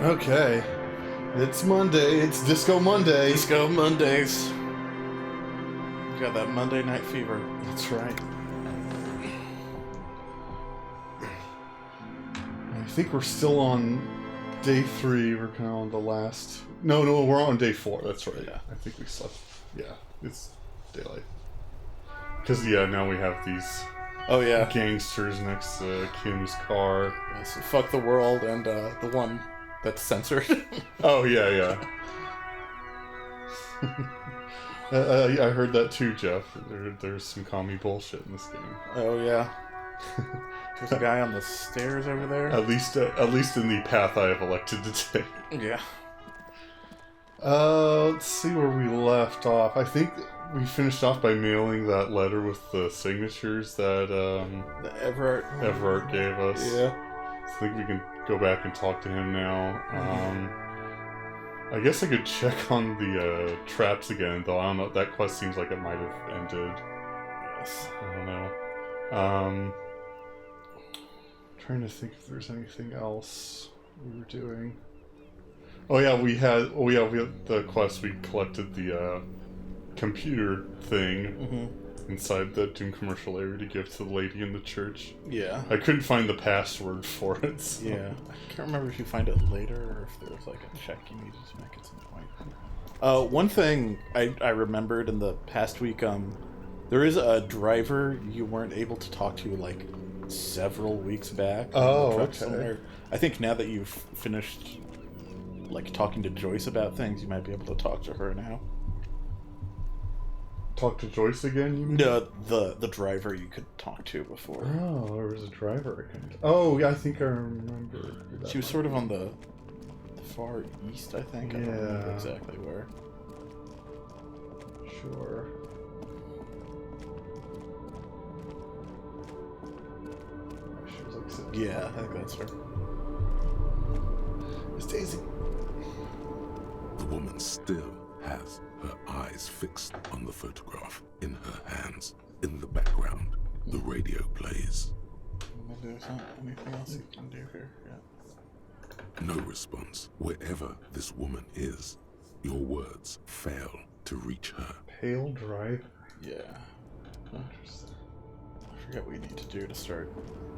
Okay. It's Monday. It's Disco Monday. Disco Mondays. You got that Monday night fever. That's right. I think we're still on day 3. We're kind of on the last... No, we're on day 4. That's right. Yeah. I think we slept. Yeah, it's daylight. Because, yeah, now we have these... Oh, yeah. Gangsters next to Kim's car. Yeah, so fuck the world and the one that's censored. Oh, yeah. I heard that too, Jeff. There's some commie bullshit in this game. Oh, yeah. There's a guy on the stairs over there. At least in the path I have elected to take. Yeah. Let's see where we left off. I think we finished off by mailing that letter with the signatures that The Everett gave us. Yeah. I think we can go back and talk to him now. I guess I could check on the traps again, though I don't know. That quest seems like it might have ended. Yes. I don't know. Trying to think if there's anything else we were doing. We had the quest. We collected the computer thing inside the Doom commercial area to give to the lady in the church. Yeah. I couldn't find the password for it. So. Yeah. I can't remember if you find it later or if there was like a check you needed to make at some point. One thing I remembered in the past week, there is a driver you weren't able to talk to like several weeks back. Oh, okay. Somewhere. I think now that you've finished like talking to Joyce about things, you might be able to talk to her now. Talk to Joyce again? You mean? No, the driver you could talk to before. Oh, there was a driver I couldn't... Oh, yeah, I think I remember. She was sort of on the far east, I think. I don't remember Yeah. exactly where. Sure. She was like sitting... Yeah, I think that's her. It's Daisy. The woman still has her eyes fixed on the photograph in her hands. In the background, the radio plays. Maybe there's not anything else you can do here. Yeah. No response. Wherever this woman is, your words fail to reach her. Pale drive. Yeah. Interesting. I forget what you need to do to start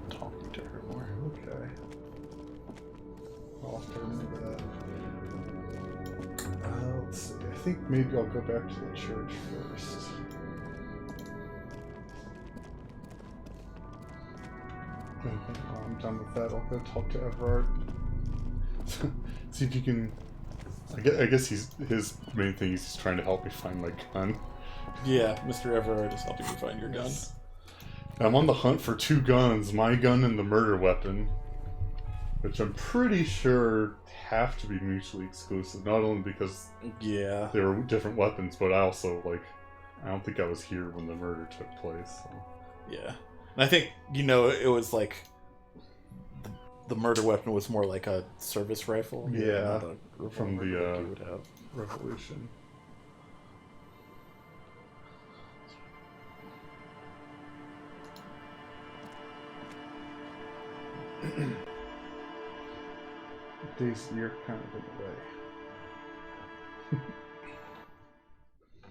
talking to her more. Okay. I'll have to remember that. Let's see. I think maybe I'll go back to the church first. When I'm done with that, I'll go talk to Everard. See if you can... I guess his main thing is he's trying to help me find my gun. Yeah, Mr. Everard is helping you find your gun. Yes. I'm on the hunt for 2 guns, my gun and the murder weapon. Which I'm pretty sure have to be mutually exclusive, not only because Yeah. they were different weapons, but I also, I don't think I was here when the murder took place. So. Yeah. And I think, it was like the murder weapon was more like a service rifle. Yeah, not a from the revolver you would have. Revolution. Daisy, you're kind of in the way.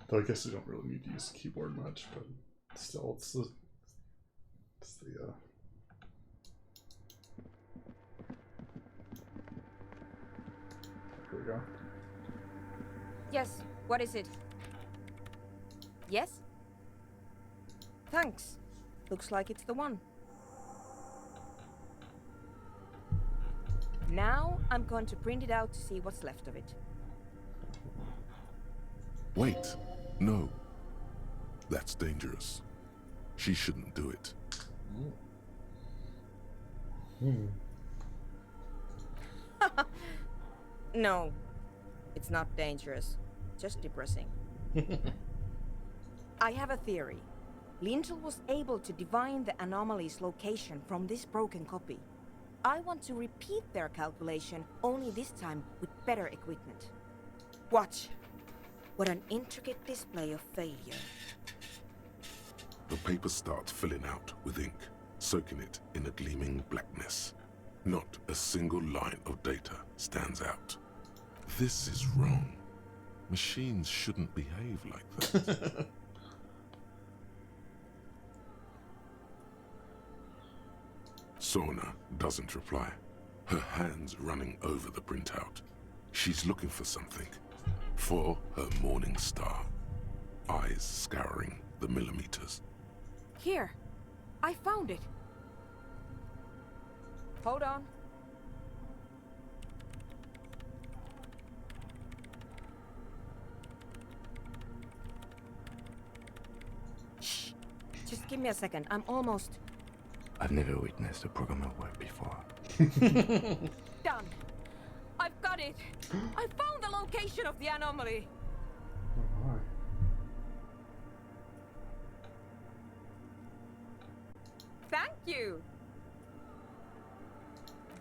Though I guess you don't really need to use the keyboard much, but still, it's the Here we go. Yes, what is it? Yes? Thanks. Looks like it's the one. Now I'm going to print it out to see what's left of it. Wait, no. That's dangerous. She shouldn't do it. No, it's not dangerous. Just depressing. I have a theory. Lintel was able to divine the anomaly's location from this broken copy. I want to repeat their calculation, only this time with better equipment. Watch. What an intricate display of failure. The paper starts filling out with ink, soaking it in a gleaming blackness. Not a single line of data stands out. This is wrong. Machines shouldn't behave like that. Sona doesn't reply, her hands running over the printout. She's looking for something. For her morning star. Eyes scouring the millimeters. Here. I found it. Hold on. Shh. Just give me a second. I'm almost I've never witnessed a programmer work before. done. I've got it. I found the location of the anomaly. Oh my. Thank you.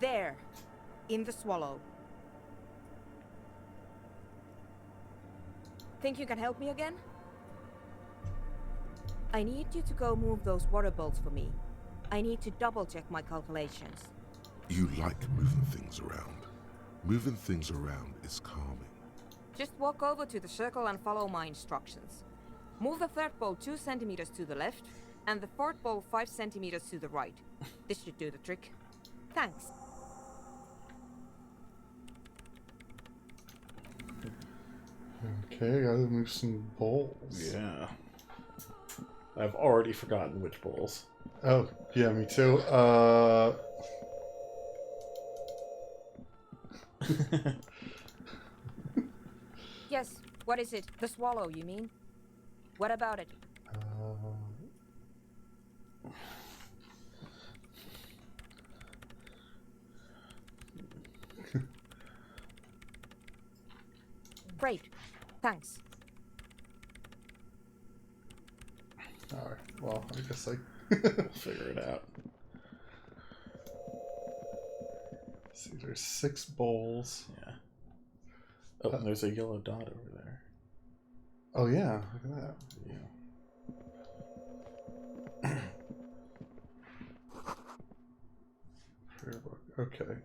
There, in the swallow. Think you can help me again? I need you to go move those water bolts for me. I need to double check my calculations. You like moving things around. Moving things around is calming. Just walk over to the circle and follow my instructions. Move the third bolt 2 centimeters to the left, and the fourth bolt 5 centimeters to the right. This should do the trick. Thanks. Okay, gotta move some bowls. Yeah. I've already forgotten which bowls. Oh, yeah, me too. Yes, what is it? The swallow, you mean? What about it? Great. Thanks. Alright, well, I guess I... We'll figure it out. See, there's 6 bowls. Yeah. Oh, and there's a yellow dot over there. Oh yeah, look at that. Yeah. Prayer book. Okay.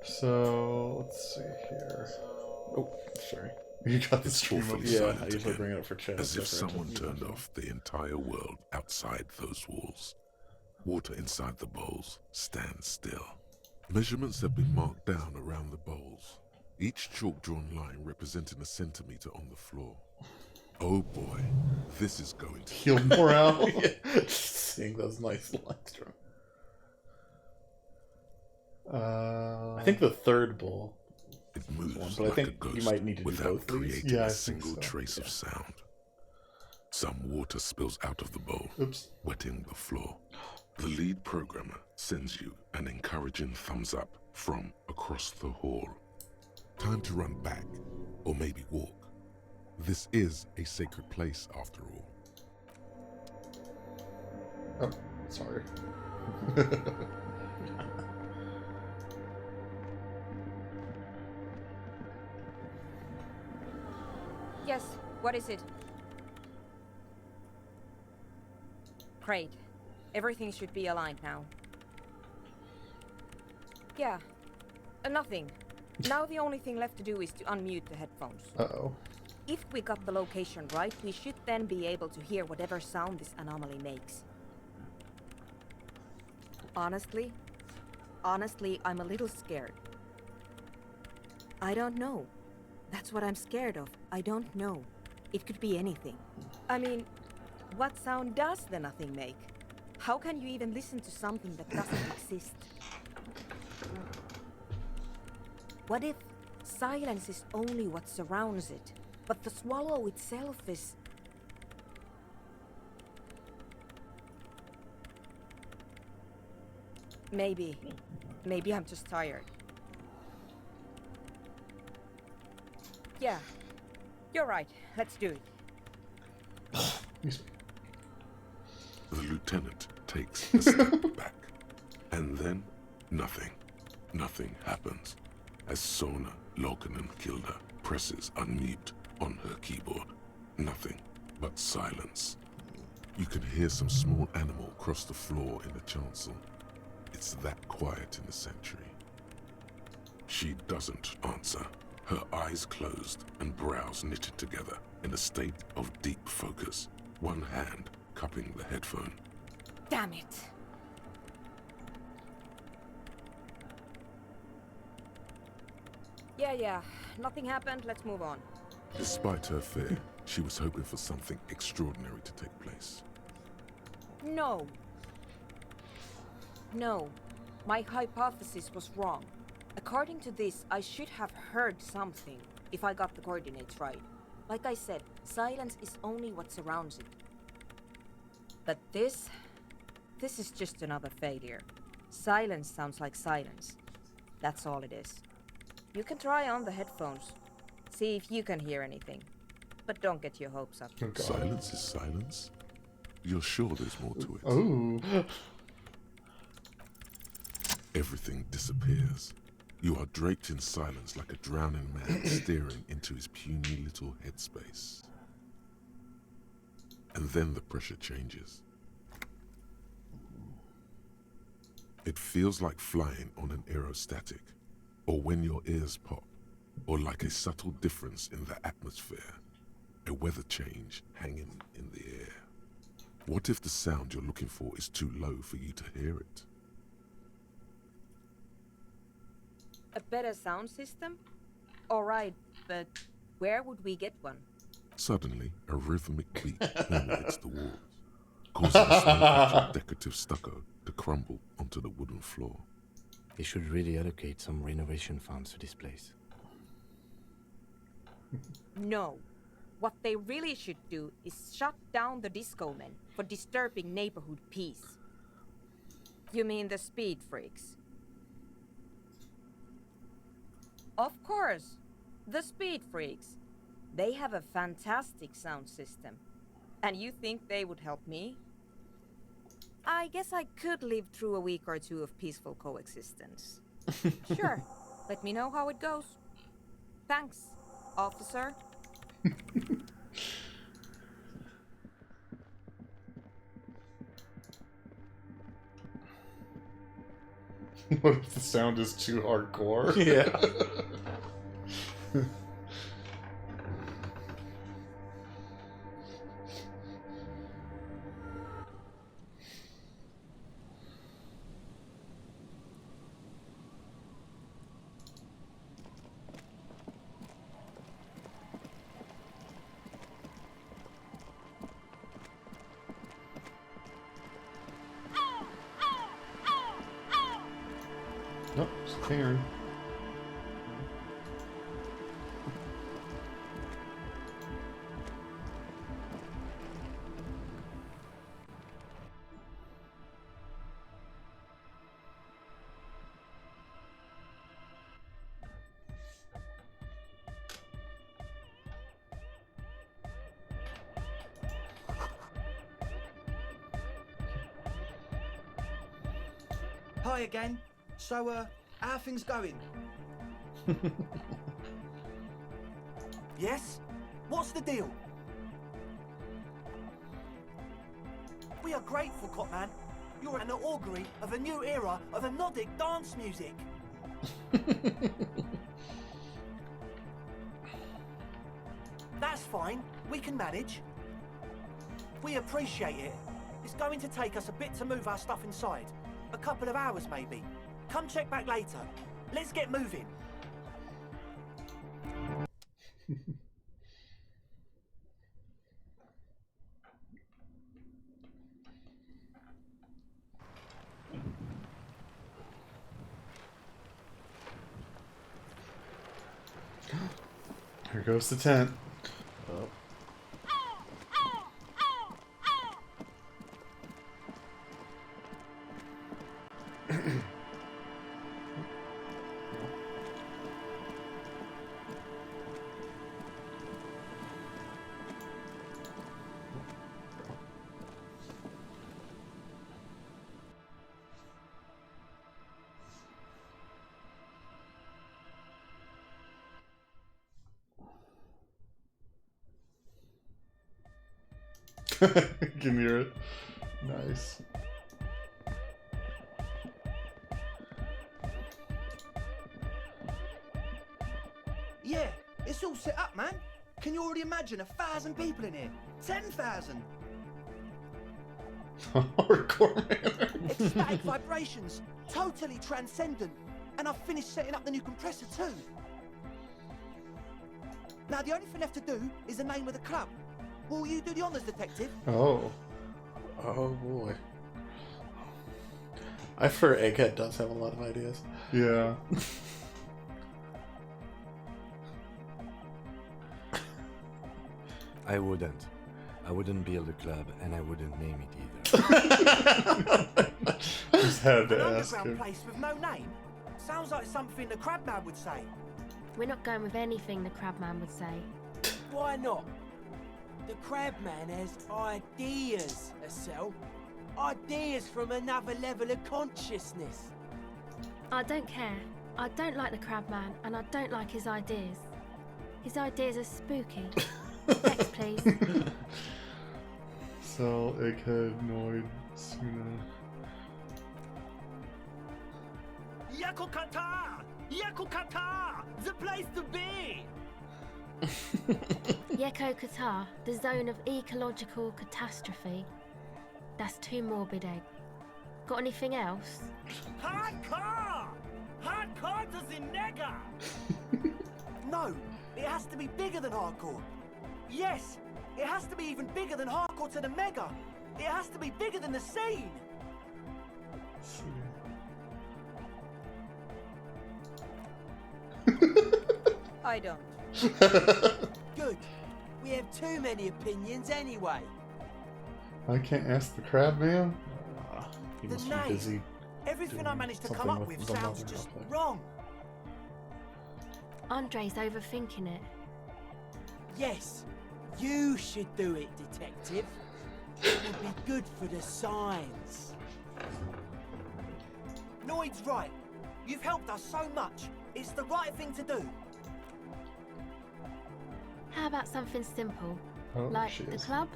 So, let's see here. Oh, sorry. You got the It's stream awfully up. Yeah, silent I usually again, bring it up for chat. as if separate someone to- turned off the entire world outside those walls. Water inside the bowls stands still. Measurements have been marked down around the bowls, each chalk-drawn line representing a centimeter on the floor. Oh boy, this is going to... Heal morale. Yeah, seeing those nice lines drawn. I think the third bowl. It moves But I like think a ghost you might need to do without both these. creating Yeah, I a think single so. trace of sound. Some water spills out of the bowl, Oops. wetting the floor. The lead programmer sends you an encouraging thumbs up from across the hall. Time to run back, or maybe walk. This is a sacred place after all. Oh, sorry. Yes, what is it? Great. Everything should be aligned now. Yeah. Nothing. Now the only thing left to do is to unmute the headphones. Uh-oh. If we got the location right, we should then be able to hear whatever sound this anomaly makes. Honestly, I'm a little scared. I don't know. That's what I'm scared of. I don't know. It could be anything. I mean, what sound does the nothing make? How can you even listen to something that doesn't exist? What if silence is only what surrounds it, but the swallow itself is... Maybe I'm just tired. Yeah, you're right. Let's do it. The lieutenant takes a step back, and then nothing. Nothing happens as Sona Lokanen-Kilda presses unmute on her keyboard. Nothing but silence. You can hear some small animal cross the floor in the chancel. It It's that quiet in the sanctuary. She doesn't answer, her eyes closed and brows knitted together in a state of deep focus, one hand cupping the headphone. Damn it! Yeah, nothing happened, let's move on. Despite her fear, she was hoping for something extraordinary to take place. No. No, my hypothesis was wrong. According to this, I should have heard something, if I got the coordinates right. Like I said, silence is only what surrounds it. But this is just another failure. Silence sounds like silence. That's all it is. You can try on the headphones. See if you can hear anything. But don't get your hopes up. Oh, God. Silence is silence? You're sure there's more to it? Oh. Everything disappears. You are draped in silence like a drowning man staring into his puny little headspace. And then the pressure changes. It feels like flying on an aerostatic, or when your ears pop, or like a subtle difference in the atmosphere, a weather change hanging in the air. What if the sound you're looking for is too low for you to hear it? A better sound system? Alright, but where would we get one? Suddenly, a rhythmic beat permeates the walls, causing a small patch of decorative stucco to crumble onto the wooden floor. They should really allocate some renovation funds to this place. No. What they really should do is shut down the disco men for disturbing neighborhood peace. You mean the speed freaks? Of course, the speed freaks. They have a fantastic sound system. And you think they would help me? I guess I could live through a week or two of peaceful coexistence. Sure, let me know how it goes. Thanks, officer. What if the sound is too hardcore? Yeah. Nope, it's Karen. Hi again. So, how are things going? Yes? What's the deal? We are grateful, Copman. You're an augury of a new era of hypnotic dance music. That's fine. We can manage. We appreciate it. It's going to take us a bit to move our stuff inside. A couple of hours, maybe. Come check back later. Let's get moving. Here goes the tent. Oh. You can hear it. Nice. Yeah, it's all set up, man. Can you already imagine 1,000 people in here? 10,000! Hardcore man. Ecstatic vibrations, totally transcendent. And I've finished setting up the new compressor too. Now the only thing left to do is the name of the club. Will you do the honours, detective? Oh. Oh boy. I'm sure Egghead does have a lot of ideas. Yeah. I wouldn't build a club, and I wouldn't name it either. Just had to An ask underground him. place with no name? Sounds like something the Crabman would say. We're not going with anything the Crabman would say. Why not? The Crabman has ideas, Estelle. Ideas from another level of consciousness. I don't care. I don't like the Crabman, and I don't like his ideas. His ideas are spooky. Next, please. Cell, Egghead, Noid, Suna. Yakukata! Yakukata! The place to be! Yeko Qatar, the zone of ecological catastrophe. That's too morbid, Egg. Got anything else? Hardcore! Hardcore to the nega! No, it has to be bigger than hardcore. Yes, it has to be even bigger than hardcore to the mega. It has to be bigger than the scene. I don't. Good. We have too many opinions anyway. I can't ask the crab man. He The must be name. busy. Everything doing I managed to come something up with the sounds mother just out there. wrong. Andre's overthinking it. Yes, you should do it, detective. It would be good for the signs. Noid's right. You've helped us so much. It's the right thing to do. How about something simple? Oh, Like she the is. club?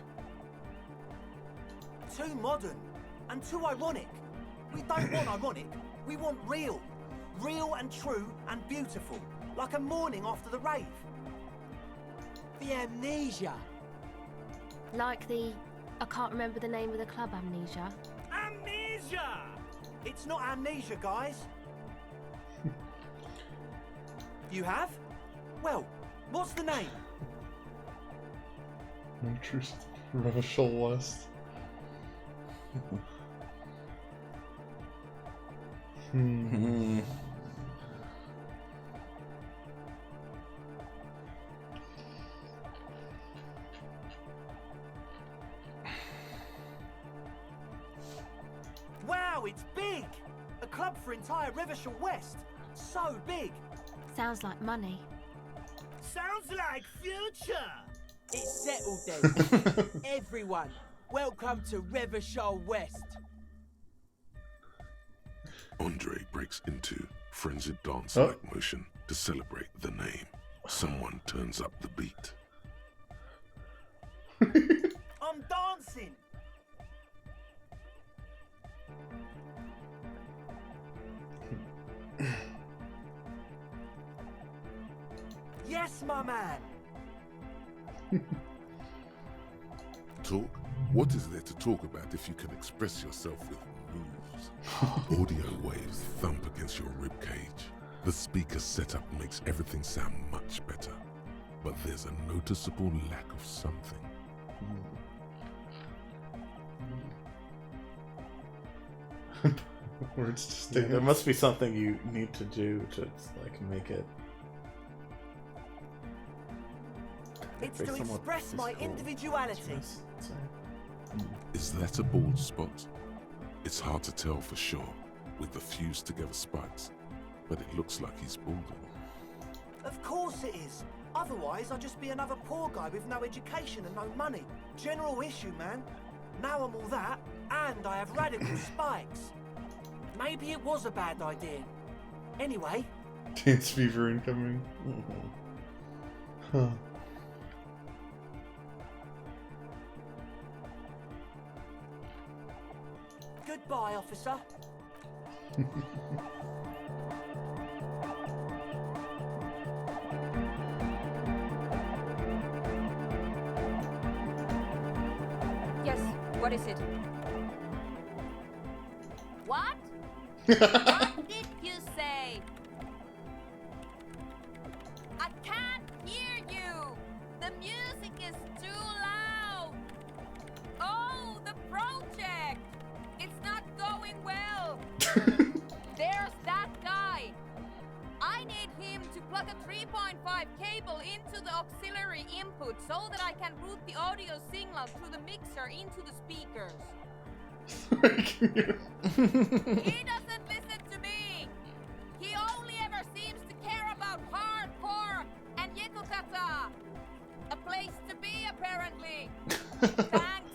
Too modern and too ironic. We don't want ironic. We want real. Real and true and beautiful. Like a morning after the rave. The amnesia. Like the... I can't remember the name of the club, Amnesia. Amnesia! It's not amnesia, guys. You have? Well, what's the name? No truth. Revachol West. Hmm. Wow, it's big! A club for entire Revachol West. So big. Sounds like money. Sounds like future. It's settled then. Everyone, welcome to Revachol West. Andre breaks into frenzied dance-like motion to celebrate the name. Someone turns up the beat. I'm dancing. Yes, my man. Talk? What is there to talk about if you can express yourself with moves? Audio waves thump against your ribcage. The speaker setup makes everything sound much better. But there's a noticeable lack of something. Words just Yeah, there must be something you need to do to like make it. It's very to somewhat express my physical. individuality. So- Is that a bald spot? It's hard to tell for sure with the fused together spikes, but it looks like he's balding. Of course it is. Otherwise, I'd just be another poor guy with no education and no money. General issue, man. Now I'm all that, and I have radical spikes. Maybe it was a bad idea. Anyway, Dance fever incoming. Huh. goodbye, officer. is it? What? What did you say? I can't hear you! The music is too loud! Oh, the project! It's not going well! There's that guy! I need him to plug a 3.5 cable into the auxiliary input so that I can route the audio signal through the mixer into the speakers. He doesn't listen to me! He only ever seems to care about hardcore and Yekokata! A place to be, apparently! Thanks!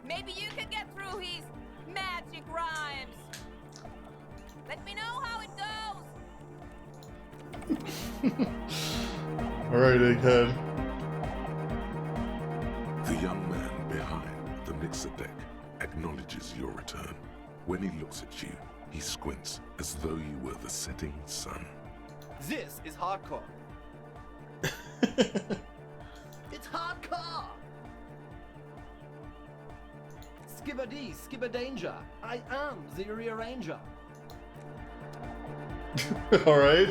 Maybe you can get through his magic rhymes! Let me know how it goes! Alright, Egghead. The young man behind the mixer deck acknowledges your return. When he looks at you, he squints as though you were the setting sun. This is hardcore. It's hardcore! Skibber-dee, skibber-danger. I am the rearranger. Alright.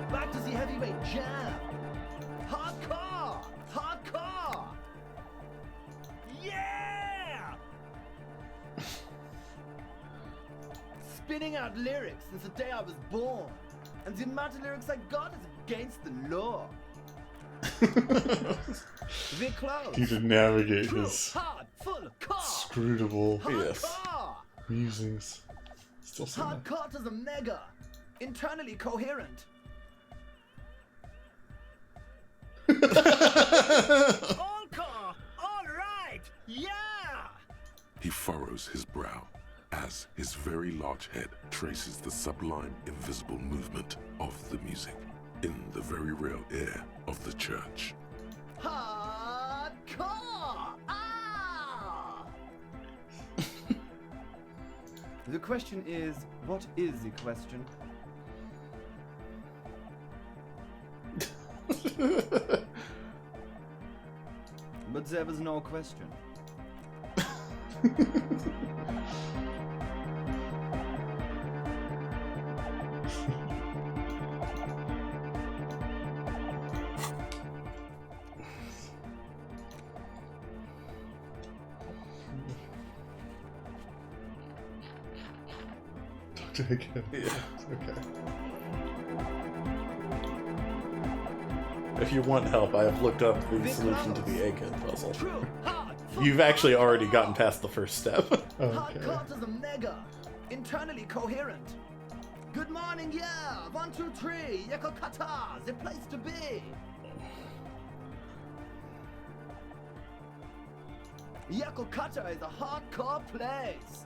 Back to the heavyweight jam. Hardcore! Hardcore! Yeah! Spinning out lyrics since the day I was born. And the amount of lyrics I got is against the law. We're close. He to navigate True, his hard, full, core. scrutable Hardcore! musings. Still saying that. Hardcore to the mega. Internally coherent. All core! Alright! Yeah! He furrows his brow as his very large head traces the sublime invisible movement of the music in the very real air of the church. Hardcore! Ah! The question is, what is the question? But there was no question. Again. Yeah. Okay. If you want help, I have looked up the solution to the egghead puzzle. True, hard, full, You've actually already gotten past the first step. Okay. Hardcore to the mega. Internally coherent. Good morning, yeah. 1, 2, 3. Yekokata, the place to be. Yekokata is a hardcore place.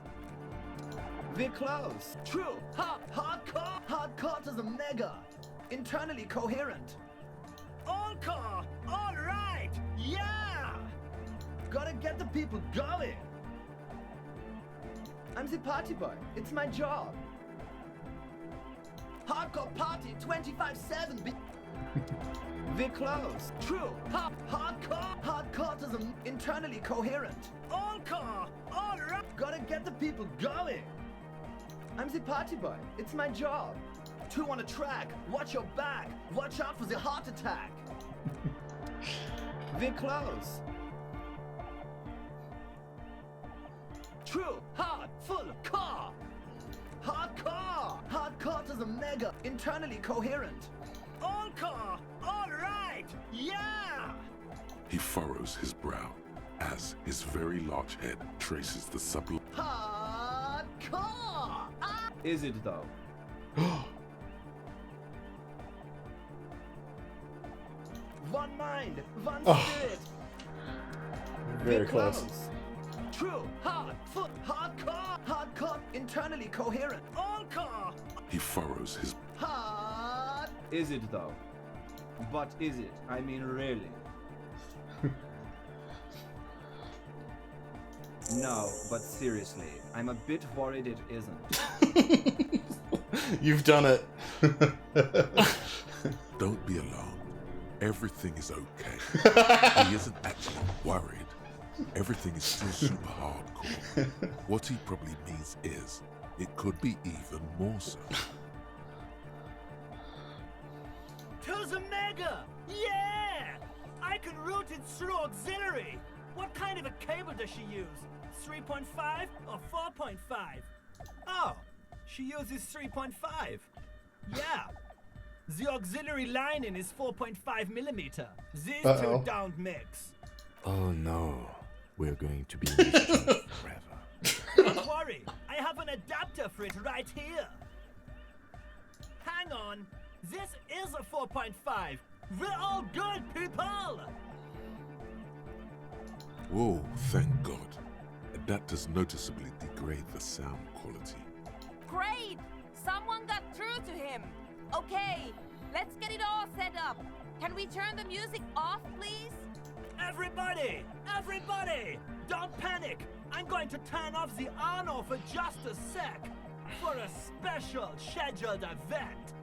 We're close. True. Hardcore. Hardcore to the mega. Internally coherent. All core. All right. Yeah. Gotta get the people going. I'm the party boy. It's my job. Hardcore party 24/7. We're close. True. Hardcore. Hardcore to the internally coherent. All core. All right. Gotta get the people going. I'm the party boy. It's my job. 2 on a track. Watch your back. Watch out for the heart attack. We're close. True. Hard. Full. Core. Hardcore. Hardcore to the mega. Internally coherent. All core. All right. Yeah. He furrows his brow as his very large head traces the sublime. Hardcore. Is it though? One mind, one spirit. Very We're close. True, hard, full, hardcore, hardcore, internally coherent. All core. He furrows his. Hard. Is it though? But is it? I mean, really? No, but seriously, I'm a bit worried it isn't. You've done it. Don't be alarmed. Everything is okay. He isn't actually worried. Everything is still super hardcore. What he probably means is, it could be even more so. To the mega! Yeah! I can route it through auxiliary. What kind of a cable does she use? 3.5 or 4.5? Oh, she uses 3.5. Yeah. The auxiliary lining is 4.5 millimeter. These two don't mix. Oh no, we're going to be in this job forever. Don't worry, I have an adapter for it right here. Hang on, this is a 4.5. We're all good, people! Whoa, thank God. Adapters noticeably degrade the sound quality. Great! Someone got through to him. Okay, let's get it all set up. Can we turn the music off, please? Everybody! Everybody! Don't panic! I'm going to turn off the Arno for just a sec. For a special scheduled event.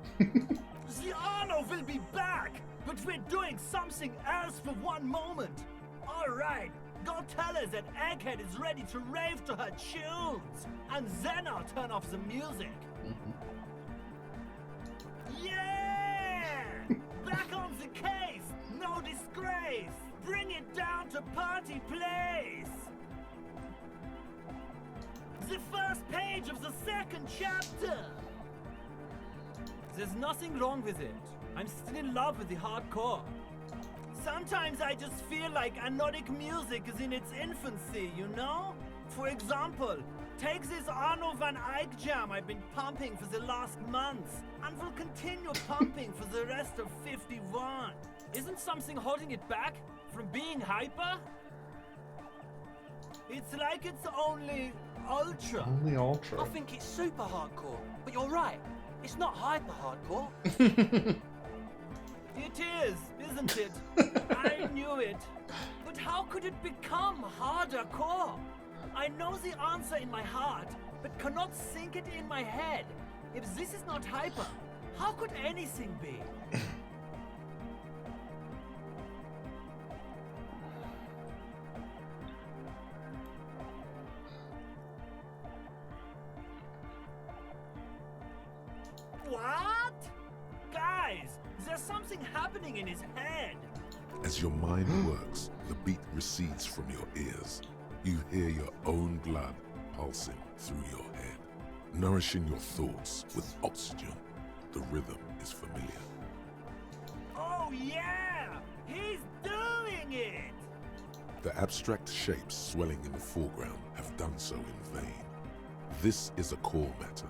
The Arno will be back, but we're doing something else for one moment. Alright, go tell her that Egghead is ready to rave to her tunes. And then I'll turn off the music. Yeah! Back on the case! No disgrace! Bring it down to party place! The first page of the second chapter! There's nothing wrong with it. I'm still in love with the hardcore. Sometimes I just feel like anodic music is in its infancy, you know? For example, take this Arno van Eyck jam I've been pumping for the last months, and will continue pumping for the rest of 51. Isn't something holding it back from being hyper? It's like it's only ultra. Only ultra. I think it's super hardcore, but you're right. It's not hyper hardcore. It is, isn't it? I knew it. But how could it become harder core? I know the answer in my heart, but cannot think it in my head. If this is not hyper, how could anything be? What? Guys, there's something happening in his head. As your mind works, the beat recedes from your ears. You hear your own blood pulsing through your head, nourishing your thoughts with oxygen. The rhythm is familiar. Oh yeah! He's doing it! The abstract shapes swelling in the foreground have done so in vain. This is a core matter.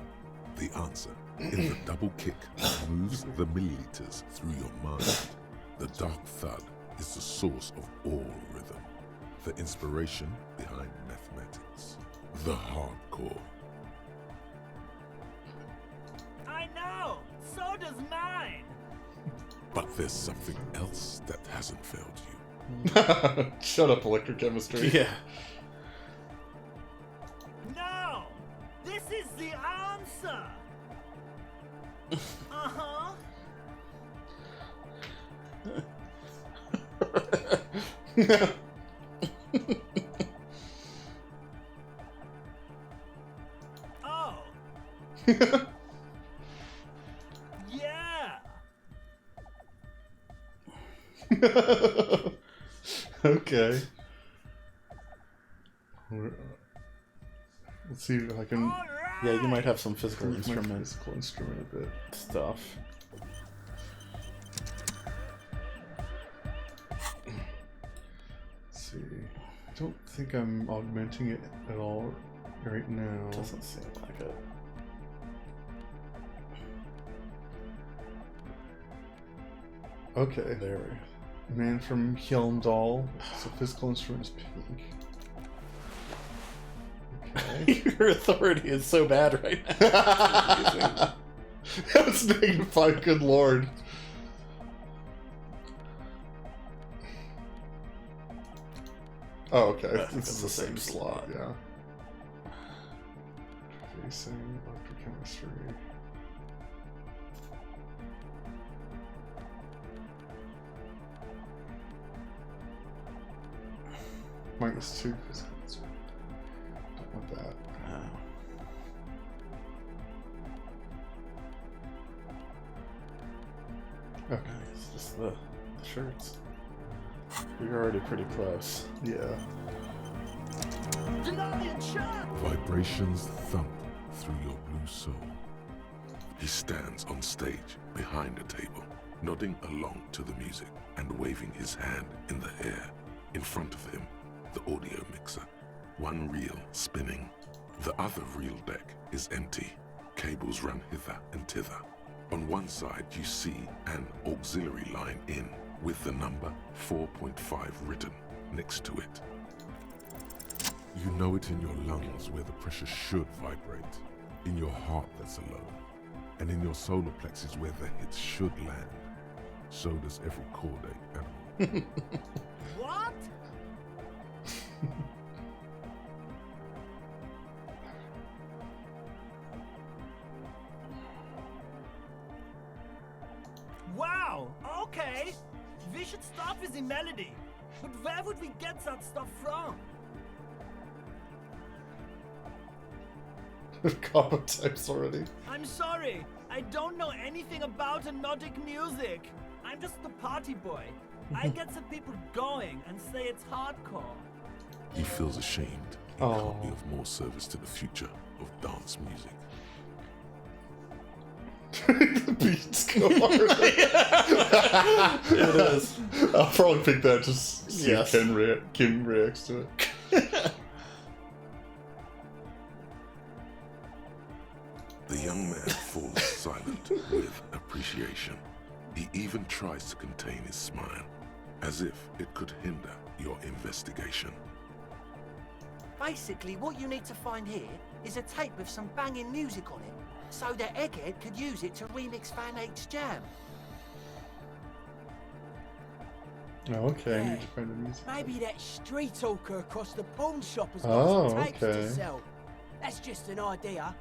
The answer in the double kick that moves the milliliters through your mind. The dark thud is the source of all rhythm, the inspiration behind mathematics, the hardcore. I know! So does mine! But there's something else that hasn't failed you. Shut up, electrochemistry. Yeah. No! This is the answer! Uh-huh. Oh. Yeah. Okay. Let's see if I can. All right. Yeah, you might have some physical improve my instruments physical instrument a bit. stuff. Let's see. I don't think I'm augmenting it at all right now. Doesn't seem like it. Okay. There. Man from Hjelmdal. So physical instrument is pink. Okay. Your authority is so bad right now. That's -5, good lord. Oh, okay. I think It's it's the same slot, yeah. Facing electrochemistry. -2. Don't want that. Okay. It's just the shirts. You're already pretty close. Yeah. Vibrations thump through your blue soul. He stands on stage behind a table, nodding along to the music and waving his hand in the air. In front of him, the audio mixer, one reel spinning. The other reel deck is empty. Cables run hither and thither. On one side, you see an auxiliary line in with the number 4.5 written next to it. You know it in your lungs where the pressure should vibrate, in your heart that's alone, and in your solar plexus where the hits should land. So does every chordate animal. What? Wow, okay. We should start with the melody. But where would we get that stuff from? Combo types already. I'm sorry, I don't know anything about Nordic music. I'm just the party boy. I get the people going and say it's hardcore. He feels ashamed. He can't be of more service to the future of dance music. The beats go hard. It is. I'll probably pick that just to see if Kim reacts to it. The young man falls silent with appreciation. He even tries to contain his smile, as if it could hinder your investigation. Basically, what you need to find here is a tape with some banging music on it, so that Egghead could use it to remix Fan 8's jam. Oh, okay, I Yeah. need to find the music. Maybe that street hawker across the pawn shop has got Oh, some tapes okay. to sell. That's just an idea.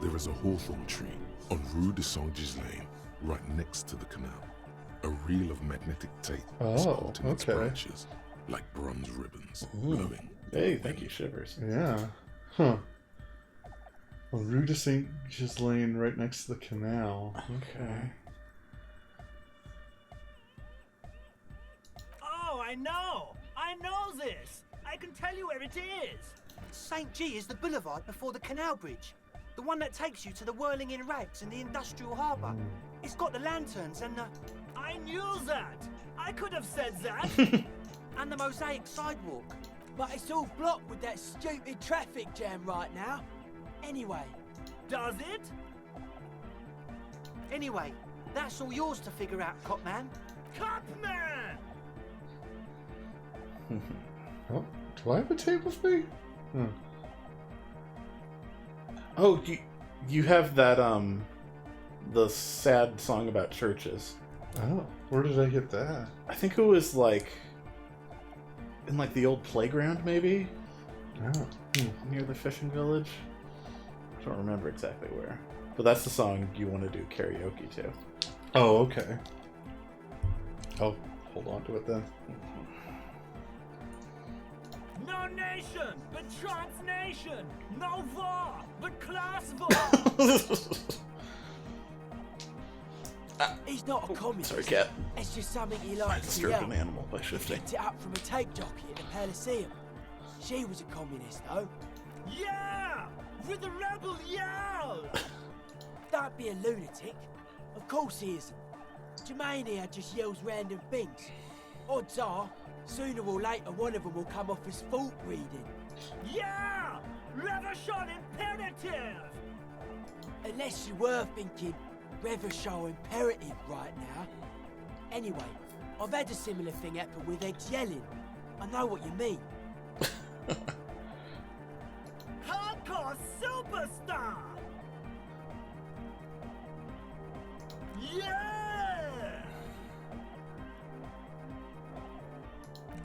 There is a hawthorn tree on Rue de Saint-Gilles Lane, right next to the canal. A reel of magnetic tape is Oh, caught in its okay. branches, like bronze ribbons, glowing. Hey, thank you, Shivers. Yeah. Huh. Well, Rue de Saint Ghislaine, right next to the canal. Okay. Oh, I know this. I can tell you where it is. St. G is the boulevard before the canal bridge. The one that takes you to the whirling in rags and the industrial harbour. It's got the lanterns and the... I knew that. I could have said that. and the mosaic sidewalk. But it's all blocked with that stupid traffic jam right now. Anyway. Does it? Anyway, that's all yours to figure out, Copman. Copman! Oh, do I have a tape with me? Oh, you have that the sad song about churches. Oh, where did I get that? I think it was like in like the old playground, maybe Oh, near the fishing village. I don't remember exactly where, but that's the song you want to do karaoke to. Oh, okay. I'll hold on to it then. No nation, but transnation. No war, but class war. He's not a communist. Sorry, cat. It's just something he I likes to disturbed yell. an animal by He shifting. picked it up from a tape jockey at the Elysium. She was a communist, though. Yeah, with the rebel yell. Don't be a lunatic. Of course he isn't. Jermaine here just yells random things. Odds are, sooner or later one of them will come off as fault reading. Yeah, revolution imperative. Unless you were thinking Revolution imperative right now. Anyway, I've had a similar thing happen with eggs yelling. I know what you mean. Hardcore superstar. Yeah.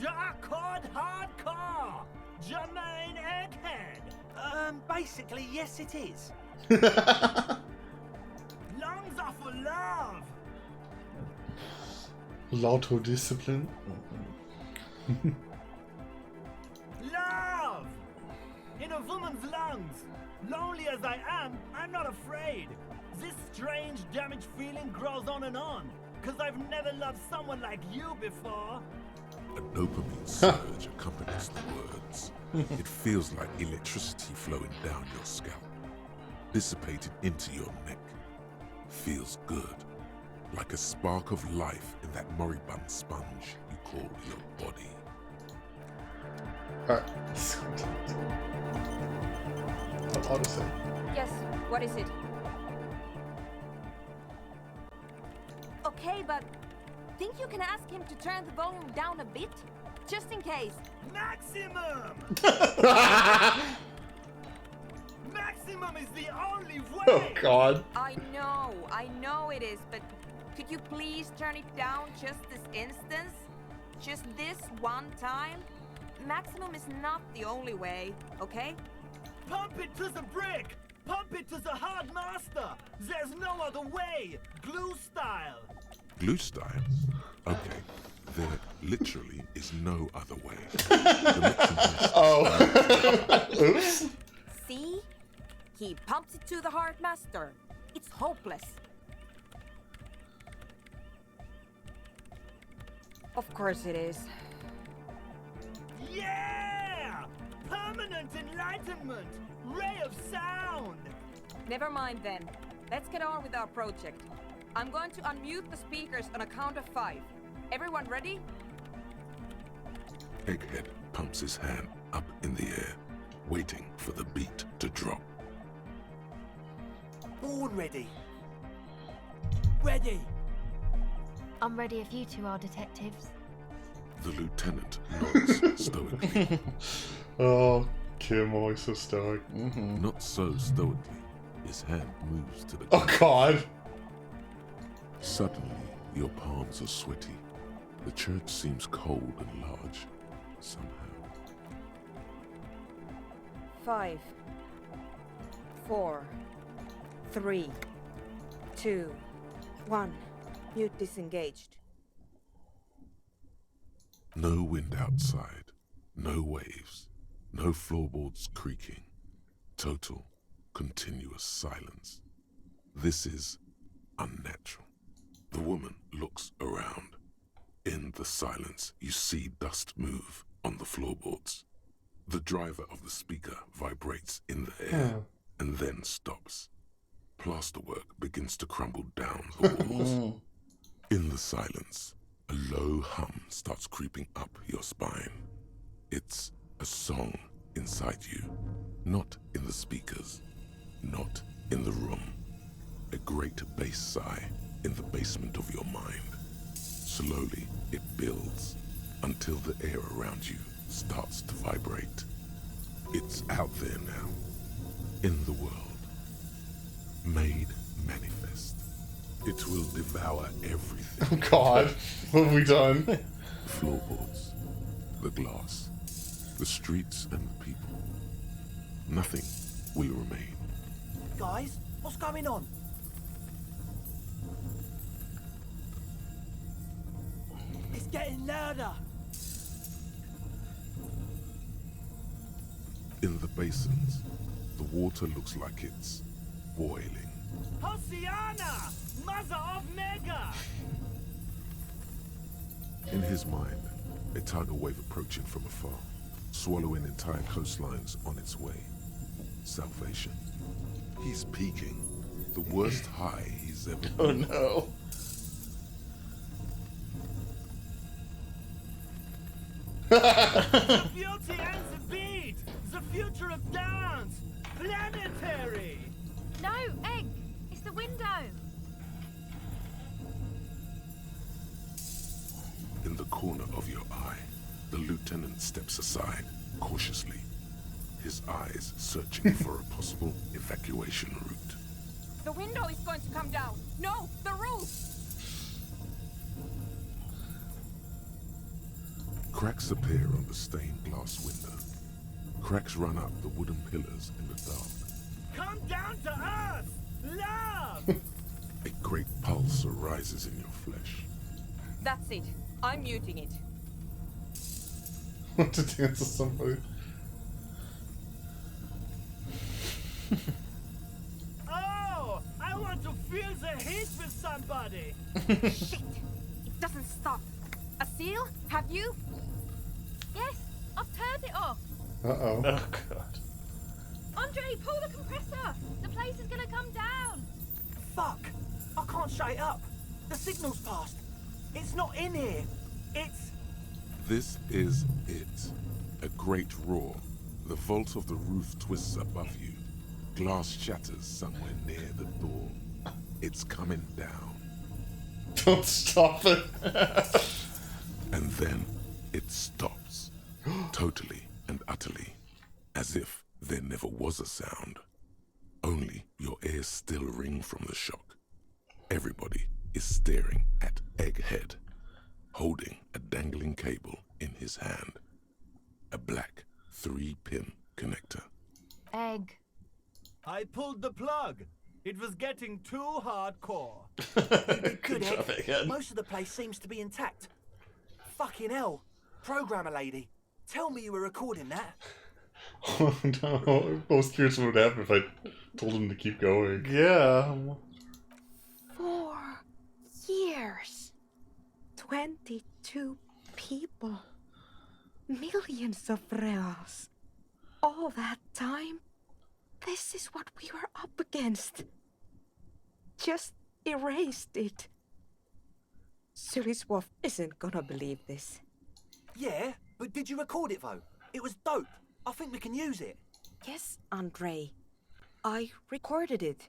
Dark hardcore. Jermaine Egghead. Basically, yes it is. Lungs are for love. Lauto discipline. woman's lungs. Lonely as I am, I'm not afraid. This strange, damaged feeling grows on and on. Cause I've never loved someone like you before. A dopamine surge accompanies the words. It feels like electricity flowing down your scalp, dissipated into your neck. Feels good, like a spark of life in that moribund sponge you call your body. Alright. Odyssey. Yes, what is it? Okay, but think you can ask him to turn the volume down a bit? Just in case. Maximum! Maximum is the only way! Oh god. I know it is, but could you please turn it down just this instance? Just this one time? Maximum is not the only way, okay? Pump it to the brick! Pump it to the hard master! There's no other way! Glue style! Glue style? Okay, there literally is no other way. The mixing Oh. Oops. See? He pumps it to the hard master. It's hopeless. Of course it is. Yeah! Permanent enlightenment! Ray of sound! Never mind then. Let's get on with our project. I'm going to unmute the speakers on a count of 5. Everyone ready? Egghead pumps his hand up in the air, waiting for the beat to drop. Born ready. Ready. I'm ready if you two are detectives. The lieutenant nods stoically. Oh, Kim, always so stoic. Not so stoically. His hand moves to the Oh god. Suddenly, your palms are sweaty. The church seems cold and large, somehow. 5, 4, 3, 2, 1. Mute disengaged. No wind outside, no waves, no floorboards creaking. Total, continuous silence. This is unnatural. The woman looks around. In the silence, you see dust move on the floorboards. The driver of the speaker vibrates in the air and then stops. Plasterwork begins to crumble down the walls. In the silence, a low hum starts creeping up your spine. It's a song inside you, not in the speakers, not in the room. A great bass sigh in the basement of your mind. Slowly, it builds until the air around you starts to vibrate. It's out there now, in the world, made manifest. It will devour everything. Oh god. What have we done? The floorboards, the glass, the streets and the people. Nothing will remain. Guys, what's going on? It's getting louder. In the basins, the water looks like it's boiling. Hosiana! Mother of Mega! In his mind, a tidal wave approaching from afar, swallowing entire coastlines on its way. Salvation. He's peaking. The worst high he's ever been. Oh no. The beauty and the beat! The future of dance! Planetary! No, Egg! It's the window! In the corner of your eye, the lieutenant steps aside, cautiously, his eyes searching for a possible evacuation route. The window is going to come down. No, the roof! Cracks appear on the stained glass window. Cracks run up the wooden pillars in the dark. Come down to earth! Love! A great pulse arises in your flesh. That's it. I'm muting it. Want to dance with somebody? Oh, I want to feel the heat with somebody. Shit! It doesn't stop. A seal? Have you? Yes, I've turned it off. Uh-oh. Oh god. Andre, pull the compressor. The place is gonna come down. Fuck! I can't shut it up. The signal's passed. It's not in here. It's... This is it. A great roar. The vault of the roof twists above you. Glass shatters somewhere near the door. It's coming down. Don't stop it. And then it stops. Totally and utterly. As if there never was a sound. Only your ears still ring from the shock. Everybody is staring at Egghead, holding a dangling cable in his hand. A black 3-pin connector. Egg. I pulled the plug. It was getting too hardcore. Good job, Egghead. Most of the place seems to be intact. Fucking hell. Programmer lady, tell me you were recording that. Oh no. I was curious what would happen if I told him to keep going. Yeah. 4 years. 22 people. Millions of reals. All that time? This is what we were up against. Just erased it. Suliswolf isn't gonna believe this. Yeah, but did you record it though? It was dope. I think we can use it. Yes, Andre. I recorded it.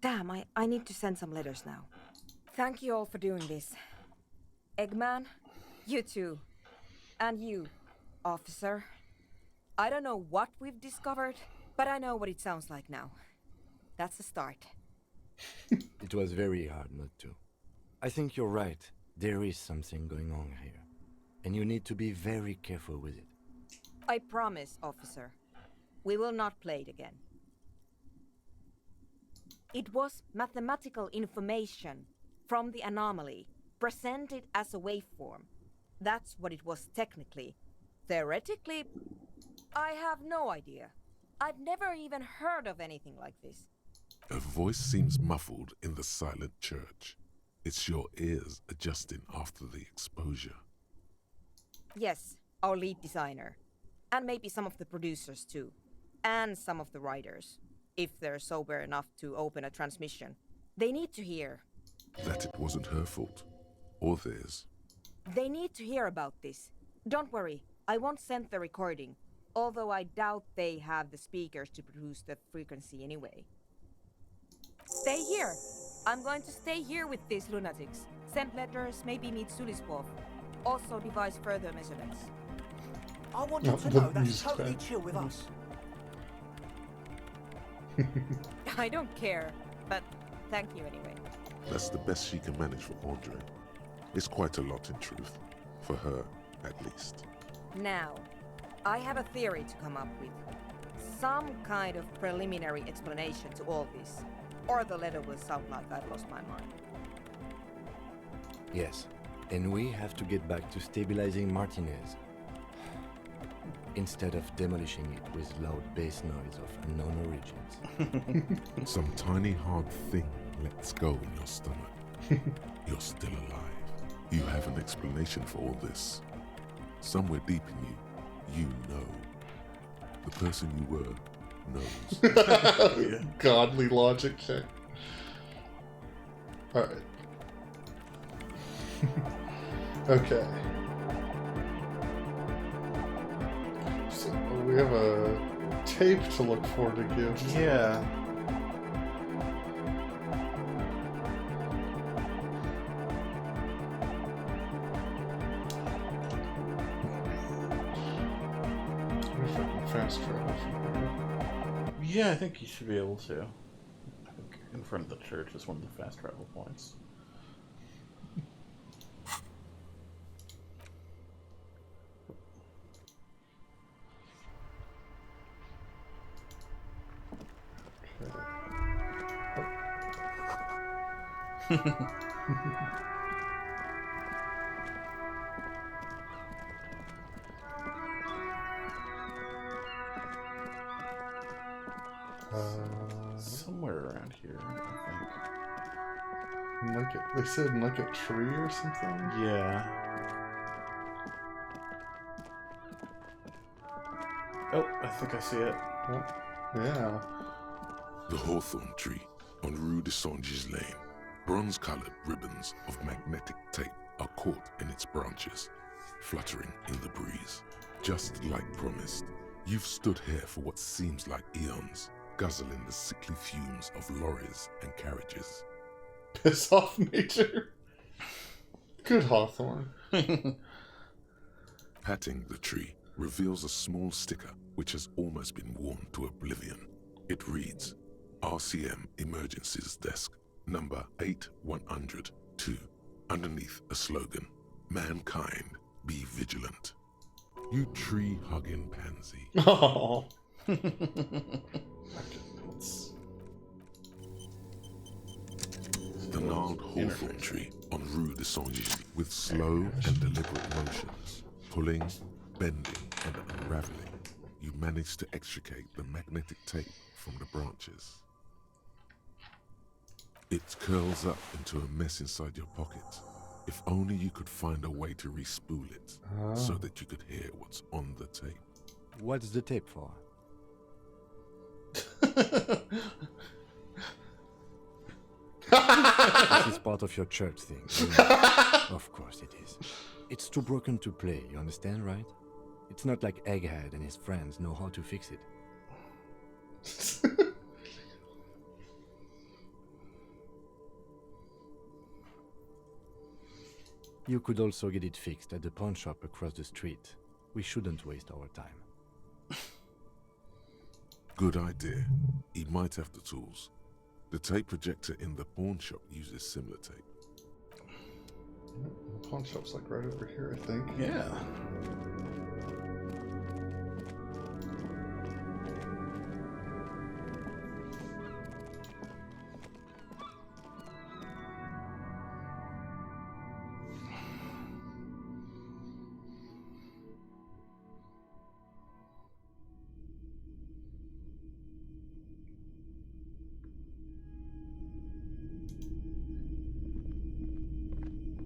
Damn, I need to send some letters now. Thank you all for doing this. Eggman, you too. And you, officer. I don't know what we've discovered, but I know what it sounds like now. That's the start. It was very hard not to. I think you're right. There is something going on here. And you need to be very careful with it. I promise, officer. We will not play it again. It was mathematical information from the anomaly, presented as a waveform. That's what it was technically. Theoretically, I have no idea. I've never even heard of anything like this. A voice seems muffled in the silent church. It's your ears adjusting after the exposure. Yes, our lead designer. And maybe some of the producers too. And some of the writers. If they're sober enough to open a transmission. They need to hear. That it wasn't her fault. Or theirs. They need to hear about this. Don't worry, I won't send the recording. Although I doubt they have the speakers to produce the frequency anyway. Stay here. I'm going to stay here with these lunatics. Send letters, maybe meet Suliswolf. Also devise further measurements. I want you to the know that's music's totally bad. chill with us. I don't care, but thank you anyway. That's the best she can manage for Andre. It's quite a lot in truth. For her, at least. Now, I have a theory to come up with. Some kind of preliminary explanation to all this. Or the letter will sound like I've lost my mind. Yes. And we have to get back to stabilizing Martinez. Instead of demolishing it with loud bass noise of unknown origins. Some tiny hard thing lets go in your stomach. You're still alive. You have an explanation for all this. Somewhere deep in you know. The person you were knows. Godly logic check. Alright. Okay. So we have a tape to look for to give. Yeah. I wonder if I can fast travel from here. Yeah, I think you should be able to. I think in front of the church is one of the fast travel points. Somewhere around here, I They said like a tree or something? think. Yeah. Oh, I think I see it. Oh, yeah. The hawthorn tree on Rue de Saint-Gilles Lane. Bronze-colored ribbons of magnetic tape are caught in its branches, fluttering in the breeze. Just like promised, you've stood here for what seems like eons, guzzling the sickly fumes of lorries and carriages. Piss off nature. Good Hawthorne. Patting the tree reveals a small sticker which has almost been worn to oblivion. It reads, RCM Emergencies Desk, number 8102, underneath a slogan, Mankind, be vigilant. You tree-hugging pansy. Oh. The gnarled hawthorn tree on Rue de Saint-Gilles with slow and deliberate motions, pulling, bending, and unraveling, you manage to extricate the magnetic tape from the branches. It curls up into a mess inside your pocket. If only you could find a way to re-spool it, so that you could hear what's on the tape. What's the tape for? This is part of your church thing. Of course it is. It's too broken to play, you understand, right? It's not like Egghead and his friends know how to fix it. You could also get it fixed at the pawn shop across the street. We shouldn't waste our time. Good idea. He might have the tools. The tape projector in the pawn shop uses similar tape. The pawn shop's like right over here, I think. Yeah.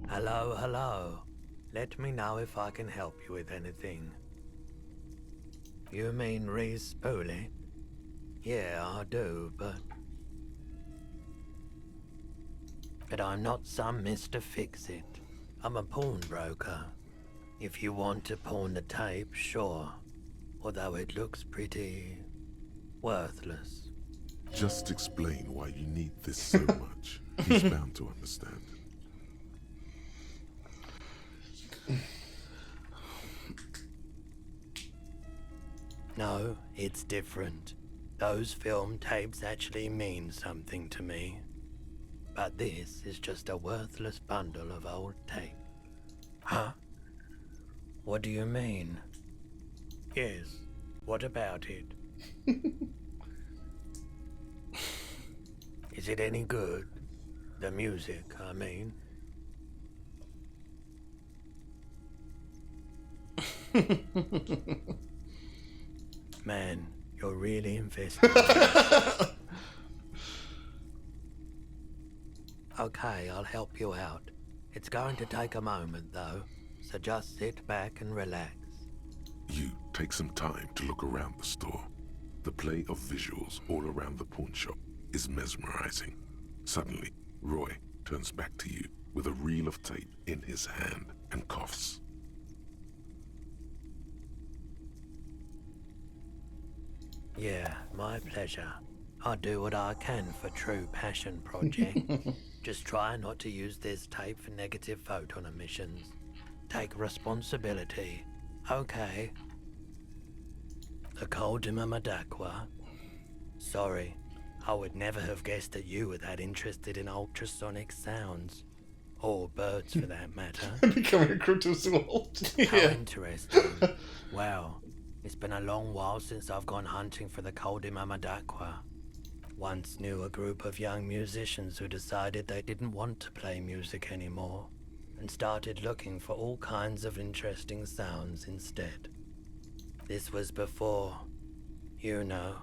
Hello, hello. Let me know if I can help you with anything. You mean re-spool it? Yeah, I do, but I'm not some Mr. Fix-It. I'm a pawnbroker. If you want to pawn the tape, sure. Although it looks pretty worthless. Just explain why you need this so much. He's bound to understand. No, it's different. Those film tapes actually mean something to me. But this is just a worthless bundle of old tape. Huh? What do you mean? Yes, what about it? Is it any good? The music, I mean. Man, you're really invested. Okay, I'll help you out. It's going to take a moment, though, so just sit back and relax. You take some time to look around the store. The play of visuals all around the pawn shop is mesmerizing. Suddenly, Roy turns back to you with a reel of tape in his hand and coughs. Yeah, my pleasure. I'll do what I can for True Passion Project. Just try not to use this tape for negative photon emissions. Take responsibility. Okay. The Coldima Madaqua. Sorry, I would never have guessed that you were that interested in ultrasonic sounds. Or birds, for that matter. Becoming a cryptozoologist. How interesting. Wow, it's been a long while since I've gone hunting for the Coldima Madaqua. Once knew a group of young musicians who decided they didn't want to play music anymore, and started looking for all kinds of interesting sounds instead. This was before, you know,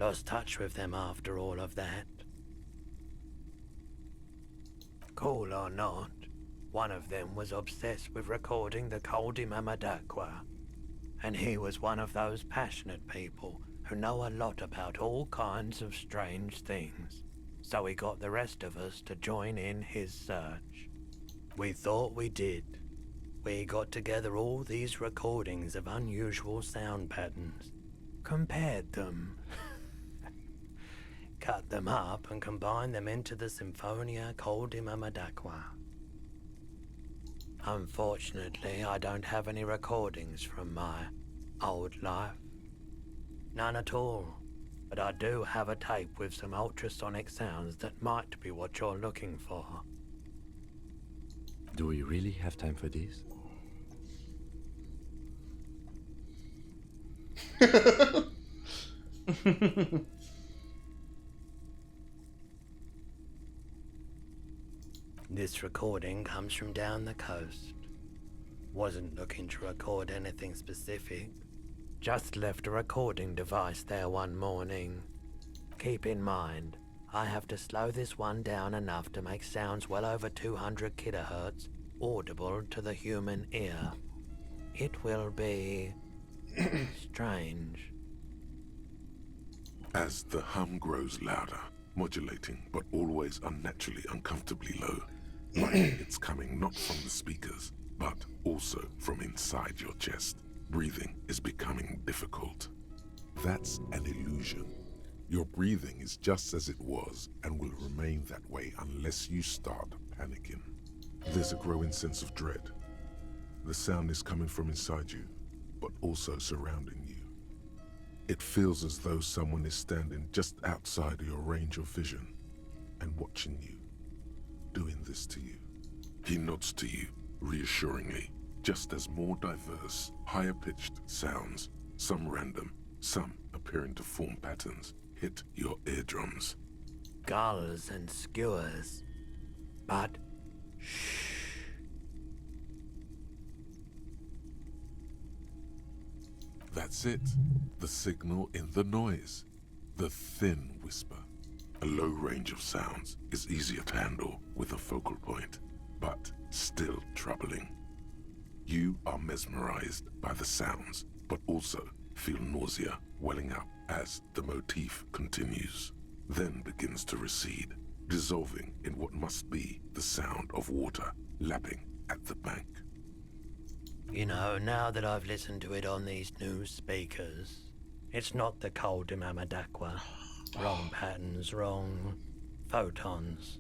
Lost touch with them after all of that. Cool or not, one of them was obsessed with recording the Coldy Mamadakwa. And he was one of those passionate people who know a lot about all kinds of strange things. So he got the rest of us to join in his search. We thought we did. We got together all these recordings of unusual sound patterns, compared them, cut them up and combined them into the Symphonia Coldy Mamadakwa. Unfortunately, I don't have any recordings from my old life. None at all. But I do have a tape with some ultrasonic sounds that might be what you're looking for. Do we really have time for this? This recording comes from down the coast. Wasn't looking to record anything specific. Just left a recording device there one morning. Keep in mind, I have to slow this one down enough to make sounds well over 200 kilohertz audible to the human ear. It will be strange. As the hum grows louder, modulating but always unnaturally uncomfortably low, like it's coming not from the speakers, but also from inside your chest. Breathing is becoming difficult. That's an illusion. Your breathing is just as it was and will remain that way unless you start panicking. There's a growing sense of dread. The sound is coming from inside you, but also surrounding you. It feels as though someone is standing just outside of your range of vision and watching you, doing this to you. He nods to you, reassuringly, just as more diverse, higher-pitched sounds, some random, some appearing to form patterns, hit your eardrums. Gulls and skewers. But shh. That's it. The signal in the noise. The thin whisper. A low range of sounds is easier to handle with a focal point, but still troubling. You are mesmerized by the sounds, but also feel nausea welling up as the motif continues, then begins to recede, dissolving in what must be the sound of water lapping at the bank. You know, now that I've listened to it on these new speakers, it's not the Coldy Mamadakwa. Wrong patterns, wrong photons.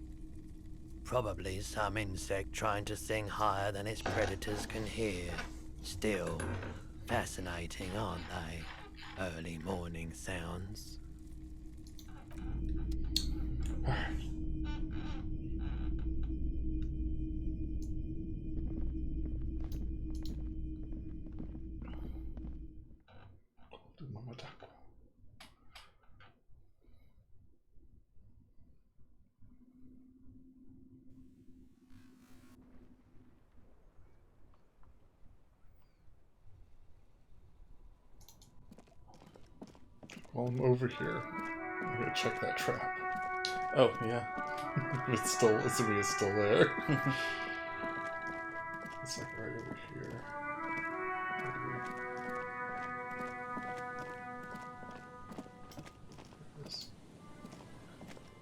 Probably some insect trying to sing higher than its predators can hear. Still, fascinating, aren't they? Early morning sounds. While I'm over here, I'm gonna check that trap. Oh, yeah. It's still, assuming it's still there. It's like right over here.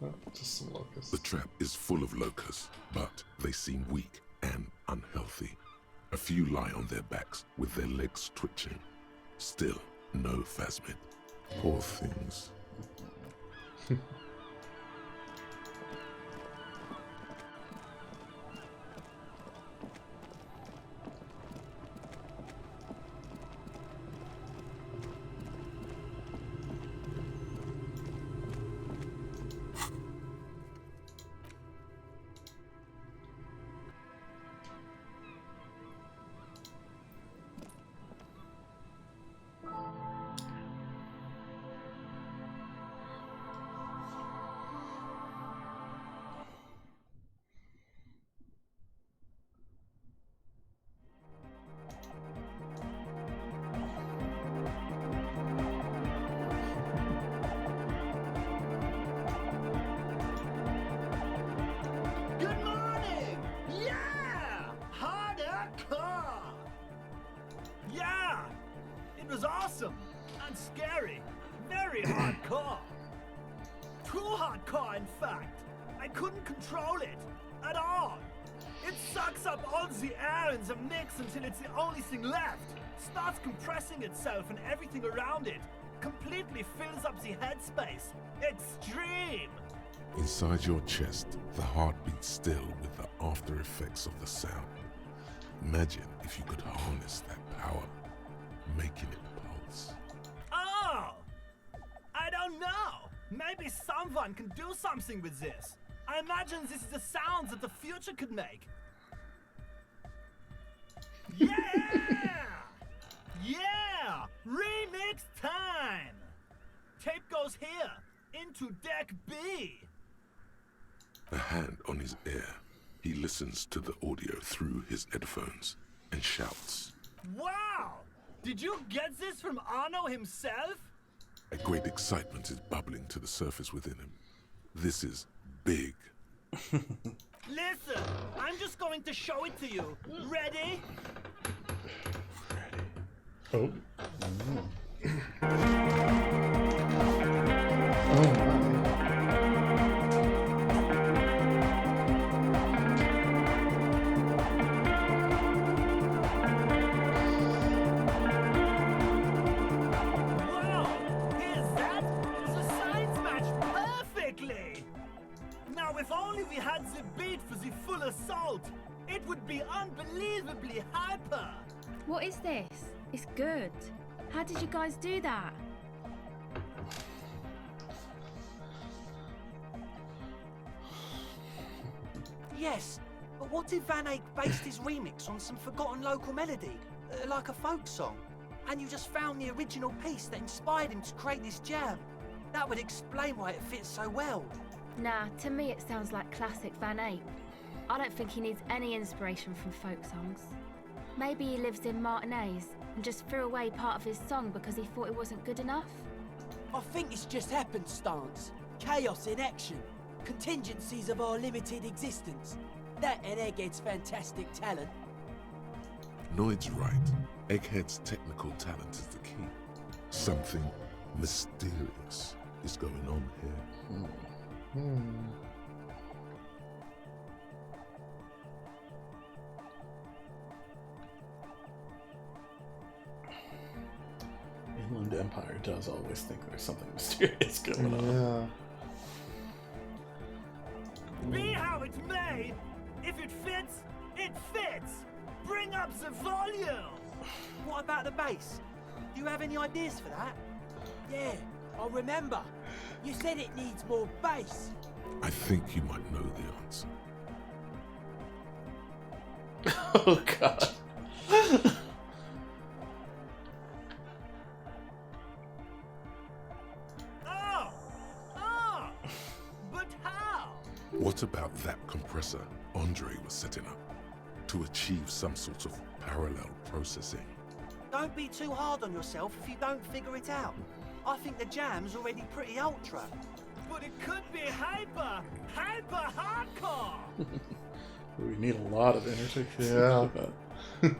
Oh, just some locusts. The trap is full of locusts, but they seem weak and unhealthy. A few lie on their backs with their legs twitching. Still, no phasmid. Poor things. very, very hardcore. Too hardcore, in fact. I couldn't control it at all. It sucks up all the air in the mix until it's the only thing left. Starts compressing itself and everything around it. Completely fills up the headspace. Extreme! Inside your chest, the heart beats still with the after effects of the sound. Imagine if you could harness that power, making it pulse. Oh! I don't know. Maybe someone can do something with this. I imagine this is the sounds that the future could make. Yeah! Yeah! Remix time! Tape goes here, into deck B. A hand on his ear, he listens to the audio through his headphones and shouts. Wow! Did you get this from Arno himself? A great excitement is bubbling to the surface within him. This is big. Listen, I'm just going to show it to you. Ready? Oh. Oh my. Wow! Here's that? The signs match perfectly! Now, if only we had the beat for the full assault, it would be unbelievably hyper! What is this? It's good. How did you guys do that? Yes, but what if Van Eyck based his remix on some forgotten local melody, like a folk song? And you just found the original piece that inspired him to create this jam? That would explain why it fits so well. Nah, to me it sounds like classic Van Eyck. I don't think he needs any inspiration from folk songs. Maybe he lives in Martinez and just threw away part of his song because he thought it wasn't good enough. I think it's just happenstance. Chaos in action. Contingencies of our limited existence. That and Egghead's fantastic talent. Noid's right. Egghead's technical talent is the key. Something mysterious is going on here. Inland Empire does always think there's something mysterious going on. Yeah. Be how it may, if it fits, it fits! Bring up the volume! What about the bass? Do you have any ideas for that? Yeah, I remember. You said it needs more bass. I think you might know the answer. Oh god. But how? What about that compressor Andre was setting up to achieve some sort of parallel processing? Don't be too hard on yourself if you don't figure it out. I think the jam's already pretty ultra. But it could be hyper hardcore! We need a lot of interfaces. Yeah.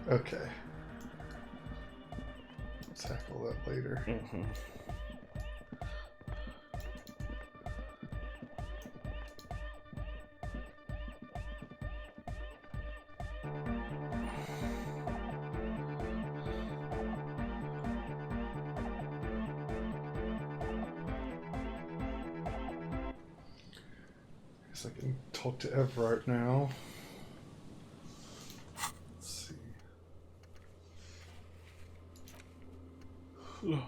Okay. We'll tackle that later. Mm-hmm. Guess I can talk to Everard now. Let's see.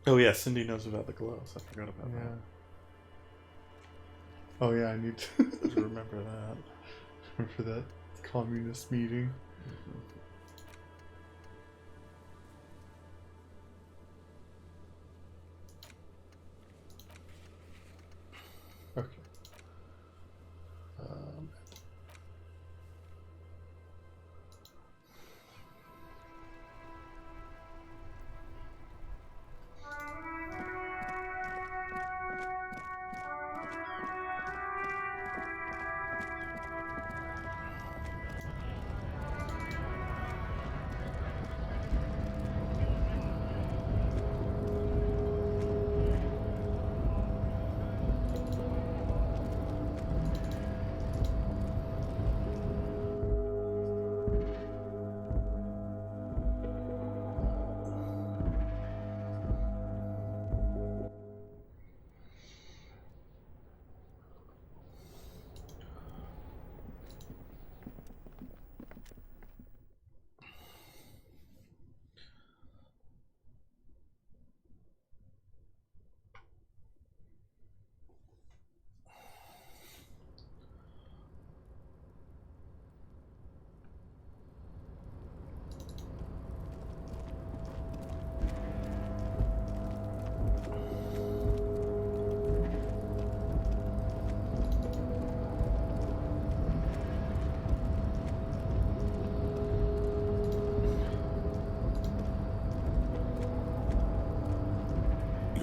Oh yeah, Cindy knows about the gloves. I forgot about Yeah. that. Oh yeah, I need to Remember that. remember that communist meeting. Okay.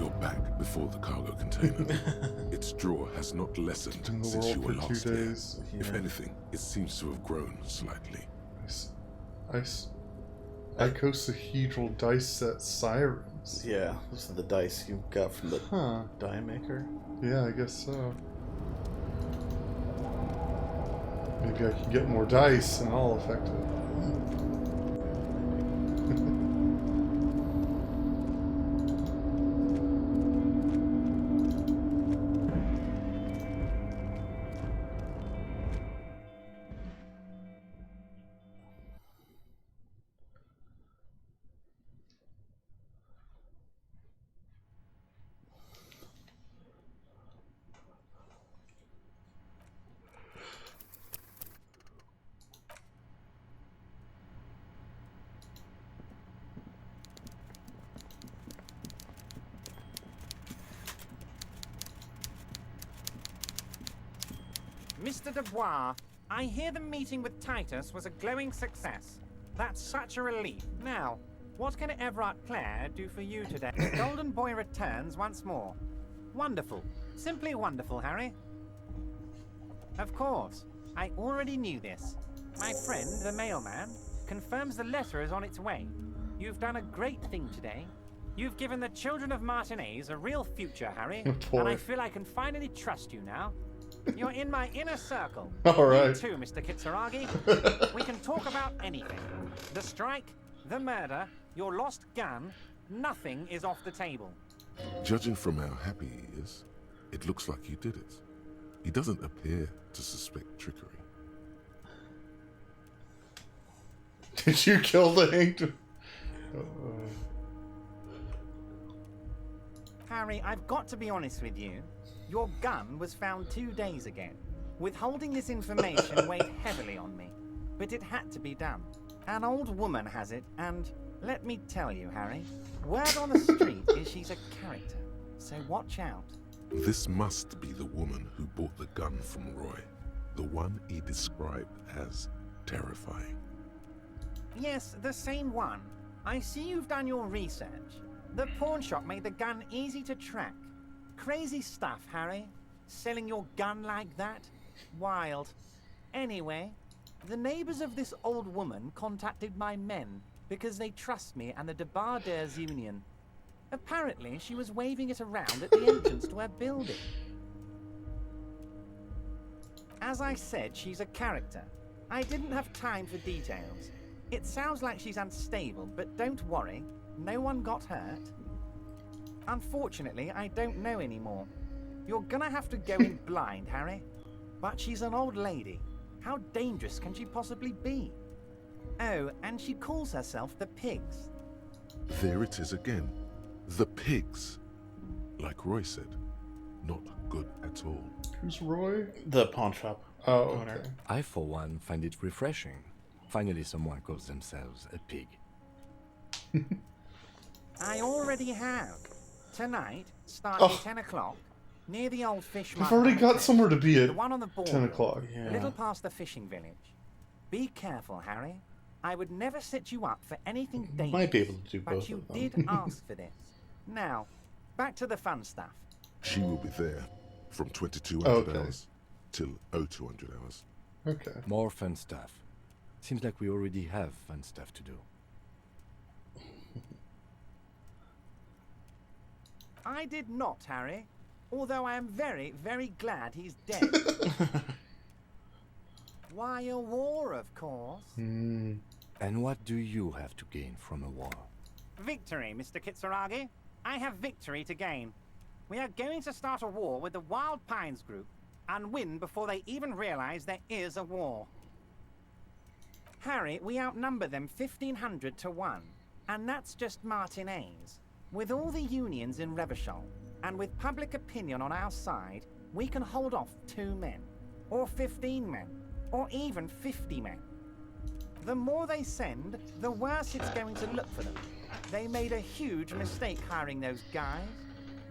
your back before the cargo container. Its draw has not lessened In the since you world were for last 2 here. days. If anything, it seems to have grown slightly. Icosahedral dice set sirens. Yeah, those are the dice you got from the die maker. Yeah, I guess so. Maybe I can get more dice and I'll affect it. Mr. Dubois, I hear the meeting with Titus was a glowing success. That's such a relief. Now, what can Everard Clare do for you today? The Golden Boy returns once more. Wonderful. Simply wonderful, Harry. Of course. I already knew this. My friend, the mailman, confirms the letter is on its way. You've done a great thing today. You've given the children of Martinez a real future, Harry. And I feel I can finally trust you now. You're in my inner circle. All right. You too, Mr. Kitsuragi. We can talk about anything. The strike, the murder, your lost gun. Nothing is off the table. Judging from how happy he is, it looks like you did it. He doesn't appear to suspect trickery. Did you kill the hanged? Harry, I've got to be honest with you. Your gun was found 2 days ago. Withholding this information weighed heavily on me, but it had to be done. An old woman has it, and let me tell you, Harry, word on the street is she's a character, so watch out. This must be the woman who bought the gun from Roy, the one he described as terrifying. Yes, the same one. I see you've done your research. The pawn shop made the gun easy to track. Crazy stuff, Harry. Selling your gun like that? Wild. Anyway, the neighbors of this old woman contacted my men because they trust me and the Debarders Union. Apparently, she was waving it around at the entrance to her building. As I said, she's a character. I didn't have time for details. It sounds like she's unstable, but don't worry. No one got hurt. Unfortunately, I don't know anymore. You're gonna have to go in blind, Harry. But she's an old lady. How dangerous can she possibly be? Oh, and she calls herself the Pigs. There it is again. The Pigs. Like Roy said, not good at all. Who's Roy? The pawn shop owner. Okay. I, for one, find it refreshing. Finally, someone calls themselves a pig. I already have. Tonight, starting 10 o'clock, near the old fish market. I've already got somewhere to be The at one on the border, 10 o'clock. a little past the fishing village. Be careful, Harry. I would never set you up for anything dangerous. Might be able to do both But you of them. did ask for this. Now, back to the fun stuff. She will be there from 2200 Okay. hours till 0200 hours. Okay. More fun stuff. Seems like we already have fun stuff to do. I did not, Harry. Although I am very, very glad he's dead. Why, a war, of course. And what do you have to gain from a war? Victory, Mr. Kitsuragi. I have victory to gain. We are going to start a war with the Wild Pines group and win before they even realize there is a war. Harry, we outnumber them 1,500 to 1, and that's just Martinez. With all the unions in Revachol, and with public opinion on our side, we can hold off 2 men, or 15 men, or even 50 men. The more they send, the worse it's going to look for them. They made a huge mistake hiring those guys.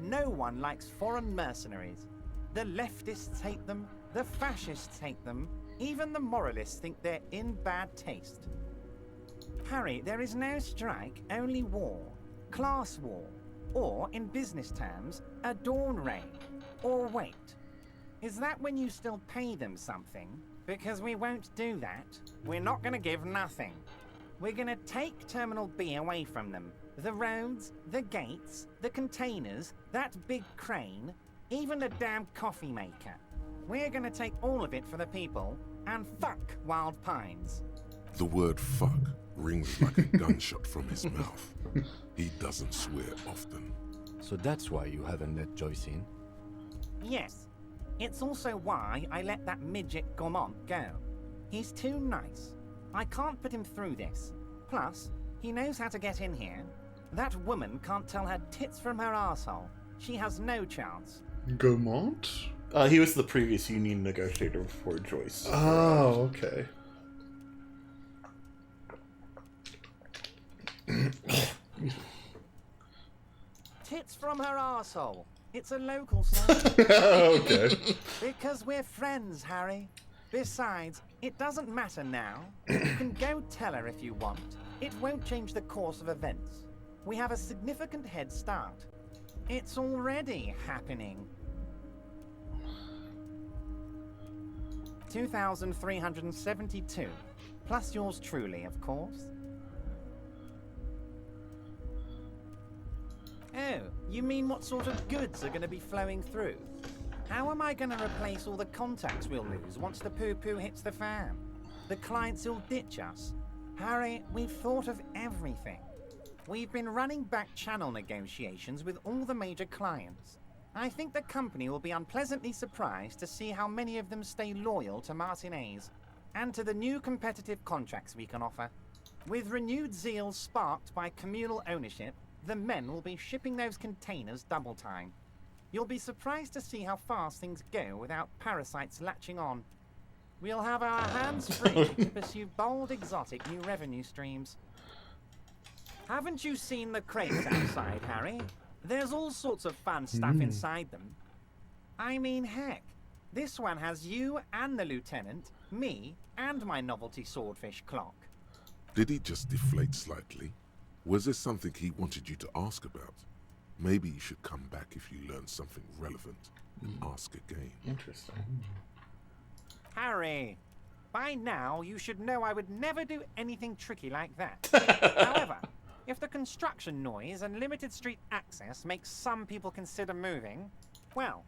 No one likes foreign mercenaries. The leftists hate them, the fascists hate them, even the moralists think they're in bad taste. Harry, there is no strike, only war. Class war. Or, in business terms, a dawn raid. Or wait, is that when you still pay them something? Because we won't do that. We're not going to give nothing. We're going to take Terminal B away from them. The roads, the gates, the containers, that big crane, even the damn coffee maker. We're going to take all of it for the people, and fuck Wild Pines. The word fuck rings like a gunshot from his mouth. He doesn't swear often. So that's why you haven't let Joyce in? Yes. It's also why I let that midget Gaumont go. He's too nice. I can't put him through this. Plus, he knows how to get in here. That woman can't tell her tits from her arsehole. She has no chance. Gaumont? He was the previous union negotiator before Joyce. Oh, okay. Tits from her arsehole. It's a local song. Okay. Because we're friends, Harry. Besides, it doesn't matter now. You can go tell her if you want. It won't change the course of events. We have a significant head start. It's already happening. 2,372. Plus yours truly, of course. Oh, you mean what sort of goods are going to be flowing through? How am I going to replace all the contacts we'll lose once the poo-poo hits the fan? The clients will ditch us. Harry, we've thought of everything. We've been running back channel negotiations with all the major clients. I think the company will be unpleasantly surprised to see how many of them stay loyal to Martinez and to the new competitive contracts we can offer. With renewed zeal sparked by communal ownership, the men will be shipping those containers double time. You'll be surprised to see how fast things go without parasites latching on. We'll have our hands free to pursue bold, exotic new revenue streams. Haven't you seen the crates outside, Harry? There's all sorts of fun stuff inside them. I mean, heck, this one has you and the lieutenant, me, and my novelty swordfish clock. Did he just deflate slightly? Was there something he wanted you to ask about? Maybe you should come back if you learn something relevant and ask again. Interesting. Harry, by now you should know I would never do anything tricky like that. However, if the construction noise and limited street access makes some people consider moving, well,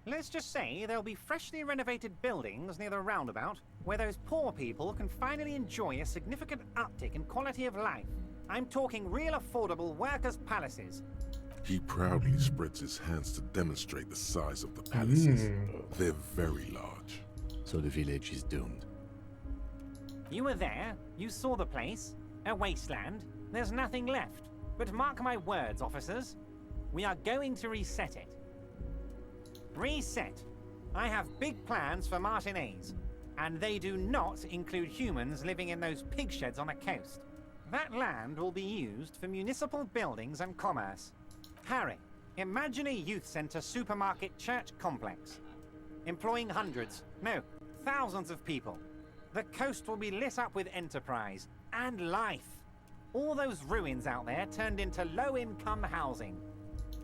let's just say there'll be freshly renovated buildings near the roundabout where those poor people can finally enjoy a significant uptick in quality of life. I'm talking real affordable workers' palaces. He proudly spreads his hands to demonstrate the size of the palaces. They're very large. So the village is doomed. You were there, you saw the place, a wasteland. There's nothing left. But mark my words, officers. We are going to reset it. Reset. I have big plans for Martinez, and they do not include humans living in those pig sheds on a coast. That land will be used for municipal buildings and commerce. Harry, imagine a youth center supermarket church complex, employing hundreds, no, thousands of people. The coast will be lit up with enterprise and life. All those ruins out there turned into low-income housing.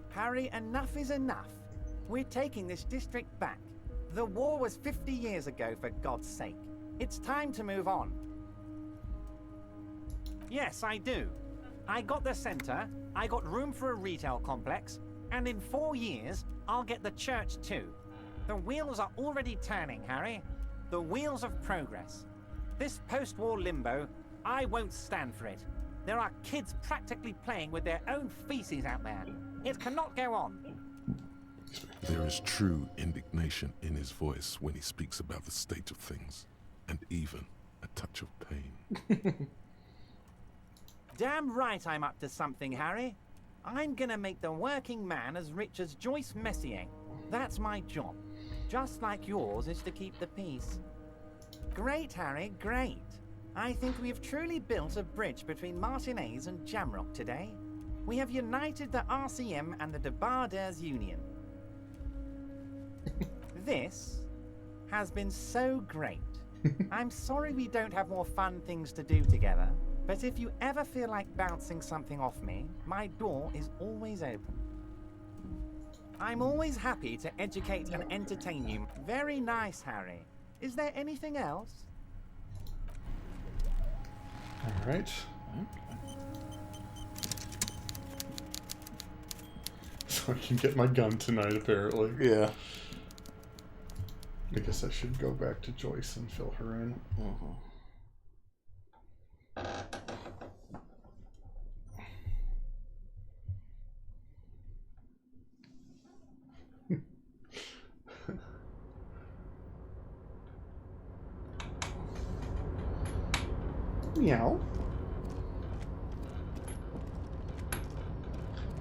Harry, enough is enough. We're taking this district back. The war was 50 years ago, for God's sake. It's time to move on. Yes, I do. I got the center, I got room for a retail complex, and in 4 years, I'll get the church too. The wheels are already turning, Harry. The wheels of progress. This post-war limbo, I won't stand for it. There are kids practically playing with their own feces out there. It cannot go on. There is true indignation in his voice when he speaks about the state of things, and even a touch of pain. Damn right I'm up to something, Harry. I'm gonna make the working man as rich as Joyce Messier. That's my job. Just like yours is to keep the peace. Great, Harry, great. I think we've truly built a bridge between Martinez and Jamrock today. We have united the RCM and the Debarders Union. This has been so great. I'm sorry we don't have more fun things to do together. But if you ever feel like bouncing something off me, my door is always open. I'm always happy to educate and entertain you. Very nice, Harry. Is there anything else? Alright. So I can get my gun tonight, apparently. Yeah. I guess I should go back to Joyce and fill her in. Meow.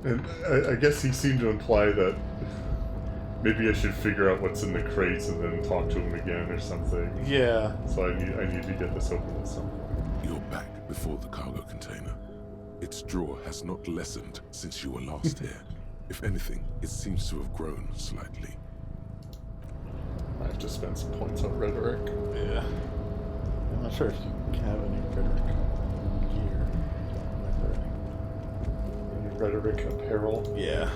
And I guess he seemed to imply that maybe I should figure out what's in the crates and then talk to him again or something. Yeah. So I need to get this open at some point. You're back before the cargo container. Its drawer has not lessened since you were last here. If anything, it seems to have grown slightly. I have to spend some points on rhetoric. Yeah. I'm not sure if you have any rhetoric gear. I don't remember any. Any rhetoric apparel? Yeah.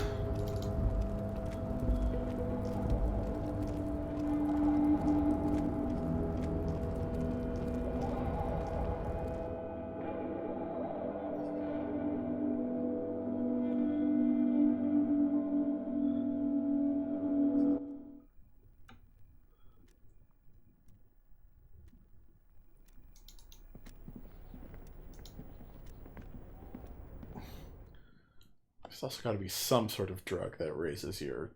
There's also got to be some sort of drug that raises your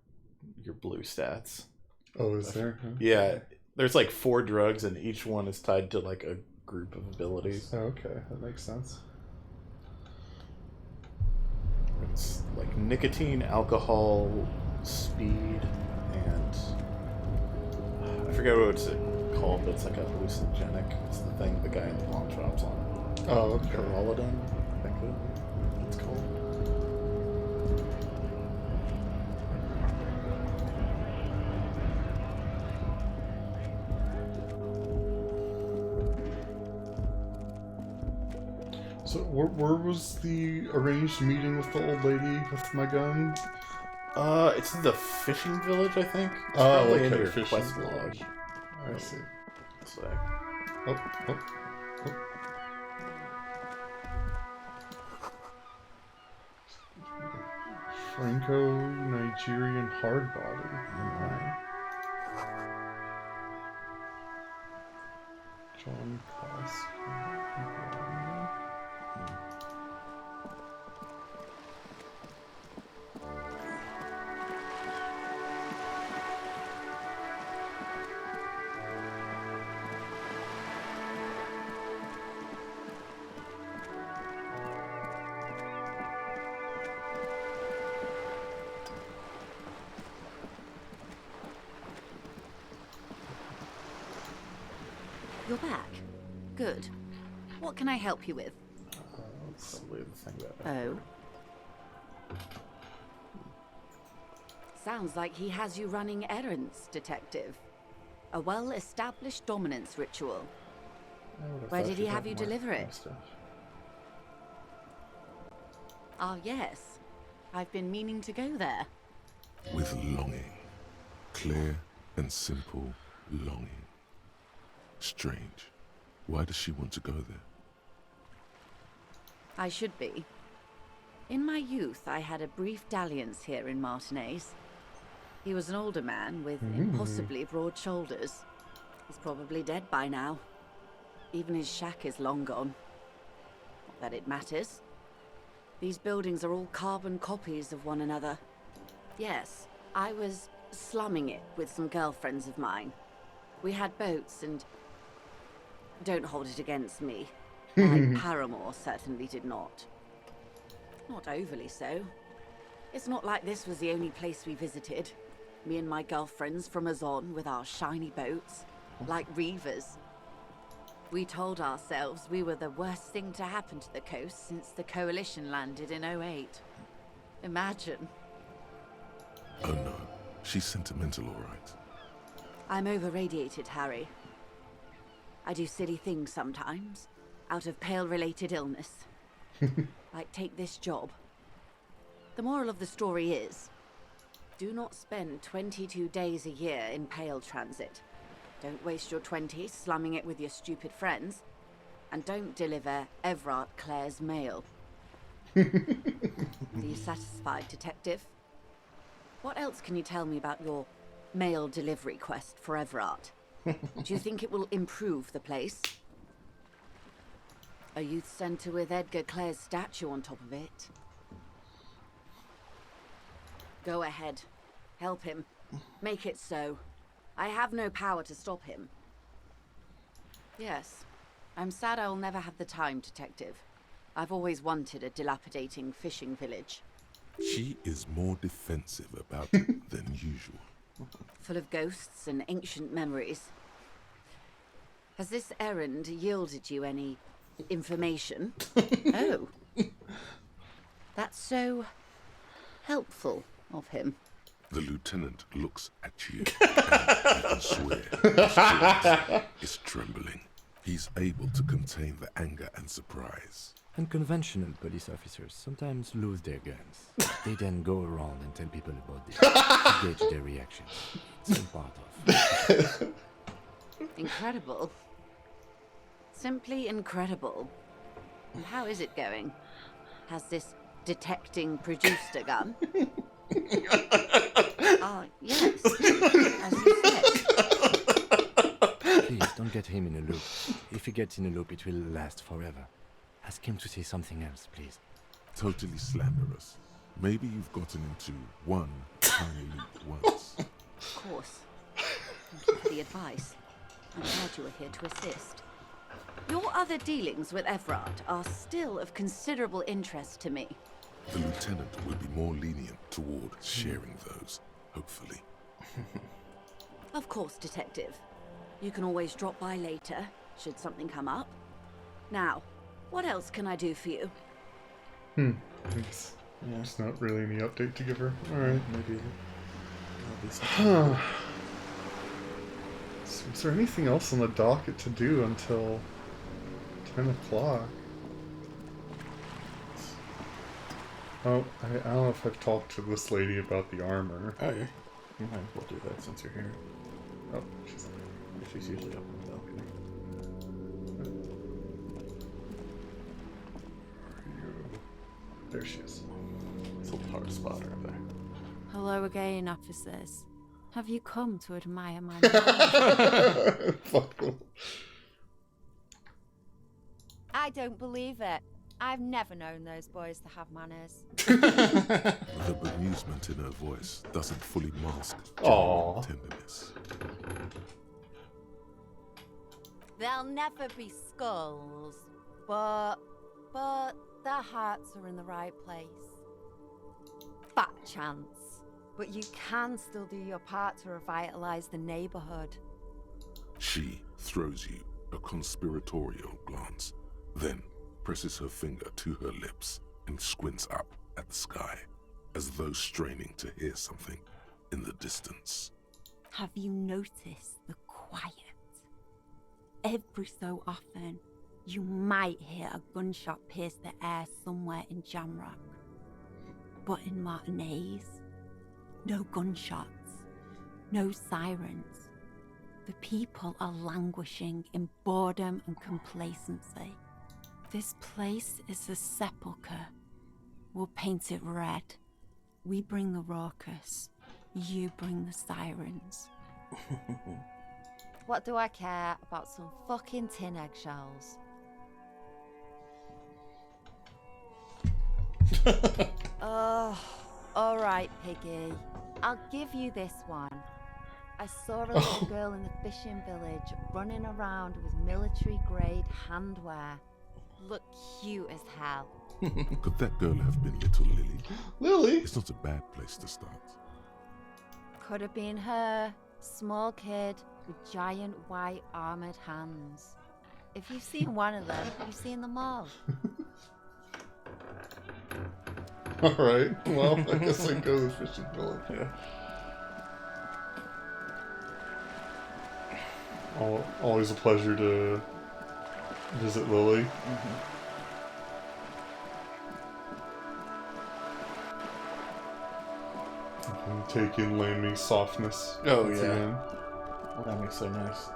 blue stats. Oh, is there? Huh? Yeah, there's like 4 drugs, and each one is tied to like a group of abilities. Oh, okay, that makes sense. It's like nicotine, alcohol, speed, and I forget what it's called, but it's like a hallucinogenic. It's the thing the guy in the pawn shop's on. Oh, okay. Carolidon, I think it's called. So where was the arranged meeting with the old lady with my gun? It's the fishing village, I think. It's Oh, probably okay, in your fishing quest log. village. I see. So, Oh. Franco-Nigerian hardbody. Okay. John Class. You're back. Good. What can I help you with? Probably the thing that. Oh. Sounds like he has you running errands, Detective. A well-established dominance ritual. Where did he have you deliver it? Ah, yes. I've been meaning to go there. With longing. Clear and simple longing. Strange. Why does she want to go there? I should be. In my youth, I had a brief dalliance here in Martinez. He was an older man with impossibly broad shoulders. He's probably dead by now. Even his shack is long gone. Not that it matters. These buildings are all carbon copies of one another. Yes, I was slumming it with some girlfriends of mine. We had boats and... Don't hold it against me. My paramour certainly did not. Not overly so. It's not like this was the only place we visited. Me and my girlfriends from Azon with our shiny boats, like reavers. We told ourselves we were the worst thing to happen to the coast since the Coalition landed in '08. Imagine. Oh no, she's sentimental, all right. I'm over-radiated, Harry. I do silly things sometimes. out of Pale-related illness. Like, take this job. The moral of the story is, do not spend 22 days a year in Pale transit. Don't waste your 20s slumming it with your stupid friends. And don't deliver Evrart Claire's mail. Are you satisfied, Detective? What else can you tell me about your mail delivery quest for Evrart? Do you think it will improve the place? A youth centre with Edgar Clare's statue on top of it. Go ahead. Help him. Make it so. I have no power to stop him. Yes. I'm sad I'll never have the time, Detective. I've always wanted a dilapidating fishing village. She is more defensive about it than usual. Full of ghosts and ancient memories. Has this errand yielded you any information? Oh. That's so helpful of him. The lieutenant looks at you and you can swear his voice is trembling. He's able to contain the anger and surprise. Unconventional police officers sometimes lose their guns. They then go around and tell people about this to gauge their reactions. It's all part of. Incredible. Simply incredible. And how is it going? Has this detecting produced a gun? Yes. As you said. Please, don't get him in a loop. If he gets in a loop, it will last forever. Ask him to say something else, please. Totally slanderous. Maybe you've gotten into one tiny loop once. Of course. Thank you for the advice. I'm glad you were here to assist. Your other dealings with Evrart are still of considerable interest to me. The lieutenant will be more lenient toward sharing those, hopefully. Of course, Detective. You can always drop by later, should something come up. Now, what else can I do for you? Thanks. Yeah. There's not really any update to give her. Alright. Maybe that'll be something. So is there anything else on the docket to do until 10 o'clock? Oh, I don't know if I've talked to this lady about the armor. Oh, yeah. You might as well do that since you're here. Oh, she's usually up on the balcony. There she is. It's a little hard to spot her there. Hello again, officers. Have you come to admire my I don't believe it. I've never known those boys to have manners. The bemusement in her voice doesn't fully mask genuine tenderness. There'll never be skulls, but their hearts are in the right place. Fat chance, but you can still do your part to revitalize the neighborhood. She throws you a conspiratorial glance, then presses her finger to her lips and squints up at the sky, as though straining to hear something in the distance. Have you noticed the quiet? Every so often, you might hear a gunshot pierce the air somewhere in Jamrock. But in Martinez, no gunshots, no sirens. The people are languishing in boredom and complacency. This place is a sepulchre. We'll paint it red. We bring the raucous. You bring the sirens. What do I care about some fucking tin eggshells? Oh, alright, Piggy. I'll give you this one. I saw a little girl in the fishing village running around with military-grade handwear. Looked cute as hell. Could that girl have been little Lily? Lily? It's not a bad place to start. Could have been her. Small kid with giant white armored hands. If you've seen one of them, you've seen them all. Alright, well, I guess I go to the fishing village. Yeah. Always a pleasure to Visit Lily. Mm-hmm. And take in Lammy's softness. Oh, once yeah. again. Lammy's so nice.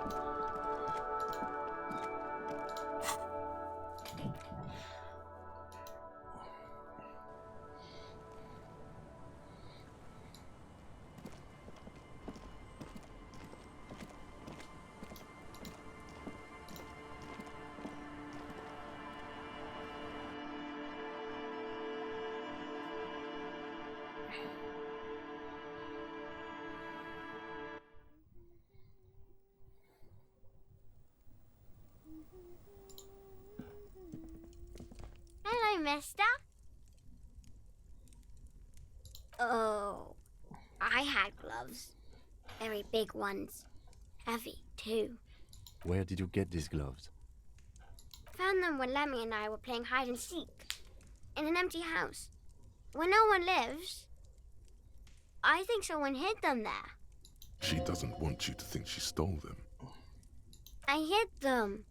Hello, mister. Oh, I had gloves. Very big ones. Heavy, too. Where did you get these gloves? Found them when Lemmy and I were playing hide and seek. In an empty house. Where no one lives. I think someone hid them there. She doesn't want you to think she stole them. I hid them.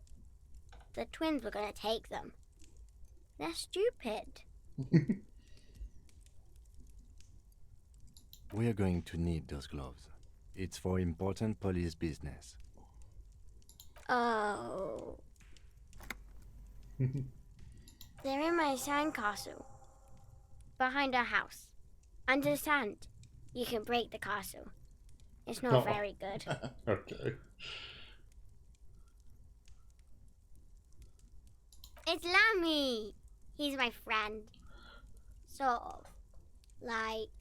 The twins were gonna take them. They're stupid. We are going to need those gloves. It's for important police business. Oh. They're in my sandcastle. Behind our house. Under the sand. You can break the castle. It's not very good. Okay. It's Lammy. He's my friend. Sort of. Like...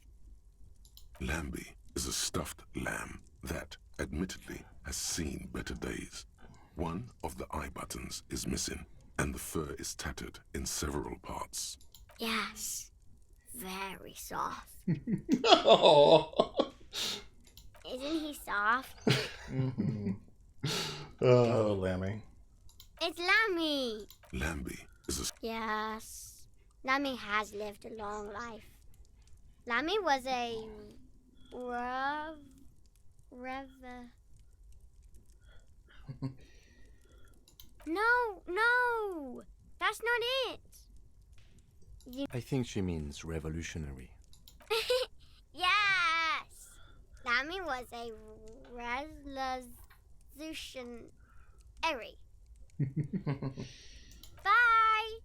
Lambie is a stuffed lamb that, admittedly, has seen better days. One of the eye buttons is missing, and the fur is tattered in several parts. Yes. Very soft. Oh. Isn't he soft? Mm-hmm. Oh, Lammy. It's Lammy. Lambie is a... Yes. Lammy has lived a long life. Lammy was a... No! That's not it! I think she means revolutionary. Yes! Lammy was a revolutionary. Bye!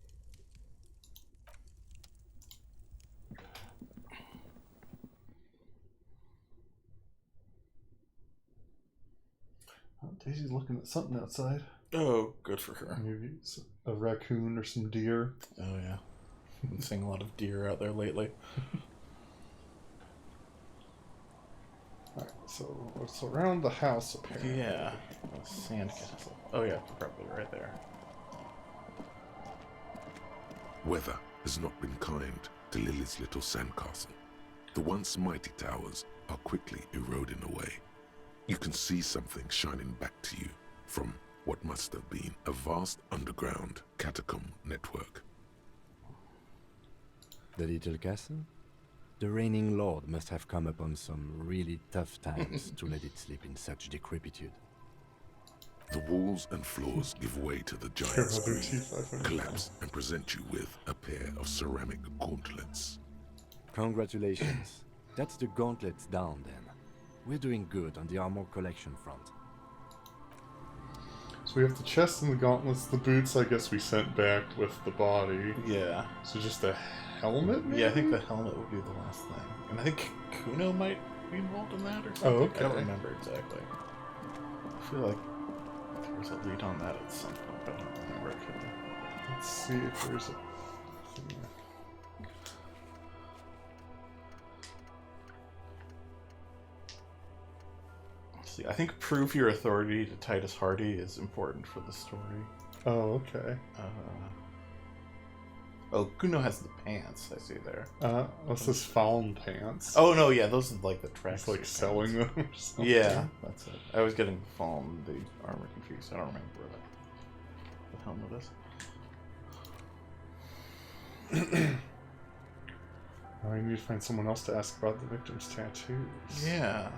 Oh, Daisy's looking at something outside. Oh, good for her. Maybe it's a raccoon or some deer. Oh, yeah. Been seeing a lot of deer out there lately. Alright, so it's around the house apparently. Yeah. A sand castle. Oh, yeah, probably right there. Weather has not been kind to Lily's little sandcastle. The once mighty towers are quickly eroding away. You can see something shining back to you from what must have been a vast underground catacomb network. The little castle? The reigning lord must have come upon some really tough times to let it sleep in such decrepitude. The walls and floors give way to the giant screen, collapse and present you with a pair of ceramic gauntlets. Congratulations. That's the gauntlets down then. We're doing good on the armor collection front. So we have the chest and the gauntlets, the boots I guess we sent back with the body. Yeah. So just a helmet maybe? Yeah, I think the helmet would be the last thing. And I think Kuno might be involved in that or something. Oh, okay. I don't remember exactly. I feel like there was a lead on that at some point, but I don't remember actually. Let's see if there's a thing. See, I think prove your authority to Titus Hardy is important for the story. Oh, okay. Oh, Kuno has the pants, I see there. What's this found pants? Oh, no, yeah, those are like the tracks. It's like selling them or something. Yeah, that's it. I was getting Fallen, the armor confused. I don't remember where the helmet is. I need to find someone else to ask about the victim's tattoos. Yeah.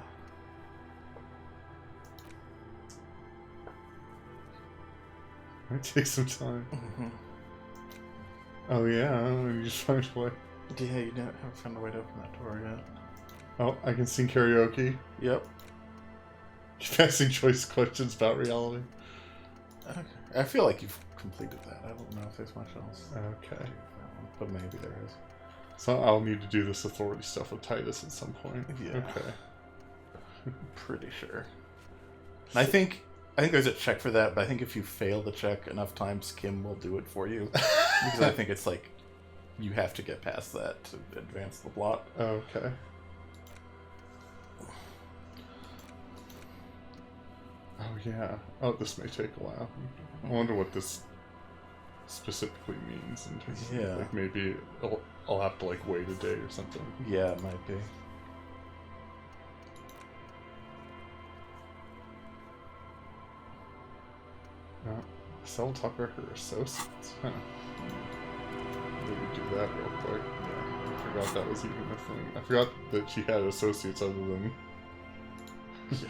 Might take some time. Oh yeah, you just find a way. Yeah, you haven't found a way to open that door yet. Oh, I can sing karaoke. Yep. Asking choice questions about reality. Okay. I feel like you've completed that. I don't know if there's much else. Okay. But maybe there is. So I'll need to do this authority stuff with Titus at some point. Yeah. Okay. Pretty sure. I think there's a check for that, but I think if you fail the check enough times, Kim will do it for you. Because I think it's like you have to get past that to advance the plot. Okay. Oh yeah. Oh, this may take a while. I wonder what this specifically means in terms of, like, maybe I'll have to like wait a day or something. Yeah, it might be. Cell talker her associates. Huh. Maybe do that real quick. Yeah. I forgot that was even a thing. I forgot that she had associates other than. Yeah.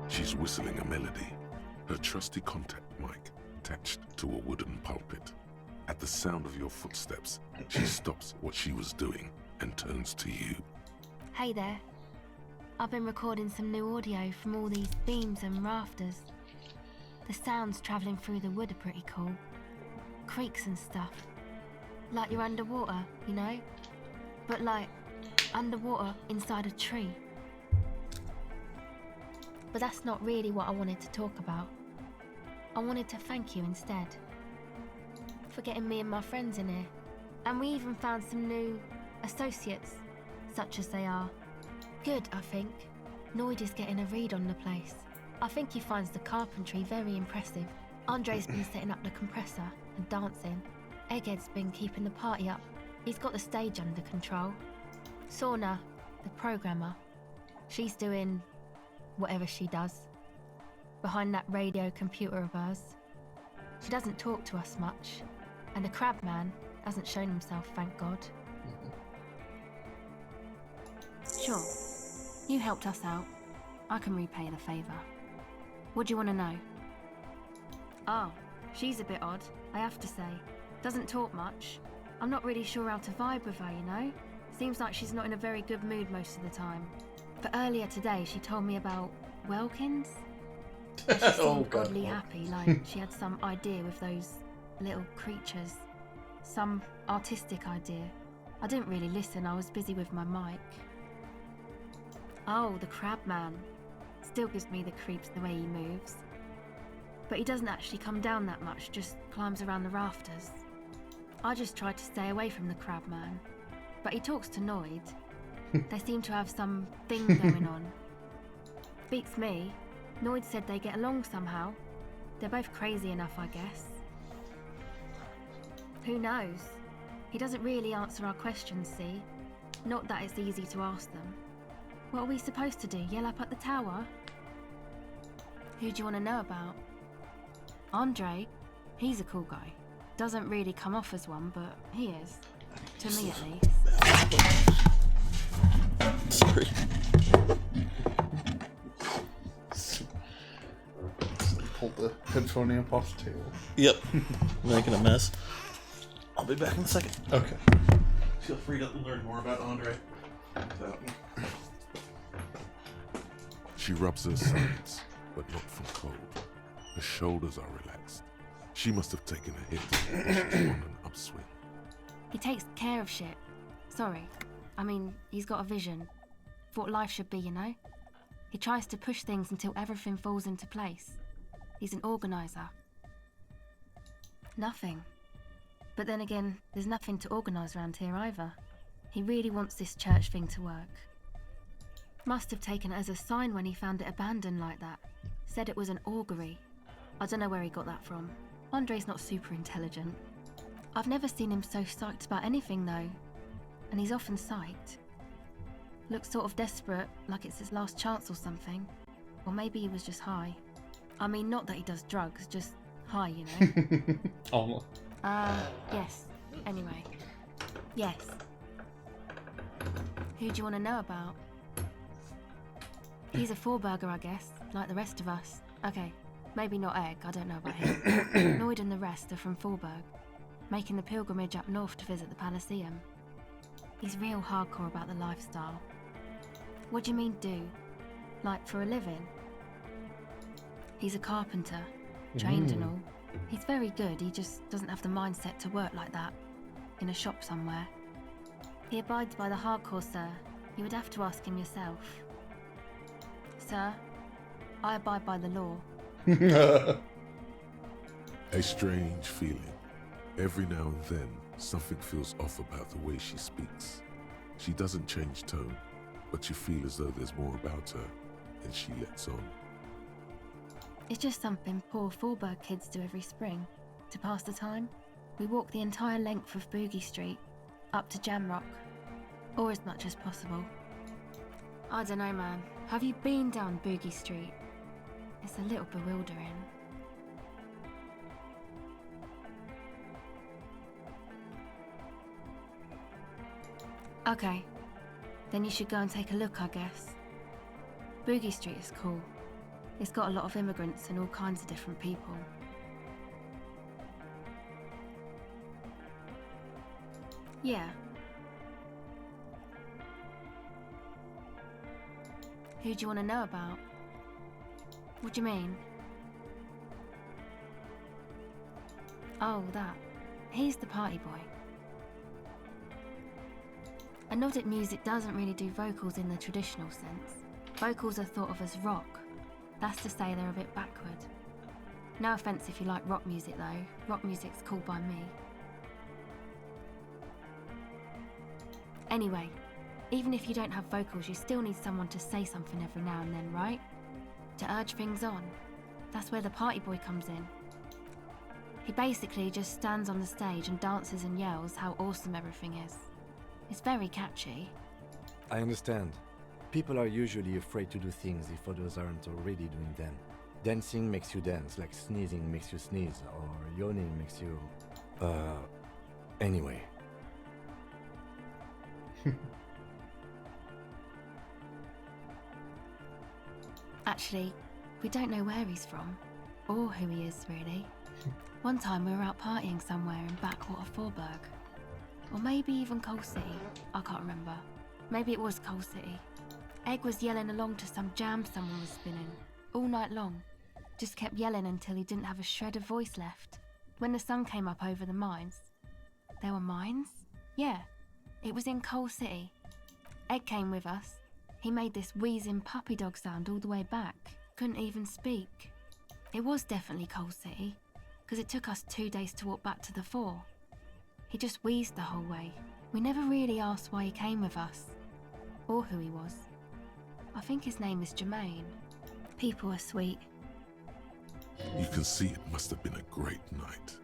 She's whistling a melody, her trusty contact mic attached to a wooden pulpit. At the sound of your footsteps, she stops what she was doing and turns to you. Hey there. I've been recording some new audio from all these beams and rafters. The sounds travelling through the wood are pretty cool. Creaks and stuff. Like you're underwater, you know? But like, underwater inside a tree. But that's not really what I wanted to talk about. I wanted to thank you instead. For getting me and my friends in here. And we even found some new associates, such as they are. Good, I think. Noid is getting a read on the place. I think he finds the carpentry very impressive. Andre's been setting up the compressor and dancing. Egghead's been keeping the party up. He's got the stage under control. Sorna, the programmer, she's doing whatever she does, behind that radio computer of hers. She doesn't talk to us much, and the crab man hasn't shown himself, thank God. Sure, you helped us out. I can repay the favour. What do you want to know? Oh, she's a bit odd, I have to say. Doesn't talk much. I'm not really sure how to vibe with her, you know? Seems like she's not in a very good mood most of the time. But earlier today, she told me about Welkins. She seemed oddly happy, like she had some idea with those little creatures. Some artistic idea. I didn't really listen, I was busy with my mic. Oh, the crab man. Still gives me the creeps the way he moves. But he doesn't actually come down that much, just climbs around the rafters. I just tried to stay away from the crab man. But he talks to Noid. They seem to have some thing going on. Beats me. Noid said they get along somehow. They're both crazy enough, I guess. Who knows? He doesn't really answer our questions, see? Not that it's easy to ask them. What are we supposed to do? Yell up at the tower? Who do you want to know about? Andre. He's a cool guy. Doesn't really come off as one, but he is. To me, at least. Sorry. Pull the headphone amp off the table. Yep. Making a mess. I'll be back in a second. Okay. Feel free to learn more about Andre. She rubs her sides, but not from cold. Her shoulders are relaxed. She must have taken a hit. She's on an upswing. He takes care of shit. Sorry. I mean, he's got a vision. For what life should be, you know? He tries to push things until everything falls into place. He's an organizer. Nothing. But then again, there's nothing to organise around here either. He really wants this church thing to work. Must have taken it as a sign when he found it abandoned like that. Said it was an augury. I don't know where he got that from. Andre's not super intelligent. I've never seen him so psyched about anything, though. And he's often psyched. Looks sort of desperate, like it's his last chance or something. Or maybe he was just high. I mean, not that he does drugs, just high, you know? Oh. Yes. Anyway. Yes. Who do you want to know about? He's a four-burger, I guess, like the rest of us. Okay, maybe not Egg, I don't know about him. Lloyd and the rest are from Forberg, making the pilgrimage up north to visit the Elysium. He's real hardcore about the lifestyle. What do you mean, do? Like, for a living? He's a carpenter, trained and all. He's very good, he just doesn't have the mindset to work like that, in a shop somewhere. He abides by the hardcore, sir. You would have to ask him yourself. Sir, I abide by the law. A strange feeling. Every now and then, something feels off about the way she speaks. She doesn't change tone, but you feel as though there's more about her, and she lets on. It's just something poor Forberg kids do every spring. To pass the time, we walk the entire length of Boogie Street, up to Jamrock, or as much as possible. I don't know, man. Have you been down Boogie Street? It's a little bewildering. Okay, then you should go and take a look, I guess. Boogie Street is cool. It's got a lot of immigrants and all kinds of different people. Yeah. Who do you want to know about? What do you mean? Oh, that. He's the party boy. And Nordic music doesn't really do vocals in the traditional sense. Vocals are thought of as rock. That's to say they're a bit backward. No offence if you like rock music though. Rock music's cool by me. Anyway, even if you don't have vocals, you still need someone to say something every now and then, right? To urge things on. That's where the party boy comes in. He basically just stands on the stage and dances and yells how awesome everything is. It's very catchy. I understand. People are usually afraid to do things if others aren't already doing them. Dancing makes you dance, like sneezing makes you sneeze, or yawning makes you... Anyway. Actually, we don't know where he's from, or who he is, really. One time we were out partying somewhere in backwater Forberg. Or maybe even Coal City, I can't remember. Maybe it was Coal City. Egg was yelling along to some jam someone was spinning, all night long. Just kept yelling until he didn't have a shred of voice left. When the sun came up over the mines. There were mines? Yeah, it was in Coal City. Egg came with us. He made this wheezing puppy dog sound all the way back. Couldn't even speak. It was definitely Coal City, because it took us 2 days to walk back to the fort. He just wheezed the whole way. We never really asked why he came with us, or who he was. I think his name is Jermaine. People are sweet. You can see it must have been a great night.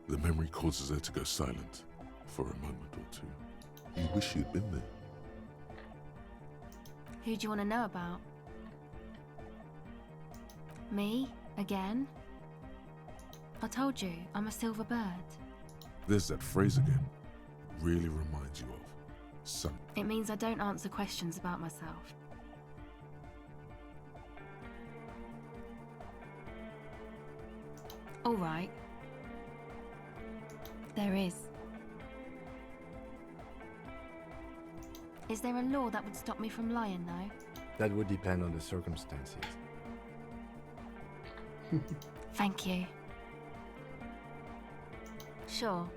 The memory causes her to go silent for a moment or two. You wish you'd been there. Who do you want to know about? Me? Again? I told you, I'm a silver bird. There's that phrase again. Really reminds you of some. It means I don't answer questions about myself. All right. There is. Is there a law that would stop me from lying, though? That would depend on the circumstances. Thank you. Sure.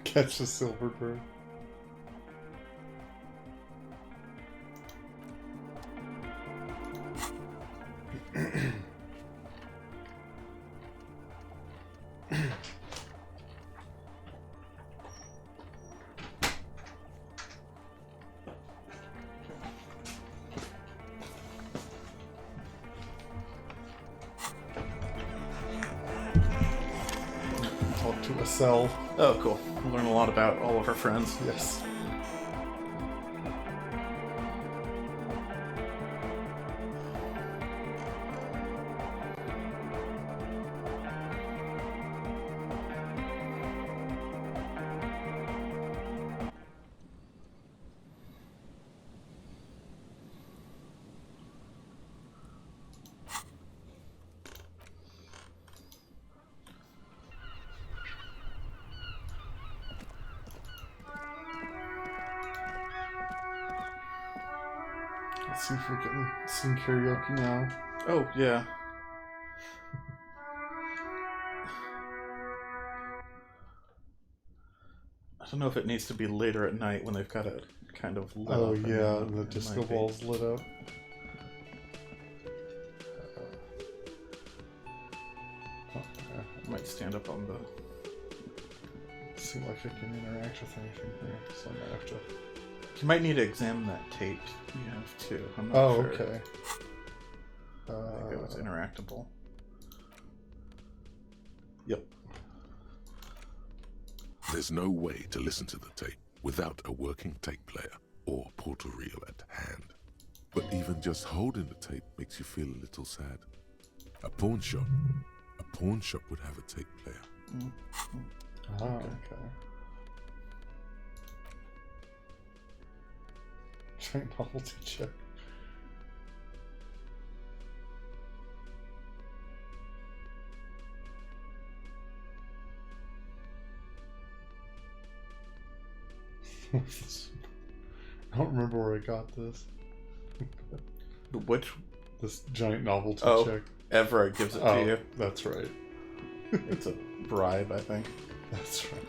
Catch the silver bird. to a cell. Oh, cool. We'll learn a lot about all of our friends. Yes. Let's see if we can sing karaoke now. Oh, yeah. I don't know if it needs to be later at night when they've got it kind of lit Oh, up. yeah, the disco ball's lit up. I might stand up on the... See if I can interact with anything here, so I might have to... You might need to examine that tape you have too. I'm not Oh, sure. okay. I think it was interactable. Yep. There's no way to listen to the tape without a working tape player or portal reel at hand. But even just holding the tape makes you feel a little sad. A pawn shop would have a tape player. Oh, okay. Try novelty check. I don't remember where I got this. Which? This giant novelty check. Everett gives it to you. That's right. It's a bribe, I think. That's right.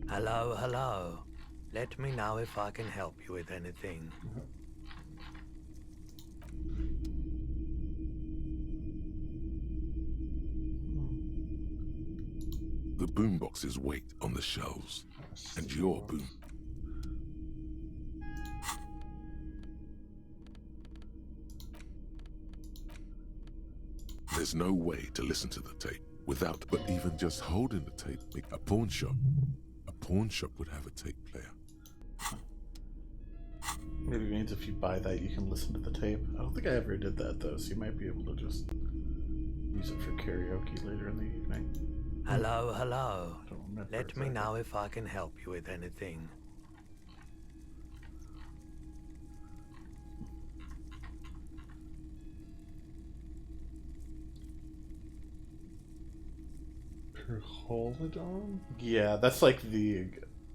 Hello, hello. Let me know if I can help you with anything. The boomboxes wait on the shelves, and your boom. There's no way to listen to the tape without, but even just holding the tape, a pawn shop would have a tape player. Maybe it means if you buy that, you can listen to the tape. I don't think I ever did that, though, so you might be able to just use it for karaoke later in the evening. Hello, hello. I don't remember Let me exactly. know if I can help you with anything. Perholidon? Yeah, that's like the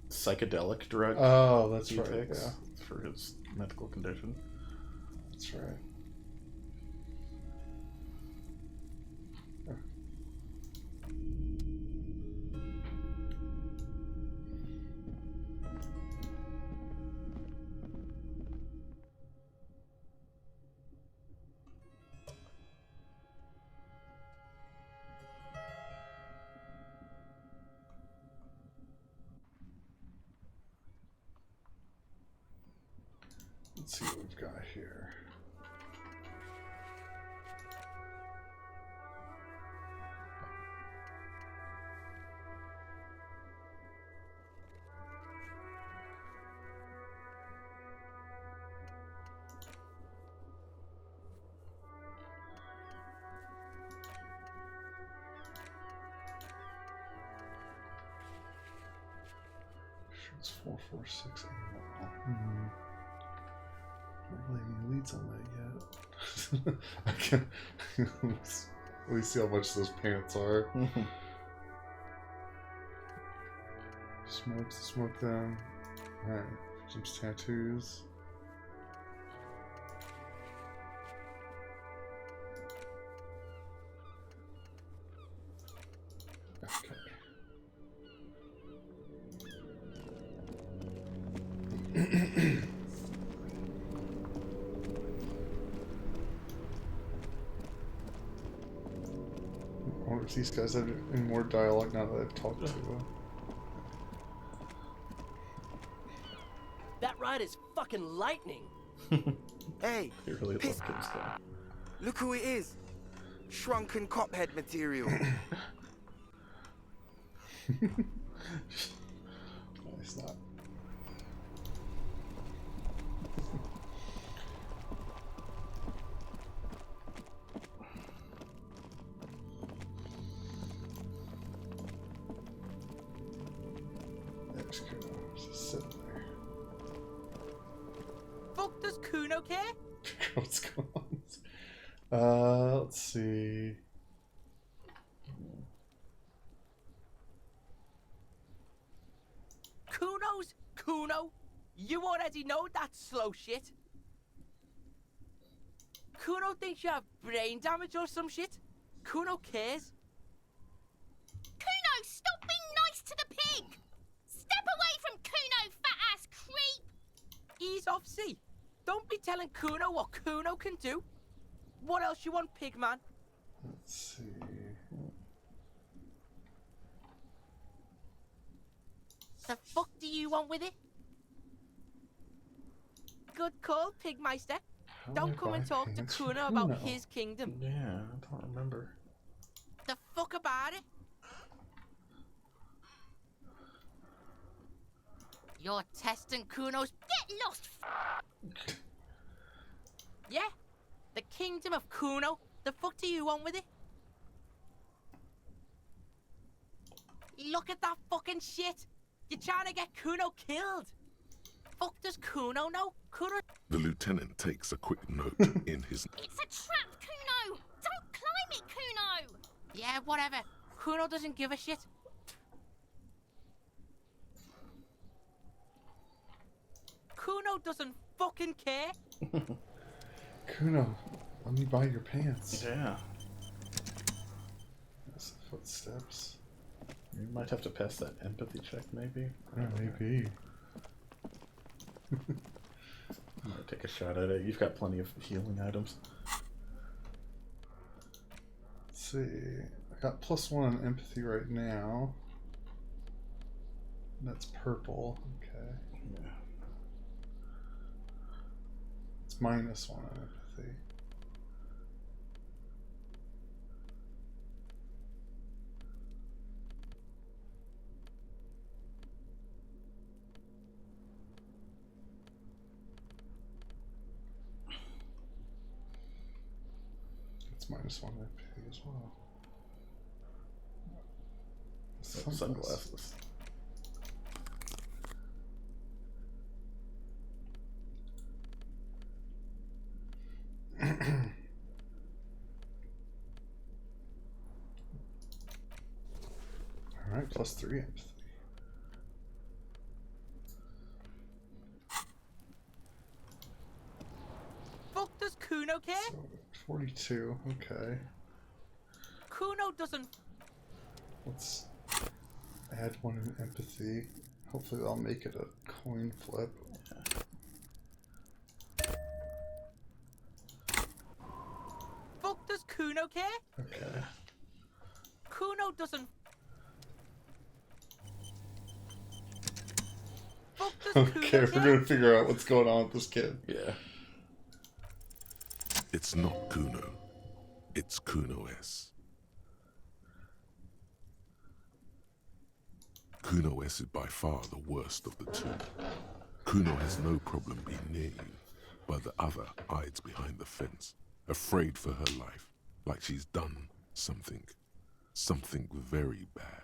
psychedelic drug. Oh, that's he right. takes Yeah, for his medical condition. that's right. Let's see what we've got here. It's 446 AML. Not really any leads on that yet. I can let me see how much those pants are. Smoke them. Alright, victim's tattoos. Okay. I wonder if these guys have any more dialogue now that I've talked to them. That ride is fucking lightning. Hey, He really piss. loved him stuff. Look who it is. Shrunken cophead material. No, it's not. There's Kuno. Just sitting there. Fuck does Kuno care? What's going on? Let's see. Kuno's Kuno? You already know that slow shit. Kuno thinks you have brain damage or some shit. Kuno cares. Kuno, stop being nice to the pig! Step away from Kuno, fat-ass creep! Ease off, see. Don't be telling Kuno what Kuno can do. What else you want, Pigman? Let's see. The fuck do you want with it? Good call, Pigmeister. Don't come and talk to Kuno about his kingdom. Yeah, I don't remember. The fuck about it? You're testing Kuno's... Get lost! Yeah? The kingdom of Kuno? The fuck do you want with it? Look at that fucking shit! You're trying to get Kuno killed! Fuck does Kuno know? Kuno... The lieutenant takes a quick note in his... It's a trap, Kuno! Don't climb it, Kuno! Yeah, whatever. Kuno doesn't give a shit. Kuno doesn't fucking care. Kuno, let me buy your pants. Yeah. There's the footsteps. You might have to pass that empathy check, maybe. Yeah, maybe. I might take a shot at it. You've got plenty of healing items. Let's see. I got +1 on empathy right now. That's purple. Okay. Yeah. It's -1 on empathy. It's -1 empathy as well. Sunglasses. Alright, +3 empathy. Fuck does Kuno care? So, 42, okay. Kuno doesn't... Let's add 1 in empathy. Hopefully that'll make it a coin flip. Fuck does Kuno care? Okay. Kuno doesn't... Fuck does Okay, Kuno we're care? gonna figure out what's going on with this kid. Yeah. It's not Kuno. It's Kuno S. Kuno S is by far the worst of the two. Kuno has no problem being near you, but the other hides behind the fence, afraid for her life, like she's done something very bad.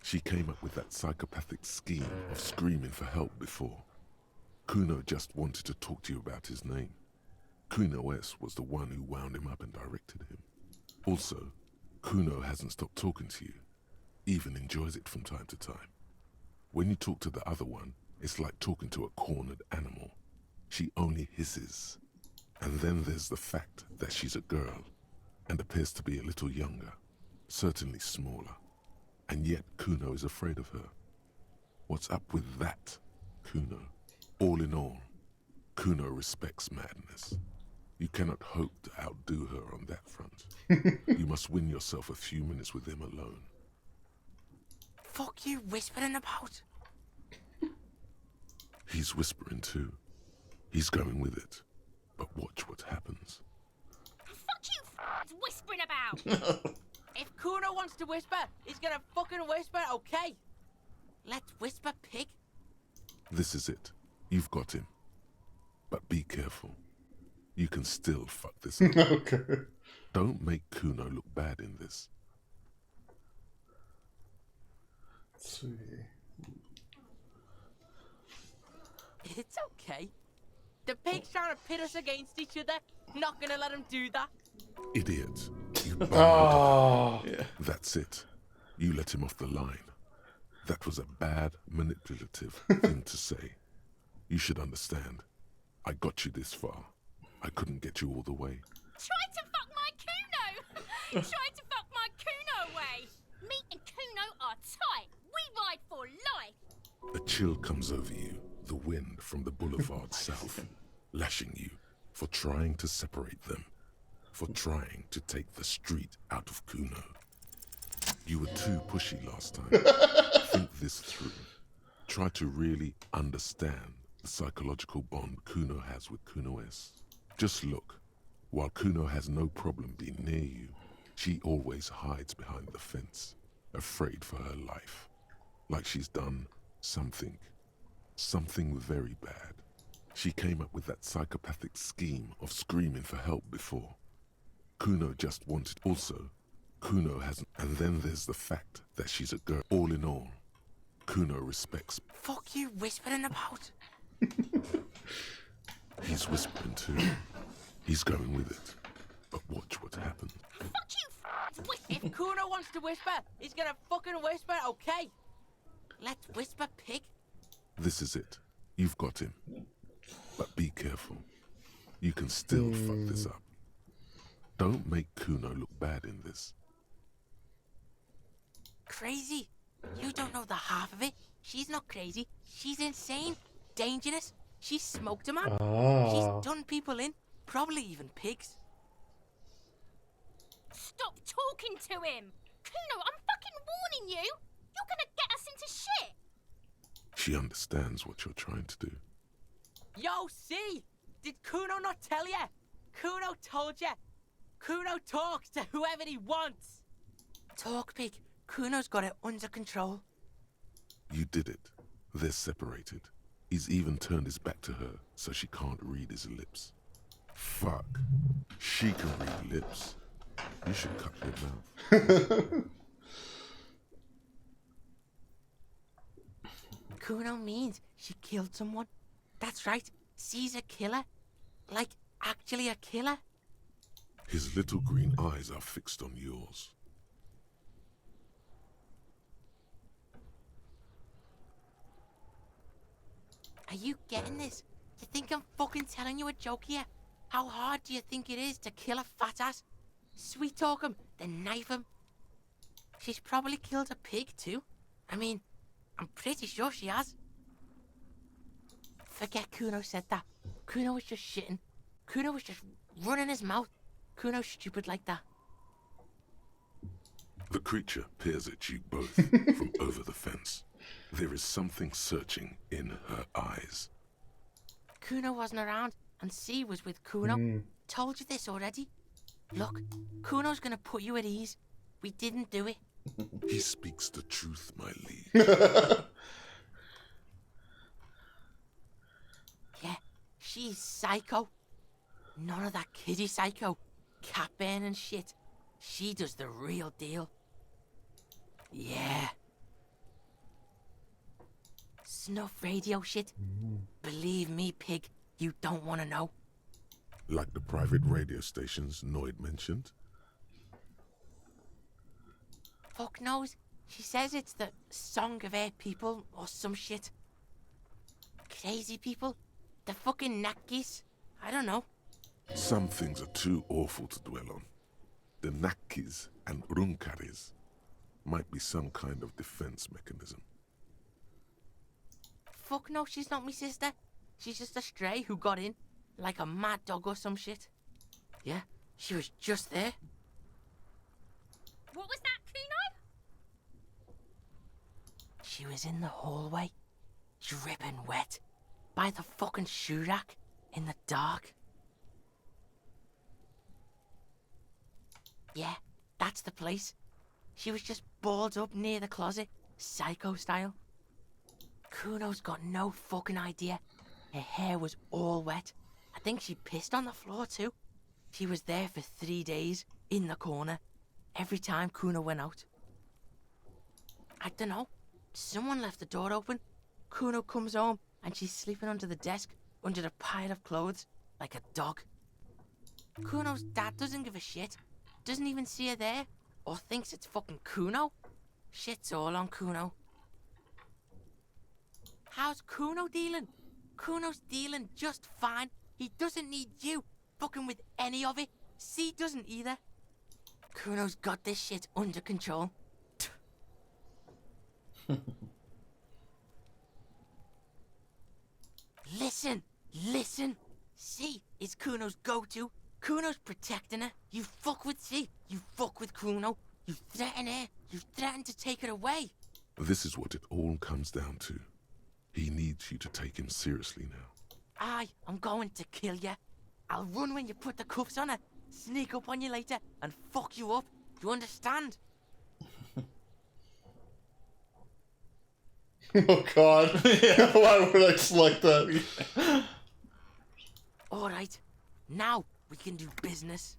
She came up with that psychopathic scheme of screaming for help before. Kuno just wanted to talk to you about his name. Kuno S was the one who wound him up and directed him. Also, Kuno hasn't stopped talking to you, even enjoys it from time to time. When you talk to the other one, it's like talking to a cornered animal. She only hisses. And then there's the fact that she's a girl, and appears to be a little younger, certainly smaller. And yet Kuno is afraid of her. What's up with that, Kuno? All in all, Kuno respects madness. You cannot hope to outdo her on that front. You must win yourself a few minutes with him alone. Fuck you whispering about? He's whispering too. He's going with it. But watch what happens. Fuck you whispering about! If Kuno wants to whisper, he's gonna fucking whisper, okay? Let's whisper, pig. This is it. You've got him. But be careful. You can still fuck this up. Okay. Don't make Kuno look bad in this. Let's see. It's okay. The pig's trying to pit us against each other. Not gonna let him do that. Idiot. You Oh. Yeah. That's it. You let him off the line. That was a bad, manipulative thing to say. You should understand. I got you this far. I couldn't get you all the way. Try to fuck my Kuno! Try to fuck my Kuno away! Me and Kuno are tight. We ride for life. A chill comes over you, the wind from the boulevard south, lashing you for trying to separate them, for trying to take the street out of Kuno. You were too pushy last time. Think this through. Try to really understand the psychological bond Kuno has with Kuno S. Just look. While Kuno has no problem being near you, she always hides behind the fence, afraid for her life. Like she's done something very bad. She came up with that psychopathic scheme of screaming for help before. Kuno just wanted. Also, Kuno hasn't. And then there's the fact that she's a girl. All in all, Kuno respects. Fuck you whispering about? He's whispering too. He's going with it. But watch what happens. Fuck you If Kuno wants to whisper, he's gonna fucking whisper, okay? Let's whisper, pig. This is it. You've got him. But be careful. You can still fuck this up. Don't make Kuno look bad in this. Crazy? You don't know the half of it. She's not crazy. She's insane. Dangerous. She's smoked a man. She's done people in. Probably even pigs. Stop talking to him! Kuno, I'm fucking warning you! You're gonna get us into shit! She understands what you're trying to do. Yo, see? Did Kuno not tell ya? Kuno told ya. Kuno talks to whoever he wants. Talk, pig. Kuno's got it under control. You did it. They're separated. He's even turned his back to her so she can't read his lips. Fuck. She can read lips. You should cut your mouth. Kuno means she killed someone. That's right. She's a killer. Like, actually a killer. His little green eyes are fixed on yours. Are you getting this? You think I'm fucking telling you a joke here? How hard do you think it is to kill a fat ass? Sweet talk him, then knife him. She's probably killed a pig too. I mean, I'm pretty sure she has. Forget Kuno said that. Kuno was just shitting. Kuno was just running his mouth. Kuno's stupid like that. The creature peers at you both from over the fence. There is something searching in her eyes. Kuno wasn't around, and C was with Kuno. Told you this already. Look, Kuno's gonna put you at ease. We didn't do it. He speaks the truth, my liege. Yeah, she's psycho. None of that kiddie psycho. Cat burning shit. She does the real deal. Yeah. Snuff radio shit. Believe me, pig, you don't want to know. Like the private radio stations Noid mentioned? Fuck knows. She says it's the song of her people or some shit. Crazy people. The fucking Nakis. I don't know. Some things are too awful to dwell on. The Nakis and Runkaris might be some kind of defense mechanism. Fuck no, she's not my sister. She's just a stray who got in. Like a mad dog or some shit. Yeah, she was just there. What was that, Kuno? She was in the hallway, dripping wet, by the fucking shoe rack, in the dark. Yeah, that's the place. She was just balled up near the closet, psycho style. Kuno's got no fucking idea. Her hair was all wet. I think she pissed on the floor too. She was there for 3 days, in the corner, every time Kuno went out. I don't know. Someone left the door open. Kuno comes home and she's sleeping under the desk, under a pile of clothes, like a dog. Kuno's dad doesn't give a shit. Doesn't even see her there, or thinks it's fucking Kuno. Shit's all on Kuno. How's Kuno dealing? Kuno's dealing just fine. He doesn't need you fucking with any of it. C doesn't either. Kuno's got this shit under control. Listen, listen. C is Kuno's go-to. Kuno's protecting her. You fuck with C, you fuck with Kuno. You threaten her, you threaten to take her away. This is what it all comes down to. He needs you to take him seriously now. I'm going to kill you. I'll run when you put the cuffs on her, sneak up on you later, and fuck you up. Do you understand? Oh god. Why would I select that? Alright, now we can do business.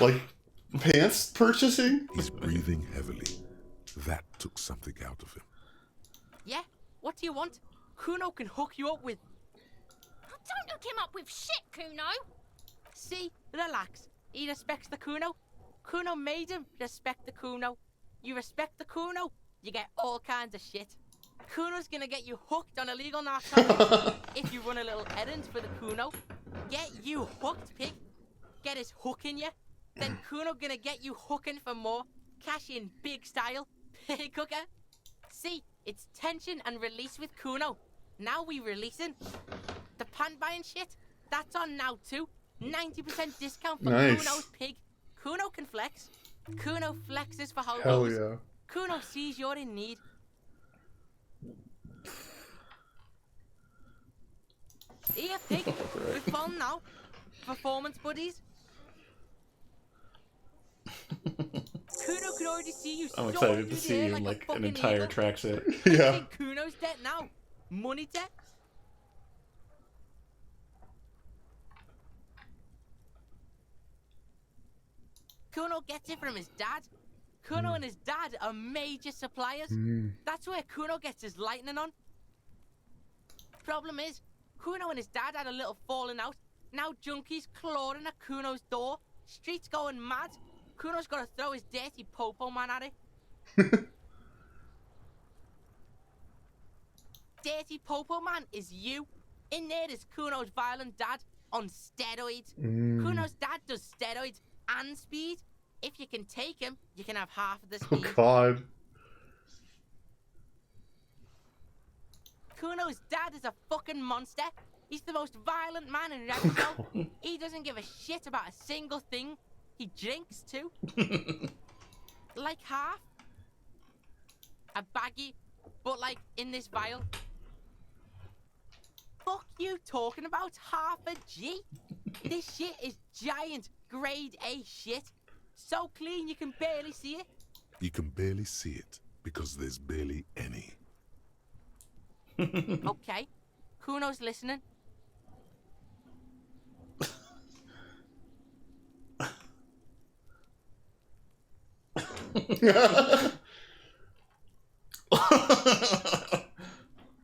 Like pants purchasing? He's breathing heavily. That took something out of him. Yeah? What do you want? Kuno can hook you up with... Don't hook him up with shit, Kuno. See? Relax. He respects the Kuno. Kuno made him respect the Kuno. You respect the Kuno, you get all kinds of shit. Kuno's gonna get you hooked on illegal narcotics if you run a little errand for the Kuno. Get you hooked, pig. Get his hook in you. Then Kuno gonna get you hooking for more. Cash in big style. Pig hooker. See, it's tension and release with Kuno. Now we releasing. The pan buying shit, that's on now too. 90% discount for Nice. Kuno's pig. Kuno can flex. Kuno flexes for how Hell yeah. Kuno sees you're in need. Here, pig. We're fun now. Performance buddies. Kuno can already see you. I'm so excited to you see there in like a like an fucking entire eagle. tracksuit. I Yeah. think Kuno's dead now. Money debt. Kuno gets it from his dad. Kuno and his dad are major suppliers. That's where Kuno gets his lightning on. Problem is, Kuno and his dad had a little falling out. Now junkies clawing at Kuno's door. Streets going mad. Kuno's got to throw his dirty popo man at it. Dirty popo man is you. In there is Kuno's violent dad on steroids. Kuno's dad does steroids and speed. If you can take him, you can have half of the Oh speed. god. Kuno's dad is a fucking monster. He's the most violent man in Revzo. He doesn't give a shit about a single thing. He drinks too. Like half. A baggie, but like in this vial. Fuck you talking about half a G? This shit is giant grade A shit. So clean you can barely see it. You can barely see it because there's barely any. Okay, Kuno's listening.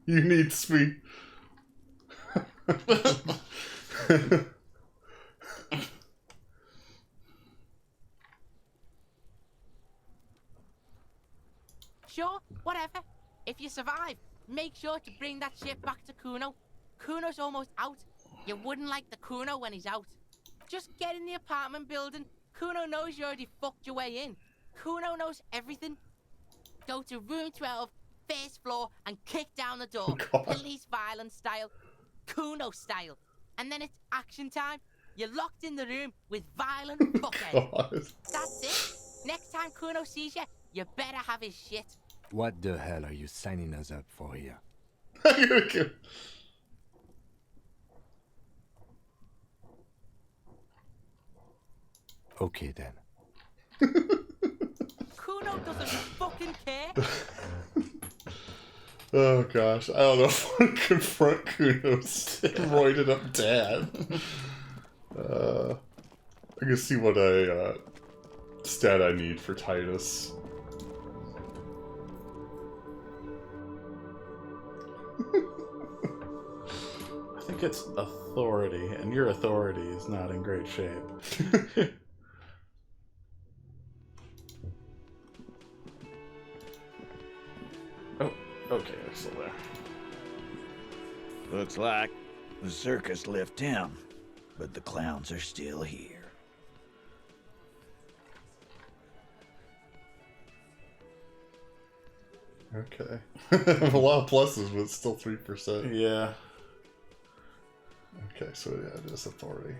You need speed. Sure, whatever. If you survive, make sure to bring that shit back to Kuno. Kuno's almost out. You wouldn't like the Kuno when he's out. Just get in the apartment building. Kuno knows you already fucked your way in. Kuno knows everything. Go to room 12, first floor, and kick down the door. Police violence style. Kuno style. And then it's action time. You're locked in the room with violent fuckheads. That's it. Next time Kuno sees you, you better have his shit. What the hell are you signing us up for here? Okay then. Kuno doesn't fucking care. Oh gosh, I don't know if I want to confront Kuno's roided up dad. I can see what stat I need for Titus. I think it's authority, and your authority is not in great shape. Oh, okay, I'm still there. Looks like the circus left town, but the clowns are still here. Okay. A lot of pluses, but it's still 3%. Yeah. Okay, so yeah, it is authority.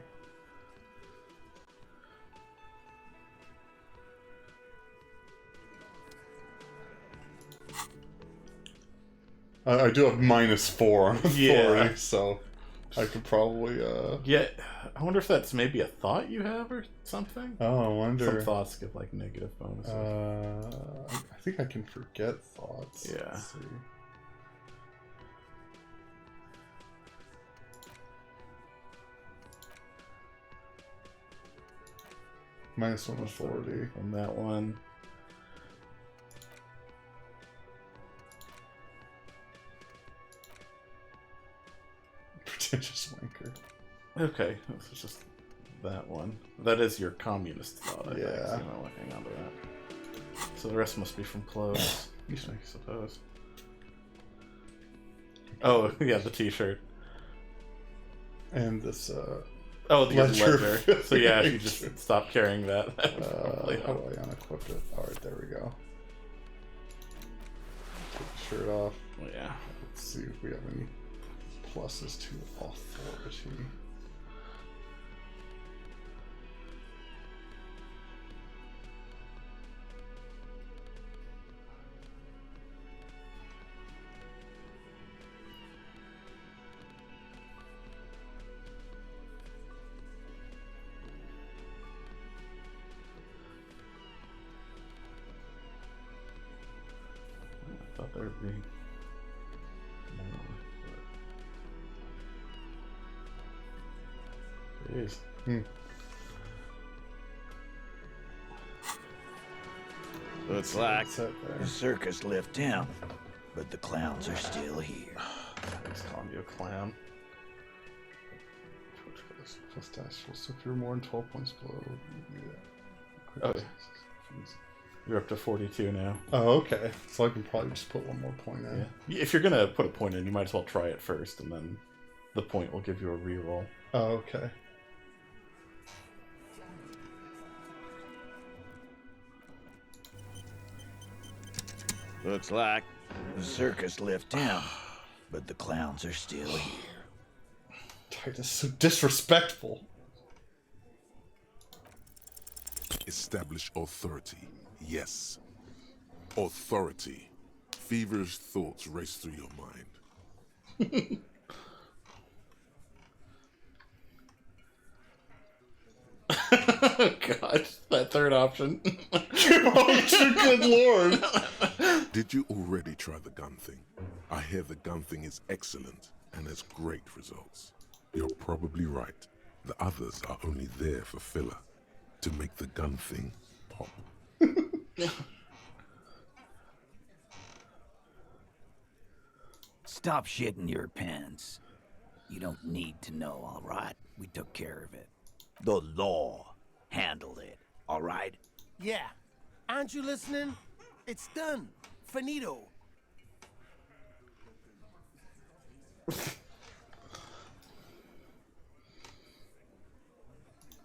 I do have -4 on authority, so I could probably Yeah, I wonder if that's maybe a thought you have or something? Oh, I wonder. Some thoughts give like negative bonuses. I think I can forget thoughts. Yeah. Let's see. -1 authority on that one. Pretentious wanker. Okay, this is just that one. That is your communist thought, I think. Yeah. So you might want to hang on to that. So the rest must be from clothes, I suppose. Oh, yeah, the t-shirt. And this, oh, the ledger. So yeah, if you page. just stop carrying that. that would probably How help. do I unequip it? Alright, there we go. Take the shirt off. Oh, yeah. Let's see if we have any pluses to authority. I thought there would be more. Jeez. Looks like the circus left town, but the clowns are still here. I just calling you a clown. Plus dash. So if you're more than 12 points below, you do that. Oh, you're up to 42 now. Oh, okay. So I can probably just put one more point in. Yeah. If you're gonna put a point in, you might as well try it first, and then the point will give you a reroll. Oh, okay. Looks like the circus left town, but the clowns are still here. Titus, so disrespectful. Establish authority. Yes. Authority. Feverish thoughts race through your mind. God, that third option. Oh, good lord. Did you already try the gun thing? I hear the gun thing is excellent and has great results. You're probably right. The others are only there for filler, to make the gun thing pop. Stop shitting your pants. You don't need to know, all right? We took care of it. The law handled it, all right? Yeah. Aren't you listening? It's done. finito.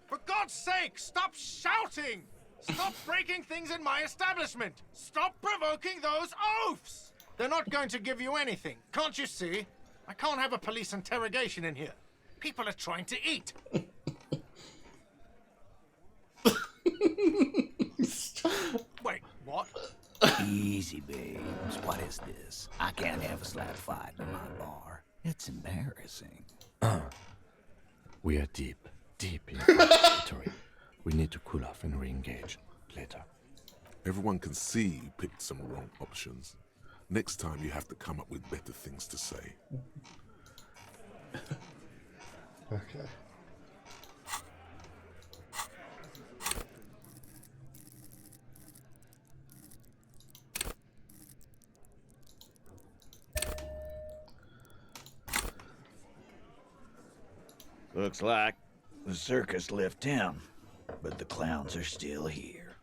For God's sake, stop shouting! Stop breaking things in my establishment! Stop provoking those oafs! They're not going to give you anything, can't you see? I can't have a police interrogation in here. People are trying to eat. Wait, what? Easy, babes. What is this? I can't have a slap fight in my bar. It's embarrassing. We are deep in territory. We need to cool off and re-engage later. Everyone can see you picked some wrong options. Next time you have to come up with better things to say. Okay. Looks like the circus left town, but the clowns are still here.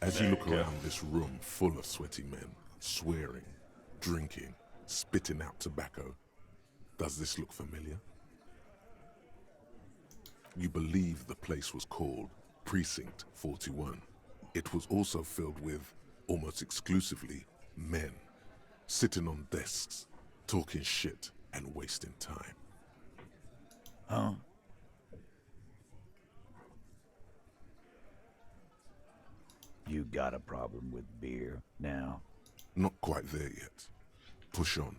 As you look around this room full of sweaty men, swearing, drinking, spitting out tobacco, does this look familiar? You believe the place was called Precinct 41. It was also filled with, almost exclusively, men, sitting on desks, talking shit and wasting time. Huh? You got a problem with beer now? Not quite there yet. Push on.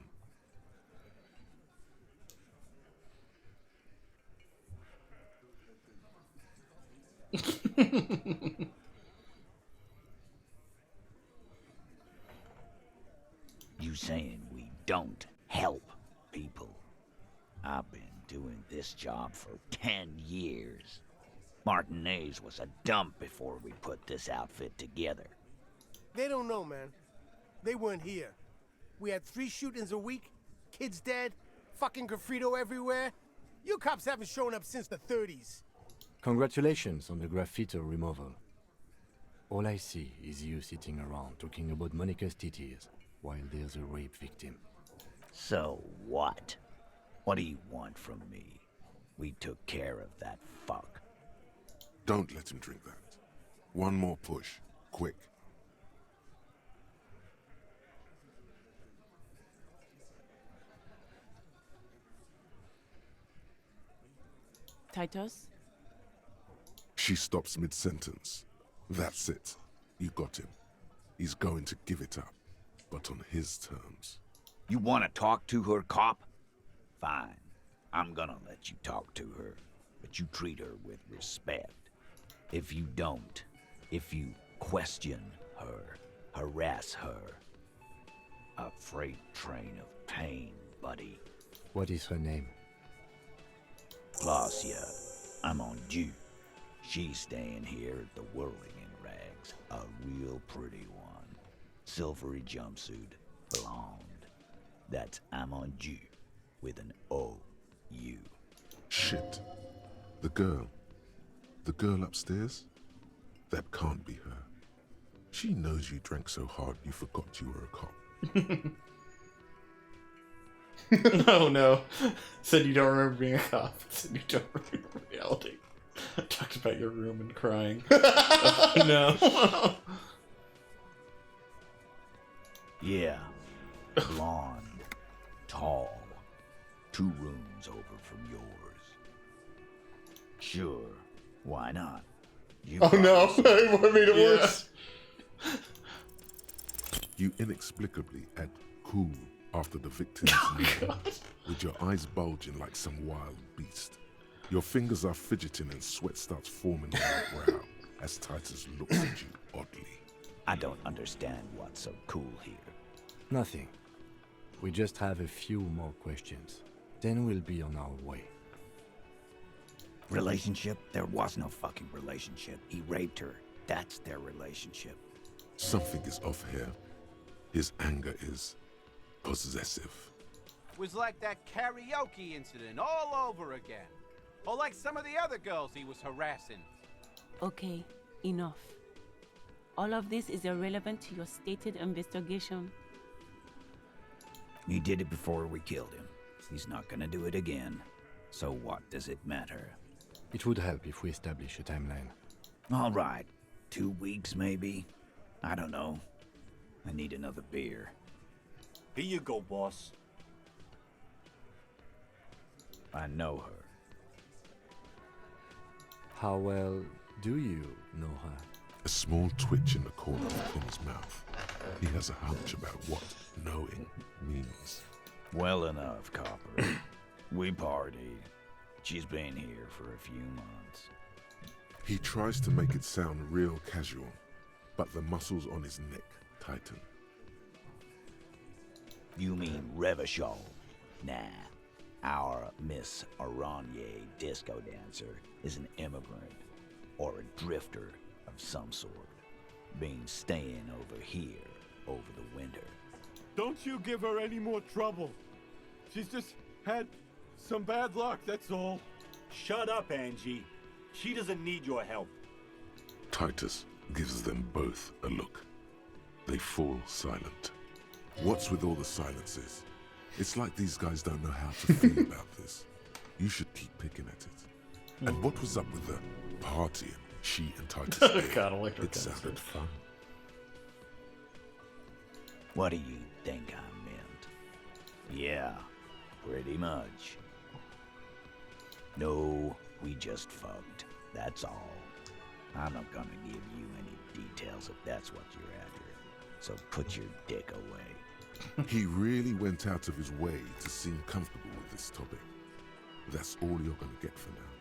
You saying we don't help people? I've been doing this job for 10 years. Martinez was a dump before we put this outfit together. They don't know, man. They weren't here. We had 3 shootings a week, kids dead, fucking graffito everywhere. You cops haven't shown up since the 30s. Congratulations on the graffiti removal. All I see is you sitting around talking about Monica's titties while there's a rape victim. So what? What do you want from me? We took care of that fuck. Don't let him drink that. One more push, quick. Titus? She stops mid-sentence. That's it. You got him. He's going to give it up, but on his terms. You want to talk to her, cop? Fine. I'm gonna let you talk to her, but you treat her with respect. If you don't, if you question her, harass her, a freight train of pain, buddy. What is her name? Glacia, I'm on due. She's staying here at the Whirling in Rags, a real pretty one. Silvery jumpsuit, blonde. That's I'm on due with an O-U. Shit. The girl upstairs? That can't be her. She knows you drank so hard you forgot you were a cop. Oh no. Said you don't remember being a cop. Said you don't remember reality. Talked about your room and crying. Oh, no. Yeah. Blonde. Tall. 2 rooms over from yours. Sure. Why not? You Oh no, what made it worse? You inexplicably add cool after the victim's name, with your eyes bulging like some wild beast. Your fingers are fidgeting and sweat starts forming on your brow as Titus looks at you oddly. I don't understand what's so cool here. Nothing. We just have a few more questions. Then we'll be on our way. Relationship? There was no fucking relationship. He raped her. That's their relationship. Something is off here. His anger is possessive. Was like that karaoke incident all over again. Or like some of the other girls he was harassing. Okay, enough. All of this is irrelevant to your stated investigation. He did it before we killed him. He's not gonna do it again. So what does it matter? It would help if we establish a timeline. All right. 2 weeks, maybe? I don't know. I need another beer. Here you go, boss. I know her. How well do you know her? A small twitch in the corner of Tim's mouth. He has a hunch about what knowing means. Well enough, Copper. We party. She's been here for a few months. He tries to make it sound real casual, but the muscles on his neck tighten. You mean Revachol? Nah. Our Miss Aranye disco dancer is an immigrant or a drifter of some sort. Been staying over here over the winter. Don't you give her any more trouble. She's just had some bad luck, that's all. Shut up, Angie. She doesn't need your help. Titus gives them both a look. They fall silent. What's with all the silences? It's like these guys don't know how to feel about this. You should keep picking at it. And what was up with the partying she and Titus did? It sounded fun. What do you think I meant? Yeah, pretty much. No, we just fucked. That's all. I'm not gonna give you any details if that's what you're after. So put your dick away. He really went out of his way to seem comfortable with this topic. That's all you're gonna get for now.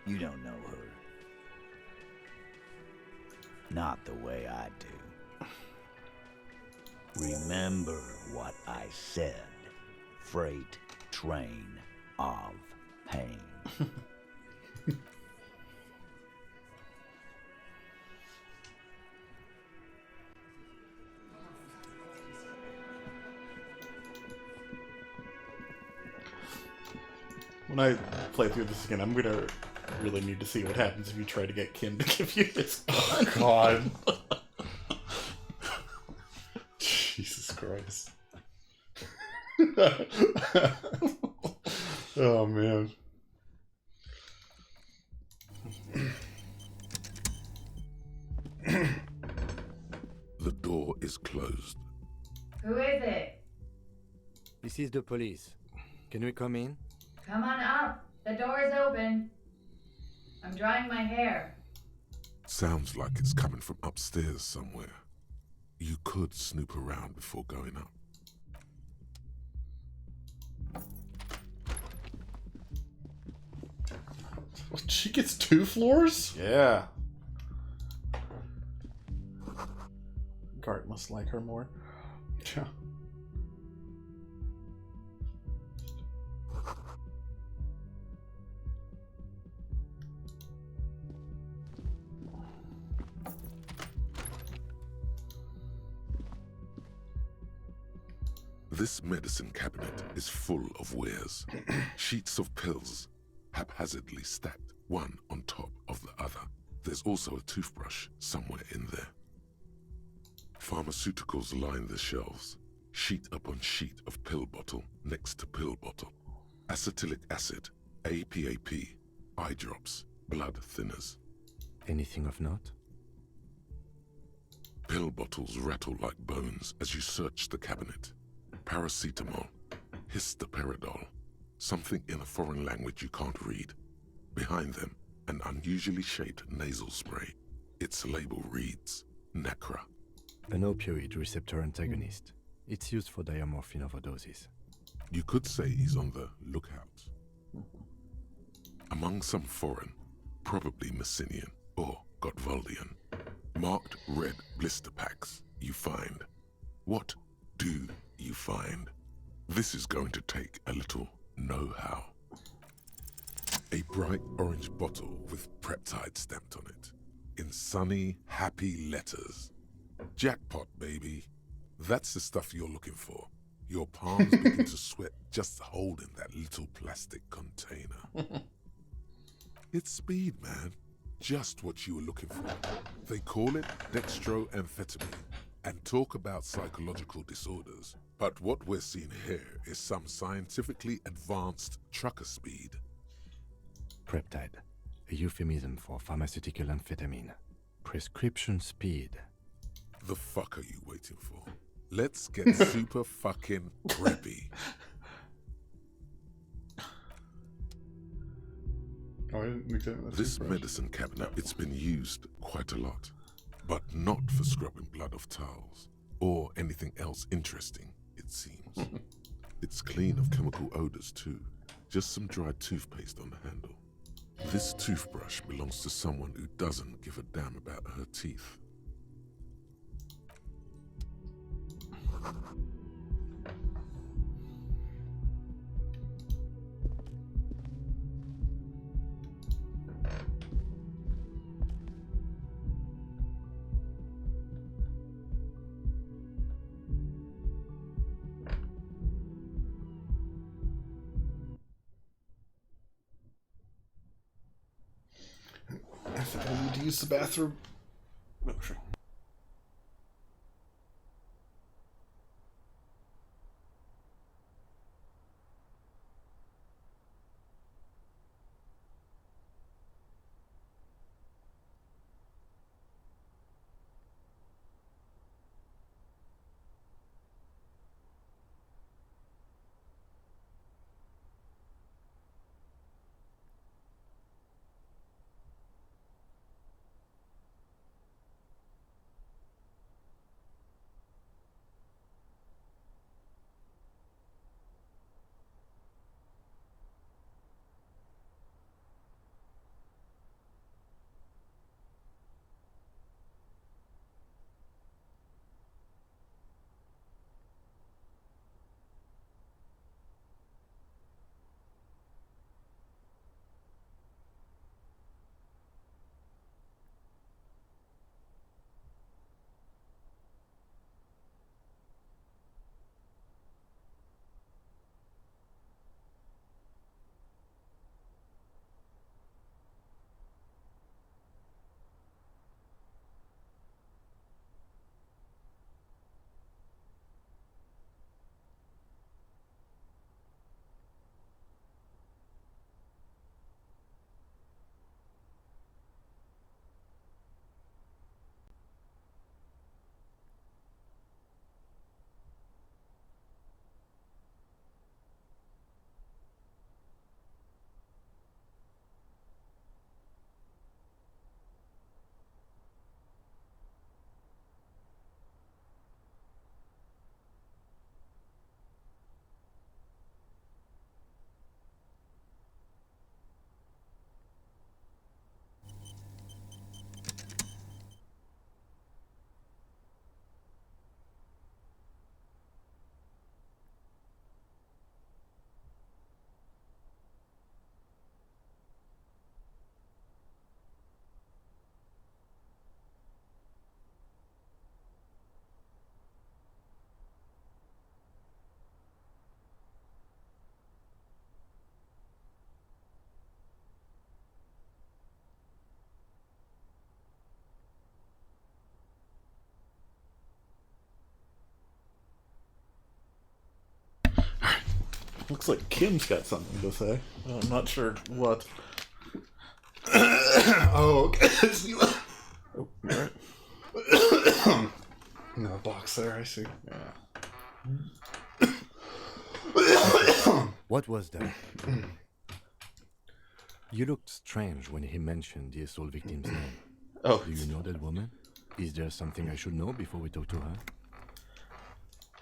You don't know her. Not the way I do. Remember what I said. Freight train of pain. When I play through this again, I'm gonna really need to see what happens if you try to get Kim to give you his gun. Oh, God. Jesus Christ. Oh, man. The door is closed. Who is it? This is the police. Can we come in? Come on up. The door is open. I'm drying my hair. Sounds like it's coming from upstairs somewhere. You could snoop around before going up. She gets 2 floors? Yeah. Gart must like her more. Yeah. This medicine cabinet is full of wares. Sheets of pills, haphazardly stacked one on top of the other. There's also a toothbrush somewhere in there. Pharmaceuticals line the shelves, sheet upon sheet of pill bottle next to pill bottle. Acetylic acid, APAP, eye drops, blood thinners. Anything of note? Pill bottles rattle like bones as you search the cabinet. Paracetamol, histoperidol, something in a foreign language you can't read. Behind them, an unusually shaped nasal spray. Its label reads, Nacra. An opioid receptor antagonist. It's used for diamorphine overdoses. You could say he's on the lookout. Among some foreign, probably Messinian or Gotwaldian, marked red blister packs you find. What do you find? This is going to take a little know-how. A bright orange bottle with Preptide stamped on it, in sunny, happy letters. Jackpot, baby. That's the stuff you're looking for. Your palms begin to sweat just holding that little plastic container. It's speed, man. Just what you were looking for. They call it dextroamphetamine and talk about psychological disorders. But what we're seeing here is some scientifically advanced trucker speed. Preptide, a euphemism for pharmaceutical amphetamine. Prescription speed. The fuck are you waiting for? Let's get super fucking preppy. Oh, I didn't examine that This toothbrush. medicine cabinet, it's been used quite a lot, but not for scrubbing blood off towels or anything else interesting, it seems. It's clean of chemical odors too, just some dried toothpaste on the handle. This toothbrush belongs to someone who doesn't give a damn about her teeth. I think I need to use the bathroom. Oh, sure. Looks like Kim's got something to say. I'm not sure what. Oh, okay. Oh, right. No box there, I see. Yeah. What was that? You looked strange when he mentioned the assault victim's name. Oh. Do you know that woman? Is there something I should know before we talk to her?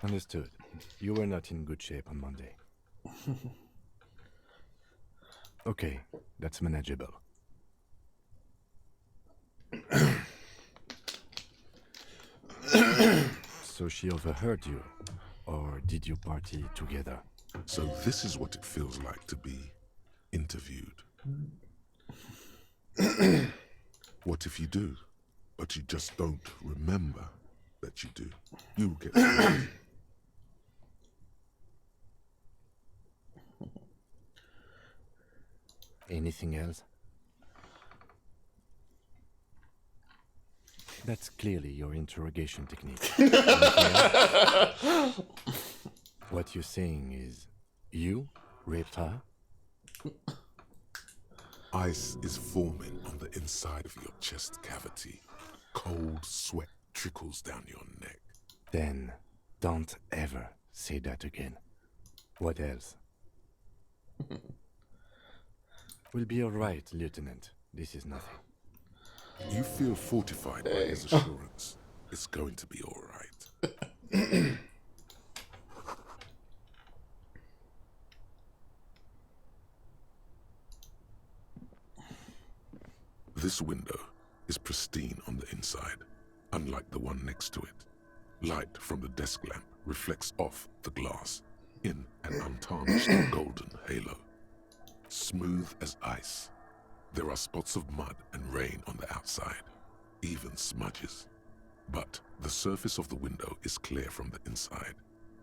Understood. You were not in good shape on Monday. Okay, that's manageable. So she overheard you, or did you party together? So this is what it feels like to be interviewed. What if you do, but you just don't remember that you do? You'll get crazy. Anything else? That's clearly your interrogation technique. What you're saying is, you raped her? Ice is forming on the inside of your chest cavity. Cold sweat trickles down your neck. Then, don't ever say that again. What else? We'll be all right, Lieutenant. This is nothing. You feel fortified by his assurance. It's going to be all right. This window is pristine on the inside, unlike the one next to it. Light from the desk lamp reflects off the glass in an untarnished golden halo. Smooth as ice. There are spots of mud and rain on the outside, even smudges. But the surface of the window is clear from the inside.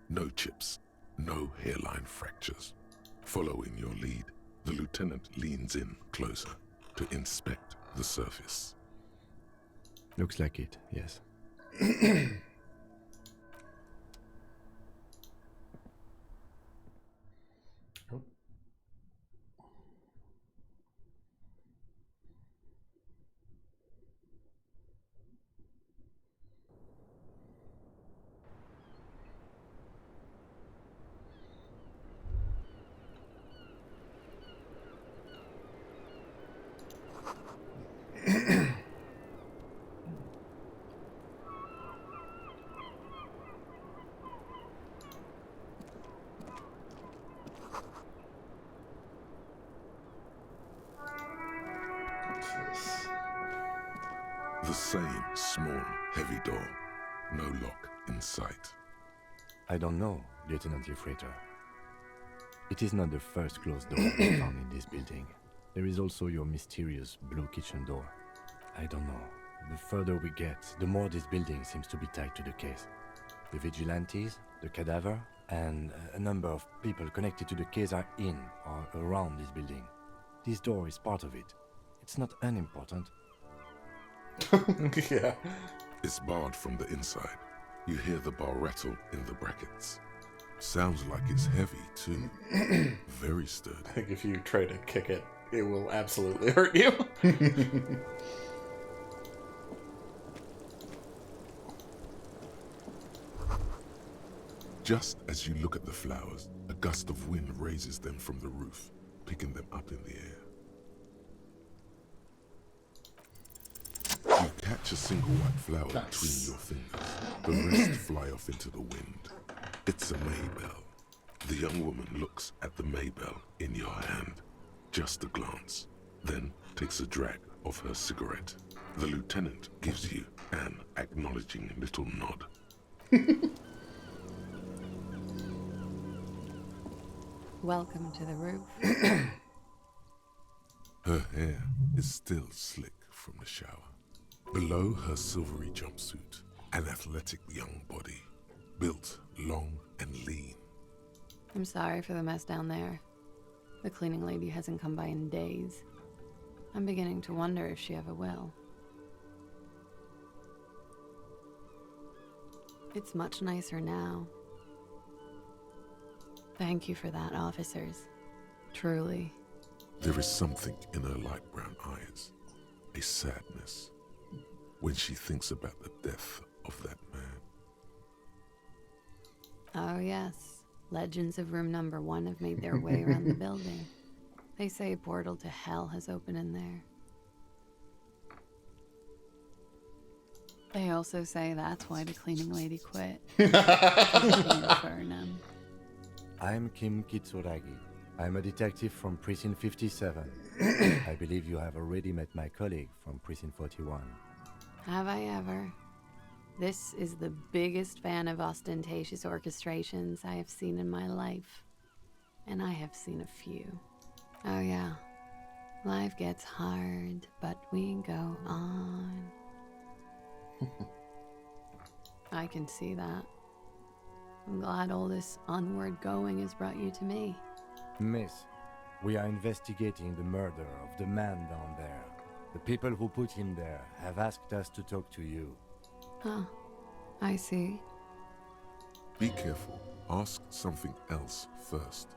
No chips, no hairline fractures. Following your lead, the lieutenant leans in closer to inspect the surface. Looks like it, yes. The same small, heavy door. No lock in sight. I don't know, Lieutenant Freighter. It is not the first closed door we found in this building. There is also your mysterious blue kitchen door. I don't know. The further we get, the more this building seems to be tied to the case. The vigilantes, the cadaver, and a number of people connected to the case are in or around this building. This door is part of it. It's not unimportant. Yeah. It's barred from the inside. You hear the bar rattle in the brackets. Sounds like it's heavy, too. Very sturdy. I think if you try to kick it, it will absolutely hurt you. Just as you look at the flowers, a gust of wind raises them from the roof, picking them up in the air. You catch a single white flower between your fingers. The rest fly off into the wind. It's a Maybell. The young woman looks at the Maybell in your hand. Just a glance, then takes a drag of her cigarette. The lieutenant gives you an acknowledging little nod. Welcome to the roof. Her hair is still slick from the shower. Below her silvery jumpsuit, an athletic young body, built long and lean. I'm sorry for the mess down there. The cleaning lady hasn't come by in days. I'm beginning to wonder if she ever will. It's much nicer now. Thank you for that, officers. Truly. There is something in her light brown eyes, a sadness, when she thinks about the death of that man. Oh yes, legends of room number 1 have made their way around the building. They say a portal to hell has opened in there. They also say that's why the cleaning lady quit. I'm Kim Kitsuragi. I'm a detective from Precinct 57. I believe you have already met my colleague from Precinct 41. Have I ever? This is the biggest fan of ostentatious orchestrations I have seen in my life. And I have seen a few. Oh yeah. Life gets hard, but we go on. I can see that. I'm glad all this onward going has brought you to me. Miss, we are investigating the murder of the man down there. The people who put him there have asked us to talk to you. Huh. I see. Be careful. Ask something else first.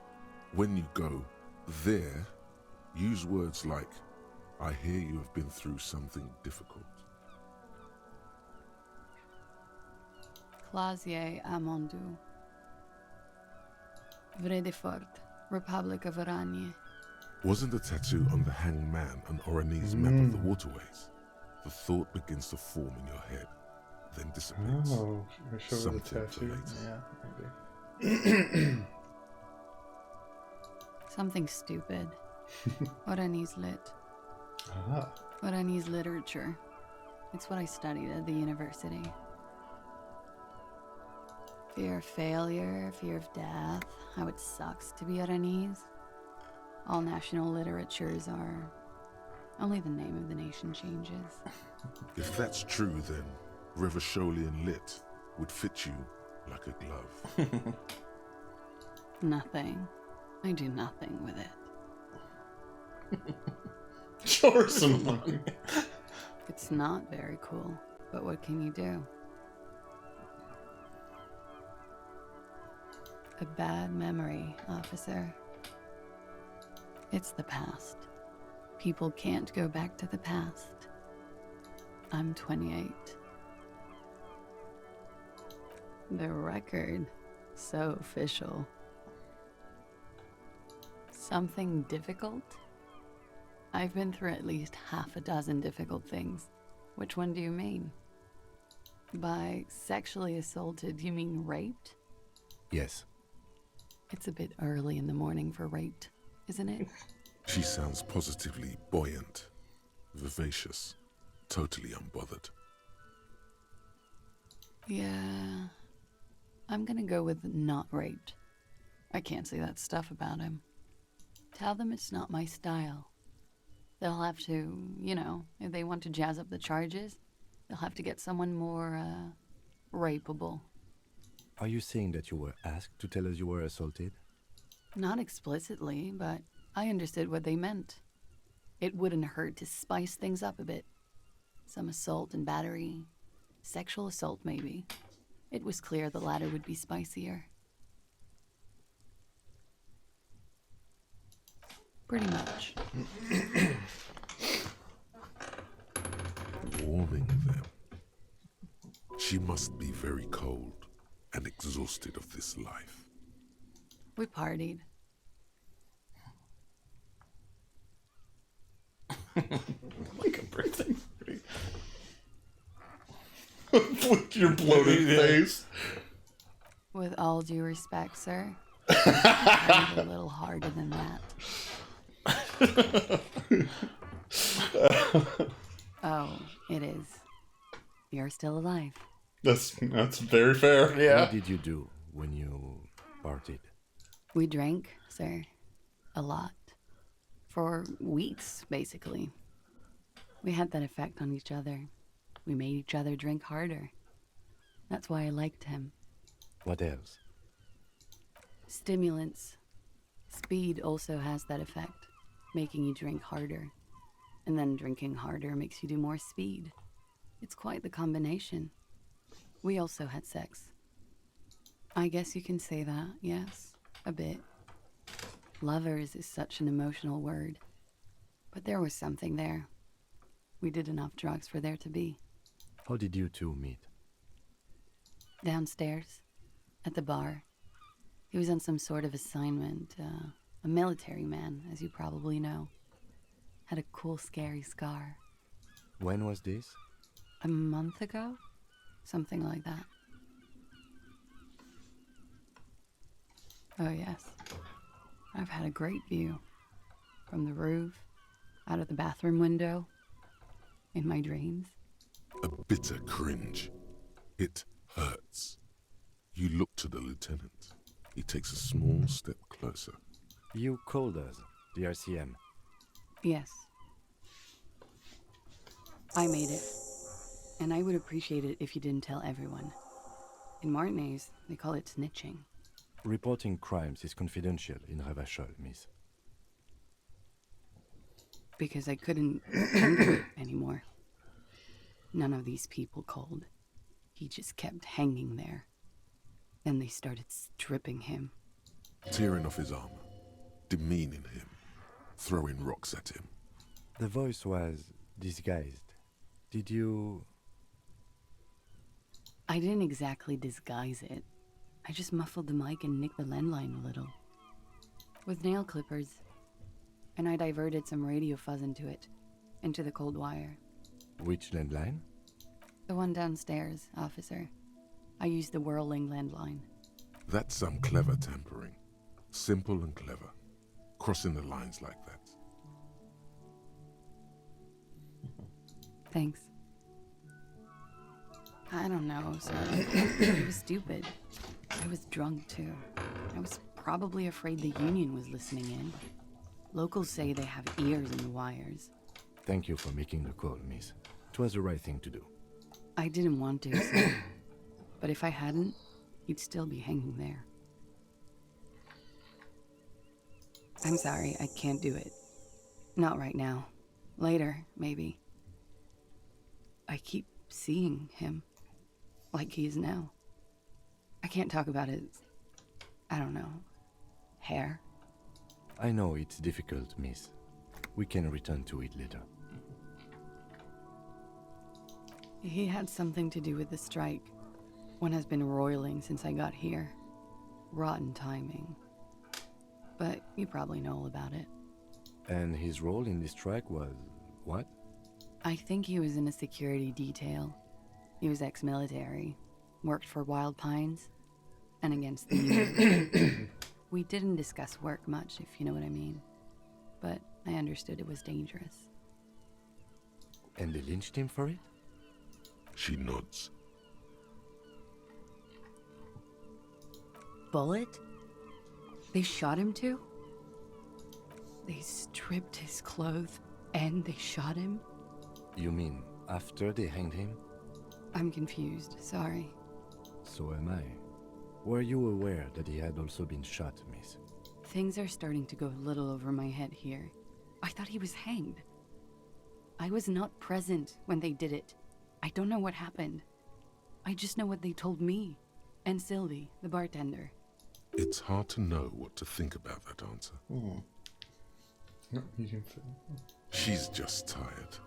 When you go there, use words like, I hear you have been through something difficult. Clasier Amondu. Vredefort, Republic of Oranje. Wasn't the tattoo on the hanged man an Oranese map of the waterways? The thought begins to form in your head, then dissipates. Oh, I show her the Something for tattoo. later. Yeah, maybe. Something stupid. Oranese lit. Ah. Oranese literature. It's what I studied at the university. Fear of failure, fear of death, how it sucks to be Oranese. All national literatures are. Only the name of the nation changes. If that's true, then Revacholian lit would fit you like a glove. Nothing. I do nothing with it. Show her some money. It's not very cool, but what can you do? A bad memory, officer. It's the past. People can't go back to the past. I'm 28. The record. So official. Something difficult? I've been through at least half a dozen difficult things. Which one do you mean? By sexually assaulted, you mean raped? Yes. It's a bit early in the morning for raped, isn't it? She sounds positively buoyant, vivacious, totally unbothered. Yeah. I'm gonna go with not raped. I can't say that stuff about him. Tell them it's not my style. They'll have to, if they want to jazz up the charges, they'll have to get someone more, rapeable. Are you saying that you were asked to tell us you were assaulted? Not explicitly, but I understood what they meant. It wouldn't hurt to spice things up a bit. Some assault and battery. Sexual assault, maybe. It was clear the latter would be spicier. Pretty much. Warming them. She must be very cold and exhausted of this life. We partied. Like a birthday party. With your bloated face. With all due respect, sir, I need a little harder than that. Oh, it is. You're still alive. That's very fair. What did you do when you partied? We drank, sir. A lot. For weeks, basically. We had that effect on each other. We made each other drink harder. That's why I liked him. What else? Stimulants. Speed also has that effect, making you drink harder. And then drinking harder makes you do more speed. It's quite the combination. We also had sex. I guess you can say that, yes, a bit. Lovers is such an emotional word. But there was something there. We did enough drugs for there to be. How did you two meet? Downstairs, at the bar. He was on some sort of assignment, a military man, as you probably know. Had a cool, scary scar. When was this? A month ago? Something like that. Oh, yes. I've had a great view. From the roof, out of the bathroom window, in my dreams. A bitter cringe. It hurts. You look to the lieutenant. He takes a small step closer. You called us, the RCM. Yes. I made it. And I would appreciate it if you didn't tell everyone. In Martinez, they call it snitching. Reporting crimes is confidential in Revachol, miss. because I couldn't handle it anymore. None of these people called. He just kept hanging there. Then they started stripping him. Tearing off his armor, demeaning him, throwing rocks at him. The voice was disguised. Did you... I didn't exactly disguise it. I just muffled the mic and nicked the landline a little. With nail clippers. And I diverted some radio fuzz into it. Into the cold wire. Which landline? The one downstairs, officer. I used the whirling landline. That's some clever tampering. Simple and clever. Crossing the lines like that. Thanks. I don't know, so it was stupid. I was drunk too. I was probably afraid the union was listening in. Locals say they have ears in the wires. Thank you for making the call, miss. It was the right thing to do. I didn't want to, so. But if I hadn't, he'd still be hanging there. I'm sorry, I can't do it. Not right now. Later, maybe. I keep seeing him. Like he is now. I can't talk about his... I don't know. Hair. I know it's difficult, miss. We can return to it later. He had something to do with the strike. One has been roiling since I got here. Rotten timing. But you probably know all about it. And his role in this strike was... what? I think he was in a security detail. He was ex-military. Worked for Wild Pines. And against the union. We didn't discuss work much, if you know what I mean. But I understood it was dangerous. And they lynched him for it? She nods. Bullet? They shot him too? They stripped his clothes and they shot him? You mean after they hanged him? I'm confused, sorry. So am I. Were you aware that he had also been shot, miss? Things are starting to go a little over my head here. I thought he was hanged. I was not present when they did it. I don't know what happened. I just know what they told me. And Sylvie, the bartender. It's hard to know what to think about that answer. No, you can feel. She's just tired.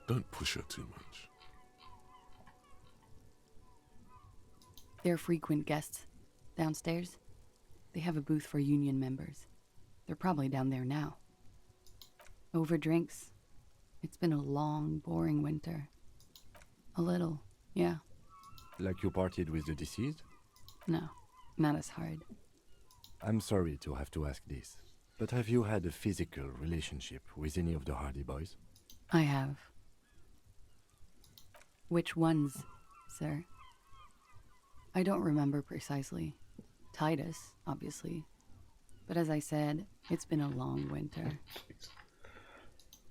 Don't push her too much. They're frequent guests. Downstairs, they have a booth for union members. They're probably down there now. Over drinks. It's been a long, boring winter. A little, yeah. Like you partied with the deceased? No, not as hard. I'm sorry to have to ask this, but have you had a physical relationship with any of the Hardy Boys? I have. Which ones, sir? I don't remember precisely. Titus, obviously. But as I said, it's been a long winter.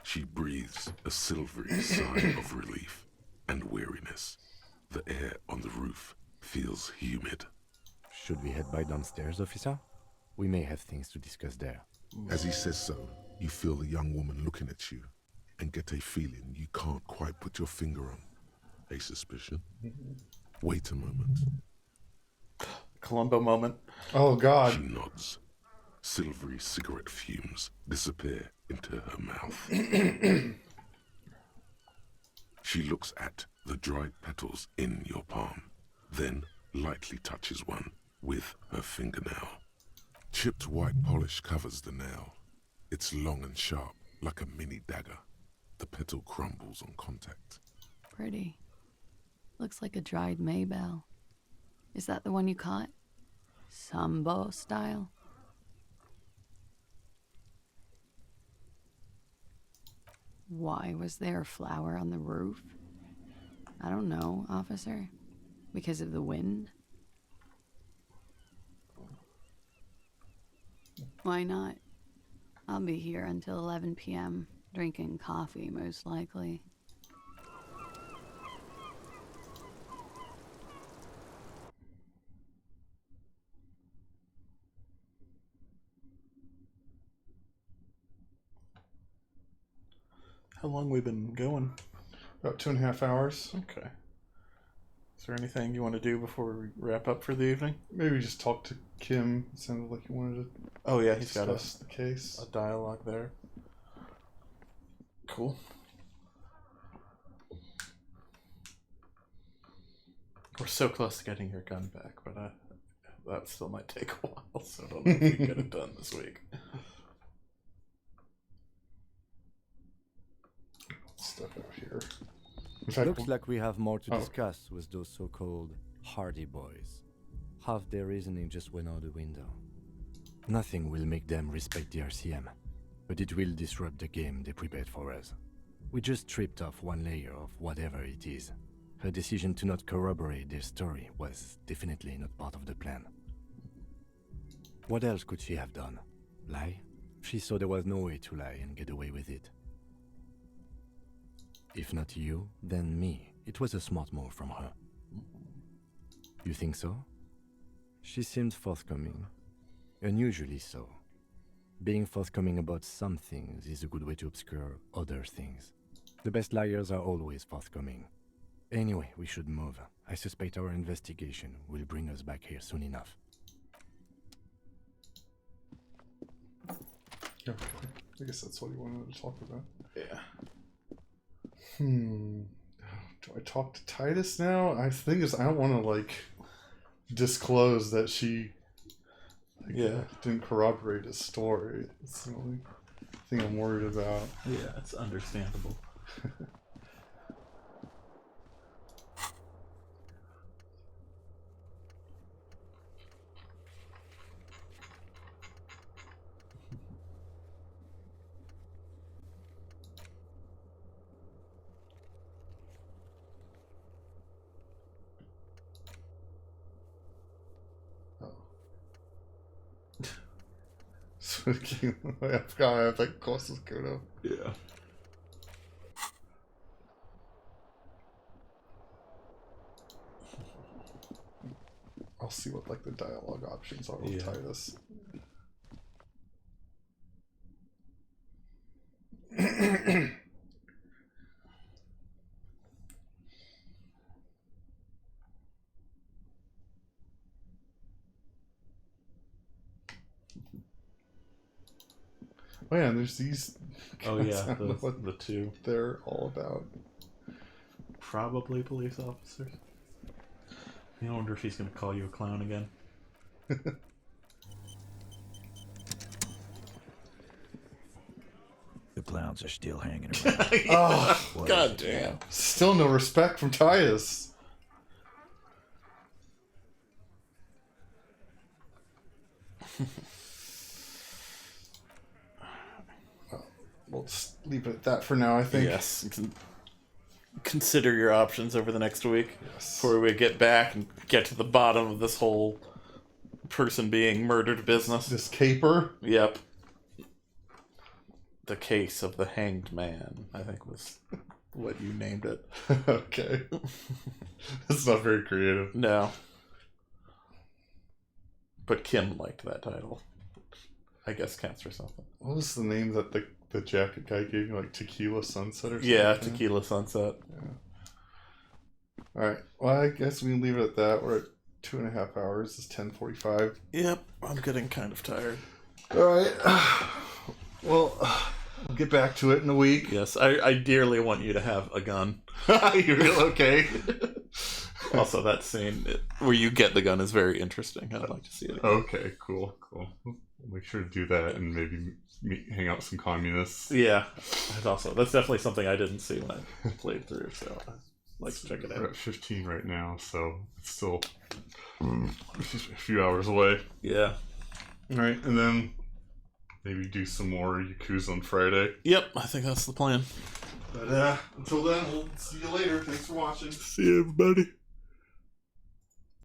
She breathes a silvery sigh of relief and weariness. The air on the roof feels humid. Should we head by downstairs, officer? We may have things to discuss there. As he says so, you feel the young woman looking at you and get a feeling you can't quite put your finger on. A suspicion? Wait a moment. Columbo moment. Oh, God. She nods. Silvery cigarette fumes disappear into her mouth. She looks at the dried petals in your palm, then lightly touches one with her fingernail. Chipped white polish covers the nail. It's long and sharp, like a mini dagger. The petal crumbles on contact. Pretty. Looks like a dried maybell. Is that the one you caught? Sambo style? Why was there a flower on the roof? I don't know, officer. Because of the wind? Why not? I'll be here until 11 p.m., drinking coffee, most likely. How long we been going? About 2.5 hours. Okay. Is there anything you want to do before we wrap up for the evening? Maybe just talk to Kim. It sounded like you wanted to. Oh yeah, he's got the case. A dialogue there. Cool. We're so close to getting your gun back, but that still might take a while, so I don't know if we can get it done this week. Stuff out here. Looks like we have more to discuss with those so-called Hardy Boys. Half their reasoning just went out the window. Nothing will make them respect the RCM, but it will disrupt the game they prepared for us. We just stripped off one layer of whatever it is. Her decision to not corroborate their story was definitely not part of the plan. What else could she have done? Lie? She saw there was no way to lie and get away with it. If not you, then me. It was a smart move from her. You think so? She seemed forthcoming. Unusually so. Being forthcoming about some things is a good way to obscure other things. The best liars are always forthcoming. Anyway, we should move. I suspect our investigation will bring us back here soon enough. Okay. I guess that's what you wanted to talk about. Yeah. Do I talk to Titus now? I think I don't want to disclose that she didn't corroborate his story. It's the only thing I'm worried about. Yeah, it's understandable. I forgot I have Costa's Kodo. Yeah. I'll see what the dialogue options are with Titus. Oh yeah, and there's these. Oh yeah, the two. They're all about. Probably police officers. I wonder if he's going to call you a clown again. The clowns are still hanging around. Oh, god damn. Still no respect from Titus. We'll just leave it at that for now, I think. Yes. Consider your options over the next week before we get back and get to the bottom of this whole person being murdered business. This caper? Yep. The case of the hanged man, I think was what you named it. Okay. That's not very creative. No. But Kim liked that title. I guess counts for something. What was the name that the jacket guy gave you? Tequila Sunset or something? Yeah, Tequila Sunset. Yeah. Alright. Well, I guess we can leave it at that. We're at 2.5 hours. It's 10:45. Yep. I'm getting kind of tired. Alright. Well, we'll get back to it in a week. Yes, I dearly want you to have a gun. You real okay? Also, that scene where you get the gun is very interesting. I'd like to see it again. Okay, cool. We'll make sure to do that and maybe hang out with some communists. Yeah, that's definitely something I didn't see when I played through, so I'd like to check it out. We're at 15 right now, so it's still a few hours away. Yeah. Alright, and then maybe do some more Yakuza on Friday. Yep, I think that's the plan. But until then, we'll see you later. Thanks for watching. See you, everybody.